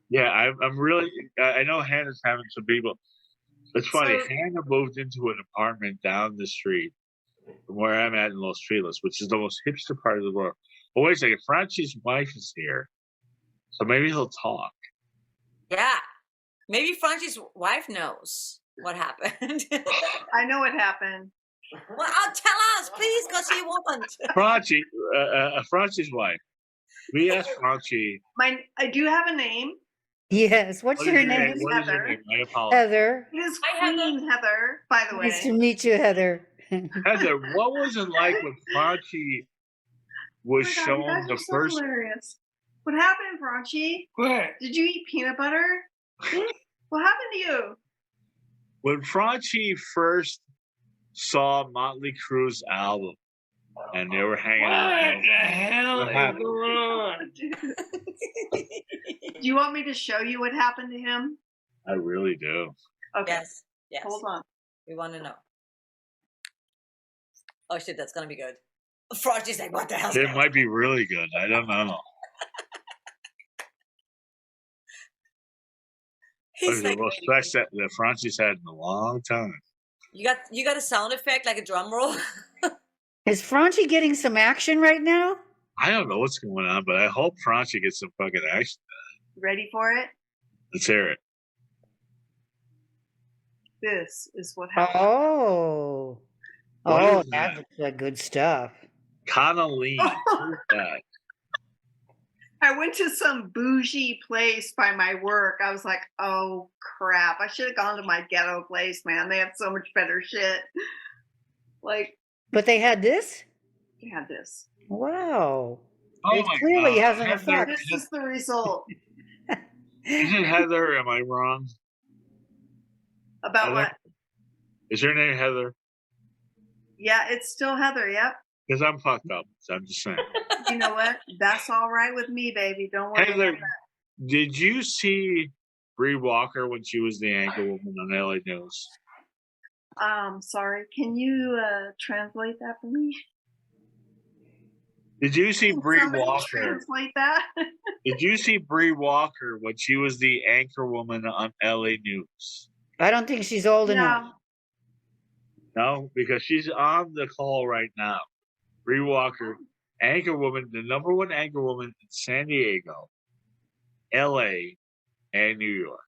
Speaker 1: Yeah, I'm really. I know Hannah's having some people. It's funny.
Speaker 5: So-
Speaker 1: Hannah moved into an apartment down the street from where I'm at in Los Feliz, which is the most hipster part of the world. But wait a second, Franchie's wife is here, so maybe he'll talk.
Speaker 4: Yeah. Maybe Franchie's wife knows what happened.
Speaker 5: I know what happened.
Speaker 4: Well, tell us, please, because she won't.
Speaker 1: Franchie's wife. We asked Franchie.
Speaker 5: I do have a name.
Speaker 6: Yes. What's your name?
Speaker 1: What is your name? I apologize.
Speaker 6: Heather.
Speaker 5: It is
Speaker 4: Hi,
Speaker 5: Queen Heather, by the way.
Speaker 6: Nice to meet you, Heather.
Speaker 1: Heather, what was it like when Franchie was
Speaker 5: Oh my God, you
Speaker 1: shown
Speaker 5: guys
Speaker 1: the
Speaker 5: are so
Speaker 1: first?
Speaker 5: hilarious. What happened, Franchi?
Speaker 3: What?
Speaker 5: Did you eat peanut butter? What happened to you?
Speaker 1: When Franchie first saw Motley Crue's album, and they were hanging out.
Speaker 3: What the hell is
Speaker 1: happened?
Speaker 3: going on?
Speaker 5: Do you want me to show you what happened to him?
Speaker 1: I really do.
Speaker 5: Okay.
Speaker 4: Yes.
Speaker 5: Hold on.
Speaker 4: We want to know. Oh shit, that's gonna be good. Franchie's like, what the hell?
Speaker 1: It might be really good. I don't know.
Speaker 4: He's
Speaker 1: The
Speaker 4: like,
Speaker 1: most sex that Franchie's had in a long time.
Speaker 4: you got a sound effect like a drum roll?
Speaker 6: Is Franchi getting some action right now?
Speaker 1: I don't know what's going on, but I hope Franchie gets some fucking action.
Speaker 5: Ready for it?
Speaker 1: Let's hear it.
Speaker 5: This is what happened.
Speaker 6: Oh.
Speaker 1: What
Speaker 6: Oh,
Speaker 1: is that?
Speaker 6: that's the good stuff.
Speaker 1: Connolly. Who's that?
Speaker 5: I went to some bougie place by my work. I was like, oh crap. I should have gone to my ghetto place, man. They have so much better shit. Like,
Speaker 6: But they had this?
Speaker 5: they had this.
Speaker 6: Wow.
Speaker 1: Oh
Speaker 6: It
Speaker 1: my
Speaker 6: clearly
Speaker 1: God.
Speaker 6: has an
Speaker 1: Heather,
Speaker 6: effect.
Speaker 5: This is the result.
Speaker 1: Is it Heather? Am I wrong?
Speaker 5: About
Speaker 1: Heather?
Speaker 5: what?
Speaker 1: Is your name Heather?
Speaker 5: Yeah, it's still Heather. Yep.
Speaker 1: Because I'm fucked up. So I'm just saying.
Speaker 5: You know what? That's all right with me, baby. Don't worry
Speaker 1: Heather,
Speaker 5: about that.
Speaker 1: did you see Bree Walker when she was the Anchorwoman on LA News?
Speaker 5: Sorry. Can you translate that for me?
Speaker 1: Did you see
Speaker 5: Can
Speaker 1: Bree
Speaker 5: somebody
Speaker 1: Walker?
Speaker 5: translate that?
Speaker 1: Did you see Bree Walker when she was the Anchorwoman on LA News?
Speaker 6: I don't think she's old enough.
Speaker 1: No, because she's on the call right now. Bree Walker, Anchorwoman, the #1 Anchorwoman in San Diego, LA, and New York.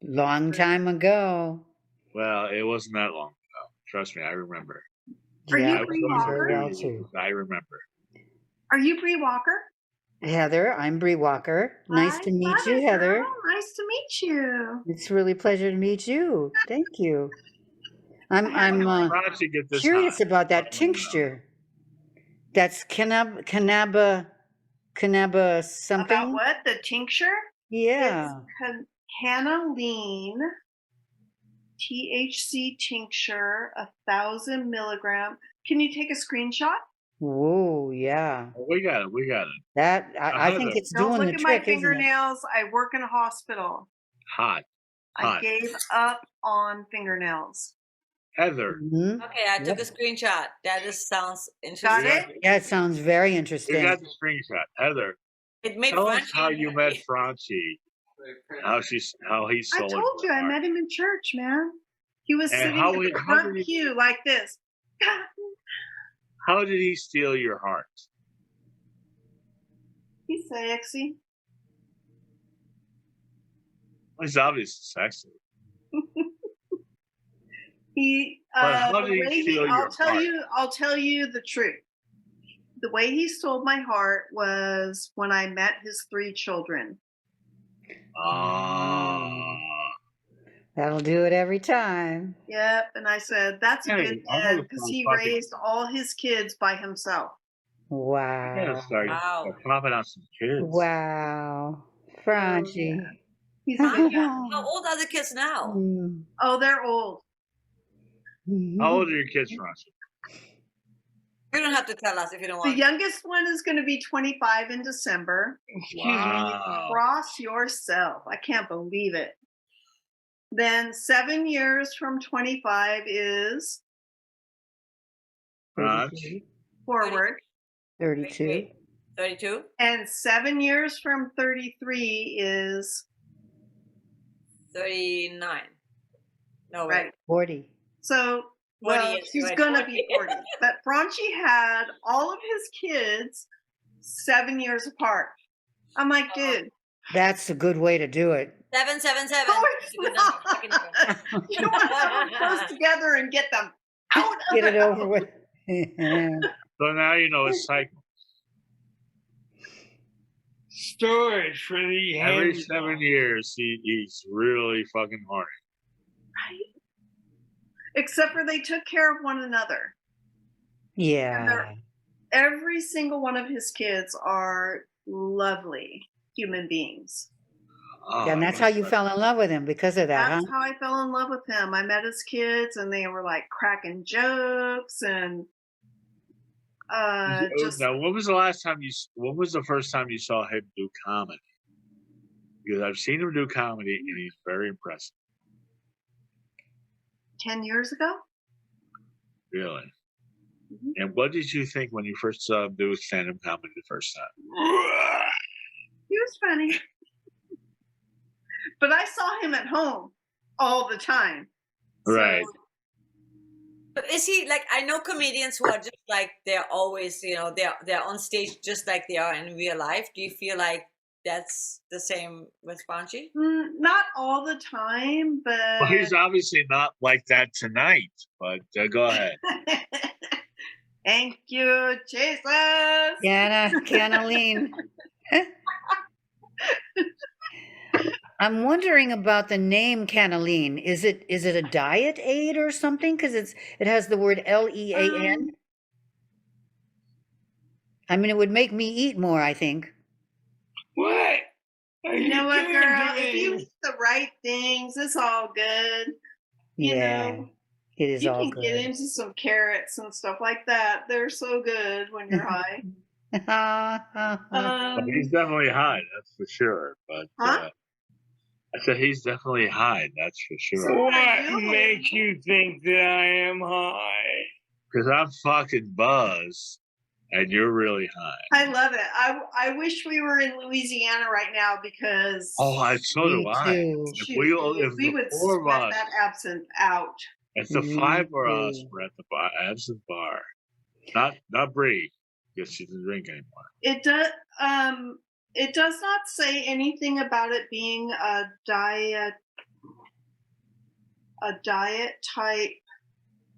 Speaker 6: Long time ago.
Speaker 1: Well, it wasn't that long ago. Trust me, I remember.
Speaker 5: Are
Speaker 6: Yeah,
Speaker 5: you
Speaker 1: I
Speaker 5: Bree
Speaker 1: was
Speaker 5: Walker?
Speaker 6: well too.
Speaker 1: I remember.
Speaker 5: Are you Bree Walker?
Speaker 6: Heather, I'm Bree Walker. Nice
Speaker 5: I
Speaker 6: to meet
Speaker 5: love
Speaker 6: you,
Speaker 5: it,
Speaker 6: Heather.
Speaker 5: girl. Nice to meet you.
Speaker 6: It's really a pleasure to meet you. Thank you. I'm
Speaker 1: How did
Speaker 6: I'm
Speaker 1: Franchie get this
Speaker 6: curious
Speaker 1: high?
Speaker 6: about that tincture. That's cannaba something.
Speaker 5: About what? The tincture?
Speaker 6: Yeah.
Speaker 5: It's canaline THC tincture, 1,000 milligram. Can you take a screenshot?
Speaker 6: Whoa, yeah.
Speaker 1: Oh, we got it. We got it.
Speaker 6: That I think
Speaker 1: Heather.
Speaker 6: it's
Speaker 5: Don't
Speaker 6: doing
Speaker 5: look
Speaker 6: the
Speaker 5: at my
Speaker 6: trick, isn't it?
Speaker 5: fingernails. I work in a hospital.
Speaker 1: Hot.
Speaker 5: I gave up on fingernails.
Speaker 1: Heather.
Speaker 6: Mhm.
Speaker 4: Okay, I took a screenshot. That just sounds interesting.
Speaker 5: Got it?
Speaker 6: Yeah, it sounds very
Speaker 1: We
Speaker 6: interesting.
Speaker 1: got the screenshot. Heather,
Speaker 4: It made
Speaker 1: tell us
Speaker 4: Franchie
Speaker 1: how you met
Speaker 4: happy.
Speaker 1: Franchie. How he
Speaker 5: I
Speaker 1: sold
Speaker 5: told you
Speaker 1: your
Speaker 5: I
Speaker 1: heart.
Speaker 5: met him in church, man. He was
Speaker 1: And
Speaker 5: sitting
Speaker 1: how
Speaker 5: in
Speaker 1: we-
Speaker 5: the
Speaker 1: how
Speaker 5: front
Speaker 1: did he-
Speaker 5: pew like this.
Speaker 1: How did he steal your heart?
Speaker 5: He's sexy.
Speaker 1: He's obviously sexy.
Speaker 5: He
Speaker 1: But how
Speaker 5: the
Speaker 1: did he
Speaker 5: way
Speaker 1: steal your
Speaker 5: I'll tell you the truth. The way he stole my heart was when I met his 3 children.
Speaker 1: Ah.
Speaker 6: That'll do it every time.
Speaker 5: Yep, and I said that's a
Speaker 1: Hey,
Speaker 5: good
Speaker 1: I
Speaker 5: man
Speaker 1: gotta
Speaker 5: because
Speaker 1: start
Speaker 5: he
Speaker 1: fucking-
Speaker 5: raised all his kids by himself.
Speaker 1: I gotta
Speaker 6: Wow.
Speaker 1: start
Speaker 4: Wow.
Speaker 1: popping out some kids.
Speaker 6: Wow. Franchie.
Speaker 5: He's a good guy.
Speaker 4: How old are the kids now?
Speaker 6: Mm.
Speaker 5: Oh, they're old.
Speaker 1: How old are your kids, Franchie?
Speaker 4: You don't have to tell us if you don't
Speaker 5: The
Speaker 4: want.
Speaker 5: youngest one is going to be 25 in December.
Speaker 1: Wow.
Speaker 5: Cross yourself. I can't believe it. Then 7 years from 25 is
Speaker 1: Franch?
Speaker 5: forward.
Speaker 6: 32.
Speaker 4: 32?
Speaker 5: And 7 years from 33 is
Speaker 4: 39. No,
Speaker 5: right.
Speaker 4: wait.
Speaker 6: 40.
Speaker 5: So,
Speaker 4: 40
Speaker 5: well,
Speaker 4: is
Speaker 5: she's
Speaker 4: right,
Speaker 5: going to
Speaker 4: 40.
Speaker 5: be 40. But Franchie had all of his kids 7 years apart. I'm like, dude,
Speaker 6: That's a good way to do it.
Speaker 4: 777.
Speaker 5: no,
Speaker 4: It's
Speaker 5: it's
Speaker 4: a good number. Second number.
Speaker 5: not. You want to have them close together and get them out of
Speaker 6: Get it
Speaker 5: the
Speaker 6: over
Speaker 5: house.
Speaker 6: with.
Speaker 1: So now you know his cycle.
Speaker 3: Storage for the
Speaker 1: Every
Speaker 3: handy
Speaker 1: 7 years, he's really fucking horny.
Speaker 5: Right? Except for they took care of one another.
Speaker 6: Yeah.
Speaker 5: Every single one of his kids are lovely human beings.
Speaker 1: Oh,
Speaker 6: Yeah, and that's how you fell in love with him because of that,
Speaker 5: That's
Speaker 6: huh?
Speaker 5: how I fell in love with him. I met his kids and they were like cracking jokes and just
Speaker 1: Now, when was the last time when was the first time you saw him do comedy? Because I've seen him do comedy and he's very impressive.
Speaker 5: 10 years ago.
Speaker 1: Really.
Speaker 5: Mhm.
Speaker 1: And what did you think when you first saw him do stand-up comedy the first time?
Speaker 5: He was funny. But I saw him at home all the time. So,
Speaker 1: Right.
Speaker 4: But is he like, I know comedians who are just like, they're always, they're on stage just like they are in real life. Do you feel like that's the same with Franchie?
Speaker 5: not all the time, but
Speaker 1: Well, he's obviously not like that tonight, but go ahead.
Speaker 5: Thank you, Jesus.
Speaker 6: Canaline. I'm wondering about the name Canaline. Is it a diet aid or something? Because it has the word LEAN. I mean, it would make me eat more, I think.
Speaker 3: What? Are
Speaker 5: You know what,
Speaker 3: doing
Speaker 5: girl?
Speaker 3: to
Speaker 5: If you
Speaker 3: me?
Speaker 5: eat the right things, it's all good. You
Speaker 6: Yeah,
Speaker 5: know,
Speaker 6: it is
Speaker 5: you
Speaker 6: all
Speaker 5: can
Speaker 6: good.
Speaker 5: get into some carrots and stuff like that. They're so good when you're high.
Speaker 1: But he's definitely high, that's for sure. But
Speaker 5: Huh?
Speaker 1: I said he's definitely high, that's for sure.
Speaker 5: So-
Speaker 3: What
Speaker 5: you?
Speaker 3: makes you think that I am high?
Speaker 1: Because I'm fucking buzzed. and you're really high.
Speaker 5: I love it. I wish we were in Louisiana right now because
Speaker 1: So
Speaker 6: Me
Speaker 1: do I.
Speaker 6: too.
Speaker 1: If
Speaker 5: shoot,
Speaker 1: if
Speaker 5: we
Speaker 1: the
Speaker 5: would
Speaker 1: four of
Speaker 5: sweat
Speaker 1: us,
Speaker 5: that absinthe out.
Speaker 1: if the
Speaker 6: Me
Speaker 1: 5 of us
Speaker 6: too.
Speaker 1: were at the bar, Absinthe bar, not Bree, because she doesn't drink anymore.
Speaker 5: It does not say anything about it being a diet type.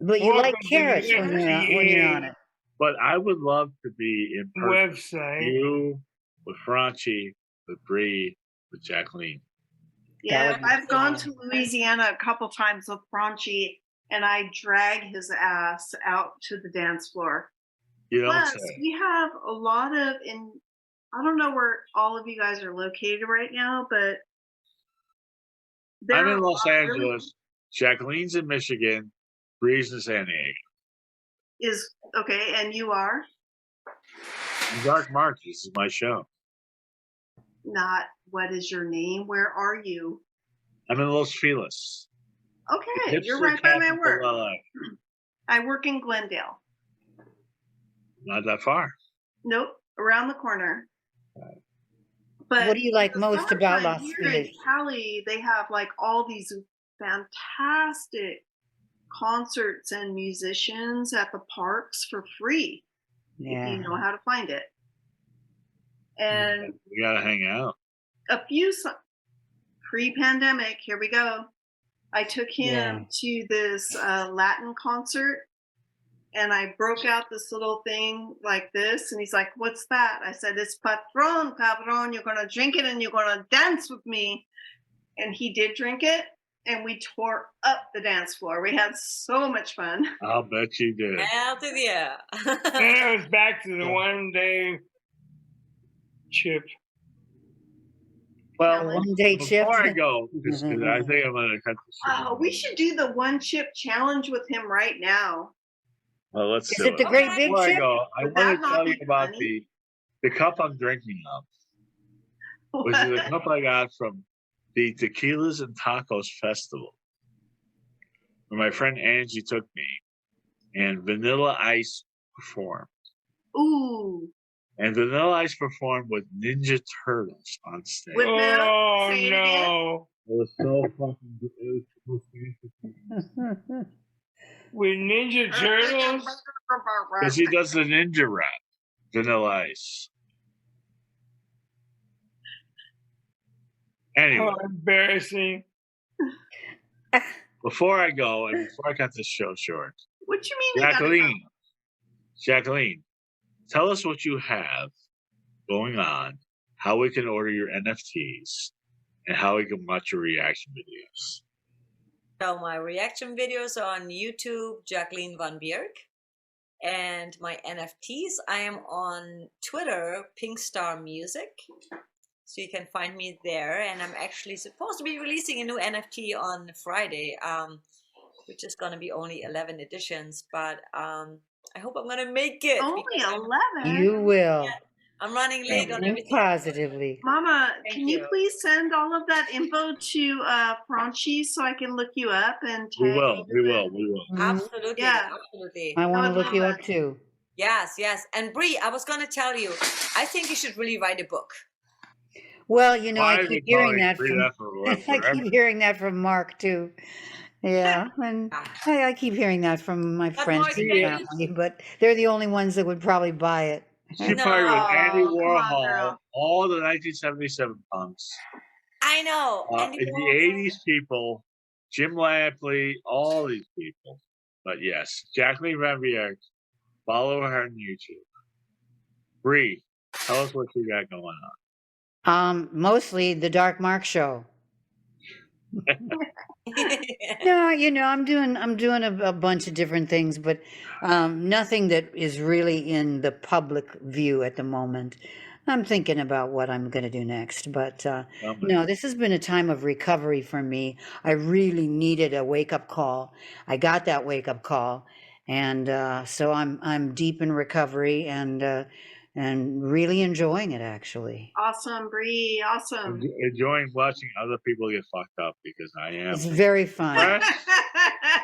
Speaker 6: But you
Speaker 3: Welcome
Speaker 6: like
Speaker 3: to the
Speaker 6: carrots when you're on it.
Speaker 1: But I would love to be in person with
Speaker 3: website.
Speaker 1: you, with Franchie, with Bree, with Jacqueline.
Speaker 5: Yeah,
Speaker 6: would be
Speaker 5: I've gone
Speaker 6: fun.
Speaker 5: to Louisiana a couple times with Franchi, and I drag his ass out to the dance floor.
Speaker 1: You don't
Speaker 5: Plus,
Speaker 1: say.
Speaker 5: we have a lot of I don't know where all of you guys are located right now, but
Speaker 1: I'm
Speaker 5: there
Speaker 1: in
Speaker 5: are
Speaker 1: Los
Speaker 5: really-
Speaker 1: Angeles. Jacqueline's in Michigan. Bree's in San Diego.
Speaker 5: is okay, and you are
Speaker 1: Dark March, this is my show.
Speaker 5: not. What is your name? Where are you?
Speaker 1: I'm in Los Feliz.
Speaker 5: Okay,
Speaker 1: The
Speaker 5: you're
Speaker 1: hipster
Speaker 5: right by my
Speaker 1: capital
Speaker 5: work.
Speaker 1: of LA.
Speaker 5: I work in Glendale.
Speaker 1: Not that far.
Speaker 5: Nope, around the corner. But
Speaker 6: What do you like
Speaker 5: the
Speaker 6: most about
Speaker 5: summertime
Speaker 6: Los
Speaker 5: here in
Speaker 6: Feliz?
Speaker 5: Cali, they have like all these fantastic concerts and musicians at the parks for free if
Speaker 6: Yeah.
Speaker 5: you know how to find it. And
Speaker 1: We gotta hang out.
Speaker 5: a few pre-pandemic, here we go. I took him
Speaker 6: Yeah.
Speaker 5: to this Latin concert, and I broke out this little thing like this, and he's like, "What's that?" I said, "It's Patron, cabron. You're gonna drink it, and you're gonna dance with me." And he did drink it, and we tore up the dance floor. We had so much fun.
Speaker 1: I'll bet you did.
Speaker 4: Hell to the yeah.
Speaker 3: Then it was back to the 1 day chip.
Speaker 1: Well,
Speaker 6: One day chip.
Speaker 1: before I go, because I think I'm gonna cut this.
Speaker 5: Oh, we should do the one chip challenge with him right now.
Speaker 1: Well, let's
Speaker 6: Is
Speaker 1: do
Speaker 6: it the Great Big
Speaker 1: Before I
Speaker 6: Chip?
Speaker 1: go, I
Speaker 5: Would
Speaker 1: want
Speaker 5: that
Speaker 1: to
Speaker 5: not
Speaker 1: tell
Speaker 5: be
Speaker 1: you about
Speaker 5: funny?
Speaker 1: the cup I'm drinking of, which is a cup I got from the Tequilas and Tacos Festival, where my friend Angie took me, and Vanilla Ice performed.
Speaker 5: Ooh,
Speaker 1: And Vanilla Ice performed with Ninja Turtles on stage.
Speaker 5: With milk?
Speaker 3: Oh
Speaker 5: Say it again.
Speaker 3: no!
Speaker 1: It was so fucking good. It was so fantastic.
Speaker 3: With Ninja Turtles?
Speaker 1: Because he does the ninja rap, Vanilla Ice. Anyway,
Speaker 3: Oh, embarrassing.
Speaker 1: before I go, and before I cut this show short,
Speaker 5: What you mean? You gotta
Speaker 1: Jacqueline, tell us what you have going on, how we can order your NFTs, and how we can watch your reaction videos.
Speaker 4: So my reaction videos are on YouTube, Jacqueline von Bierk. And my NFTs, I am on Twitter, Pinkstar Music. So you can find me there. And I'm actually supposed to be releasing a new NFT on Friday, which is going to be only 11 editions. But I hope I'm going to make it.
Speaker 5: Only
Speaker 4: because
Speaker 5: 11.
Speaker 6: You will.
Speaker 4: I'm running late on
Speaker 6: Think
Speaker 4: everything.
Speaker 6: positively.
Speaker 5: Mama,
Speaker 4: Thank
Speaker 5: can you
Speaker 4: you.
Speaker 5: please send all of that info to Franchi so I can look you up and
Speaker 1: We
Speaker 5: tag
Speaker 1: will.
Speaker 6: Mhm.
Speaker 4: Absolutely.
Speaker 5: Yeah.
Speaker 4: Absolutely.
Speaker 6: I want
Speaker 5: I
Speaker 6: to
Speaker 5: would
Speaker 6: look
Speaker 5: love
Speaker 6: you
Speaker 5: that.
Speaker 6: up too.
Speaker 4: Yes, yes. And Bree, I was going to tell you, I think you should really write a book.
Speaker 6: Well, you know, I
Speaker 1: I've
Speaker 6: keep
Speaker 1: been
Speaker 6: hearing
Speaker 1: calling
Speaker 6: that
Speaker 1: Bree
Speaker 6: from
Speaker 1: that for
Speaker 6: I
Speaker 1: forever.
Speaker 6: keep hearing that from Mark too. Yeah, and I keep hearing that from my
Speaker 4: But
Speaker 6: friends
Speaker 4: Mark,
Speaker 6: and
Speaker 3: yeah.
Speaker 6: family, but they're the only ones that would probably buy it.
Speaker 1: She partied with Andy
Speaker 5: Oh, come on,
Speaker 1: Warhol,
Speaker 5: girl.
Speaker 1: all the 1977 punks,
Speaker 4: I know. And
Speaker 1: the 80s people, Jim Lampley, all these people. But yes, Jacqueline Van Bierk, follow her on YouTube. Bree, tell us what you got going on.
Speaker 6: Mostly the Dark Mark show. No, you know, I'm doing a bunch of different things, but nothing that is really in the public view at the moment. I'm thinking about what I'm going to do next, but no, this has been a time of recovery for me. I really needed a wake-up call. I got that wake-up call, and so I'm deep in recovery and really enjoying it, actually.
Speaker 5: Awesome, Bree. Awesome.
Speaker 1: Enjoying watching other people get fucked up because I am.
Speaker 6: It's very fun.
Speaker 1: Fresh.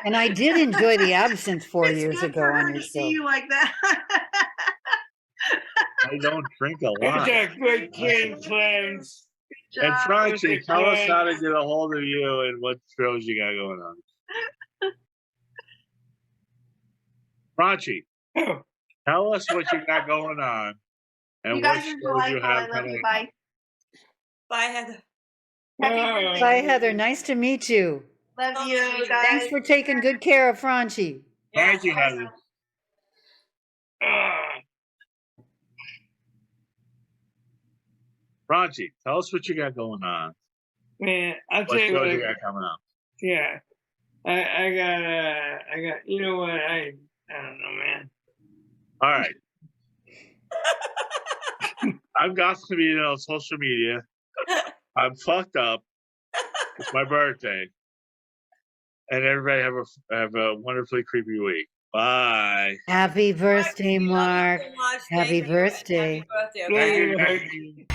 Speaker 6: And I did enjoy the Absinthe 4
Speaker 5: It's
Speaker 6: years
Speaker 5: good
Speaker 6: ago
Speaker 5: for
Speaker 6: on
Speaker 5: her
Speaker 6: your
Speaker 5: to see
Speaker 6: show.
Speaker 5: you like that.
Speaker 1: I don't drink a
Speaker 3: I
Speaker 1: lot.
Speaker 3: got good game plans.
Speaker 1: And
Speaker 5: Job.
Speaker 1: Franchie,
Speaker 3: Perfect
Speaker 1: tell us
Speaker 3: plan.
Speaker 1: how to get a hold of you and what shows you got going on. Franchie,
Speaker 3: Oh,
Speaker 1: tell us what you got going on and
Speaker 5: You
Speaker 1: what
Speaker 5: guys are
Speaker 1: shows you
Speaker 5: delightful. I
Speaker 1: have
Speaker 5: love
Speaker 1: coming
Speaker 5: you.
Speaker 1: up.
Speaker 5: Bye.
Speaker 4: Bye, Heather.
Speaker 5: Happy
Speaker 3: Oh.
Speaker 5: birthday.
Speaker 6: Bye, Heather. Nice to meet you.
Speaker 5: Love you guys.
Speaker 6: Thanks for taking good care of Franchi.
Speaker 1: Thank you, Heather. Franchie, tell us what you got going on.
Speaker 3: man, I'll
Speaker 1: What
Speaker 3: tell you
Speaker 1: shows
Speaker 3: what.
Speaker 1: you got coming up.
Speaker 3: Yeah, I got. You know what? I don't know, man.
Speaker 1: All right. I've got to be on social media. I'm fucked up. It's my birthday. And everybody have a wonderfully creepy week. Bye.
Speaker 6: Happy birthday,
Speaker 4: We love you
Speaker 6: Mark.
Speaker 4: so much.
Speaker 6: Happy
Speaker 4: Thank you, and
Speaker 6: birthday.
Speaker 4: Happy birthday.
Speaker 3: Love
Speaker 4: Okay.
Speaker 3: you,
Speaker 1: Thank
Speaker 3: Mark.
Speaker 1: you.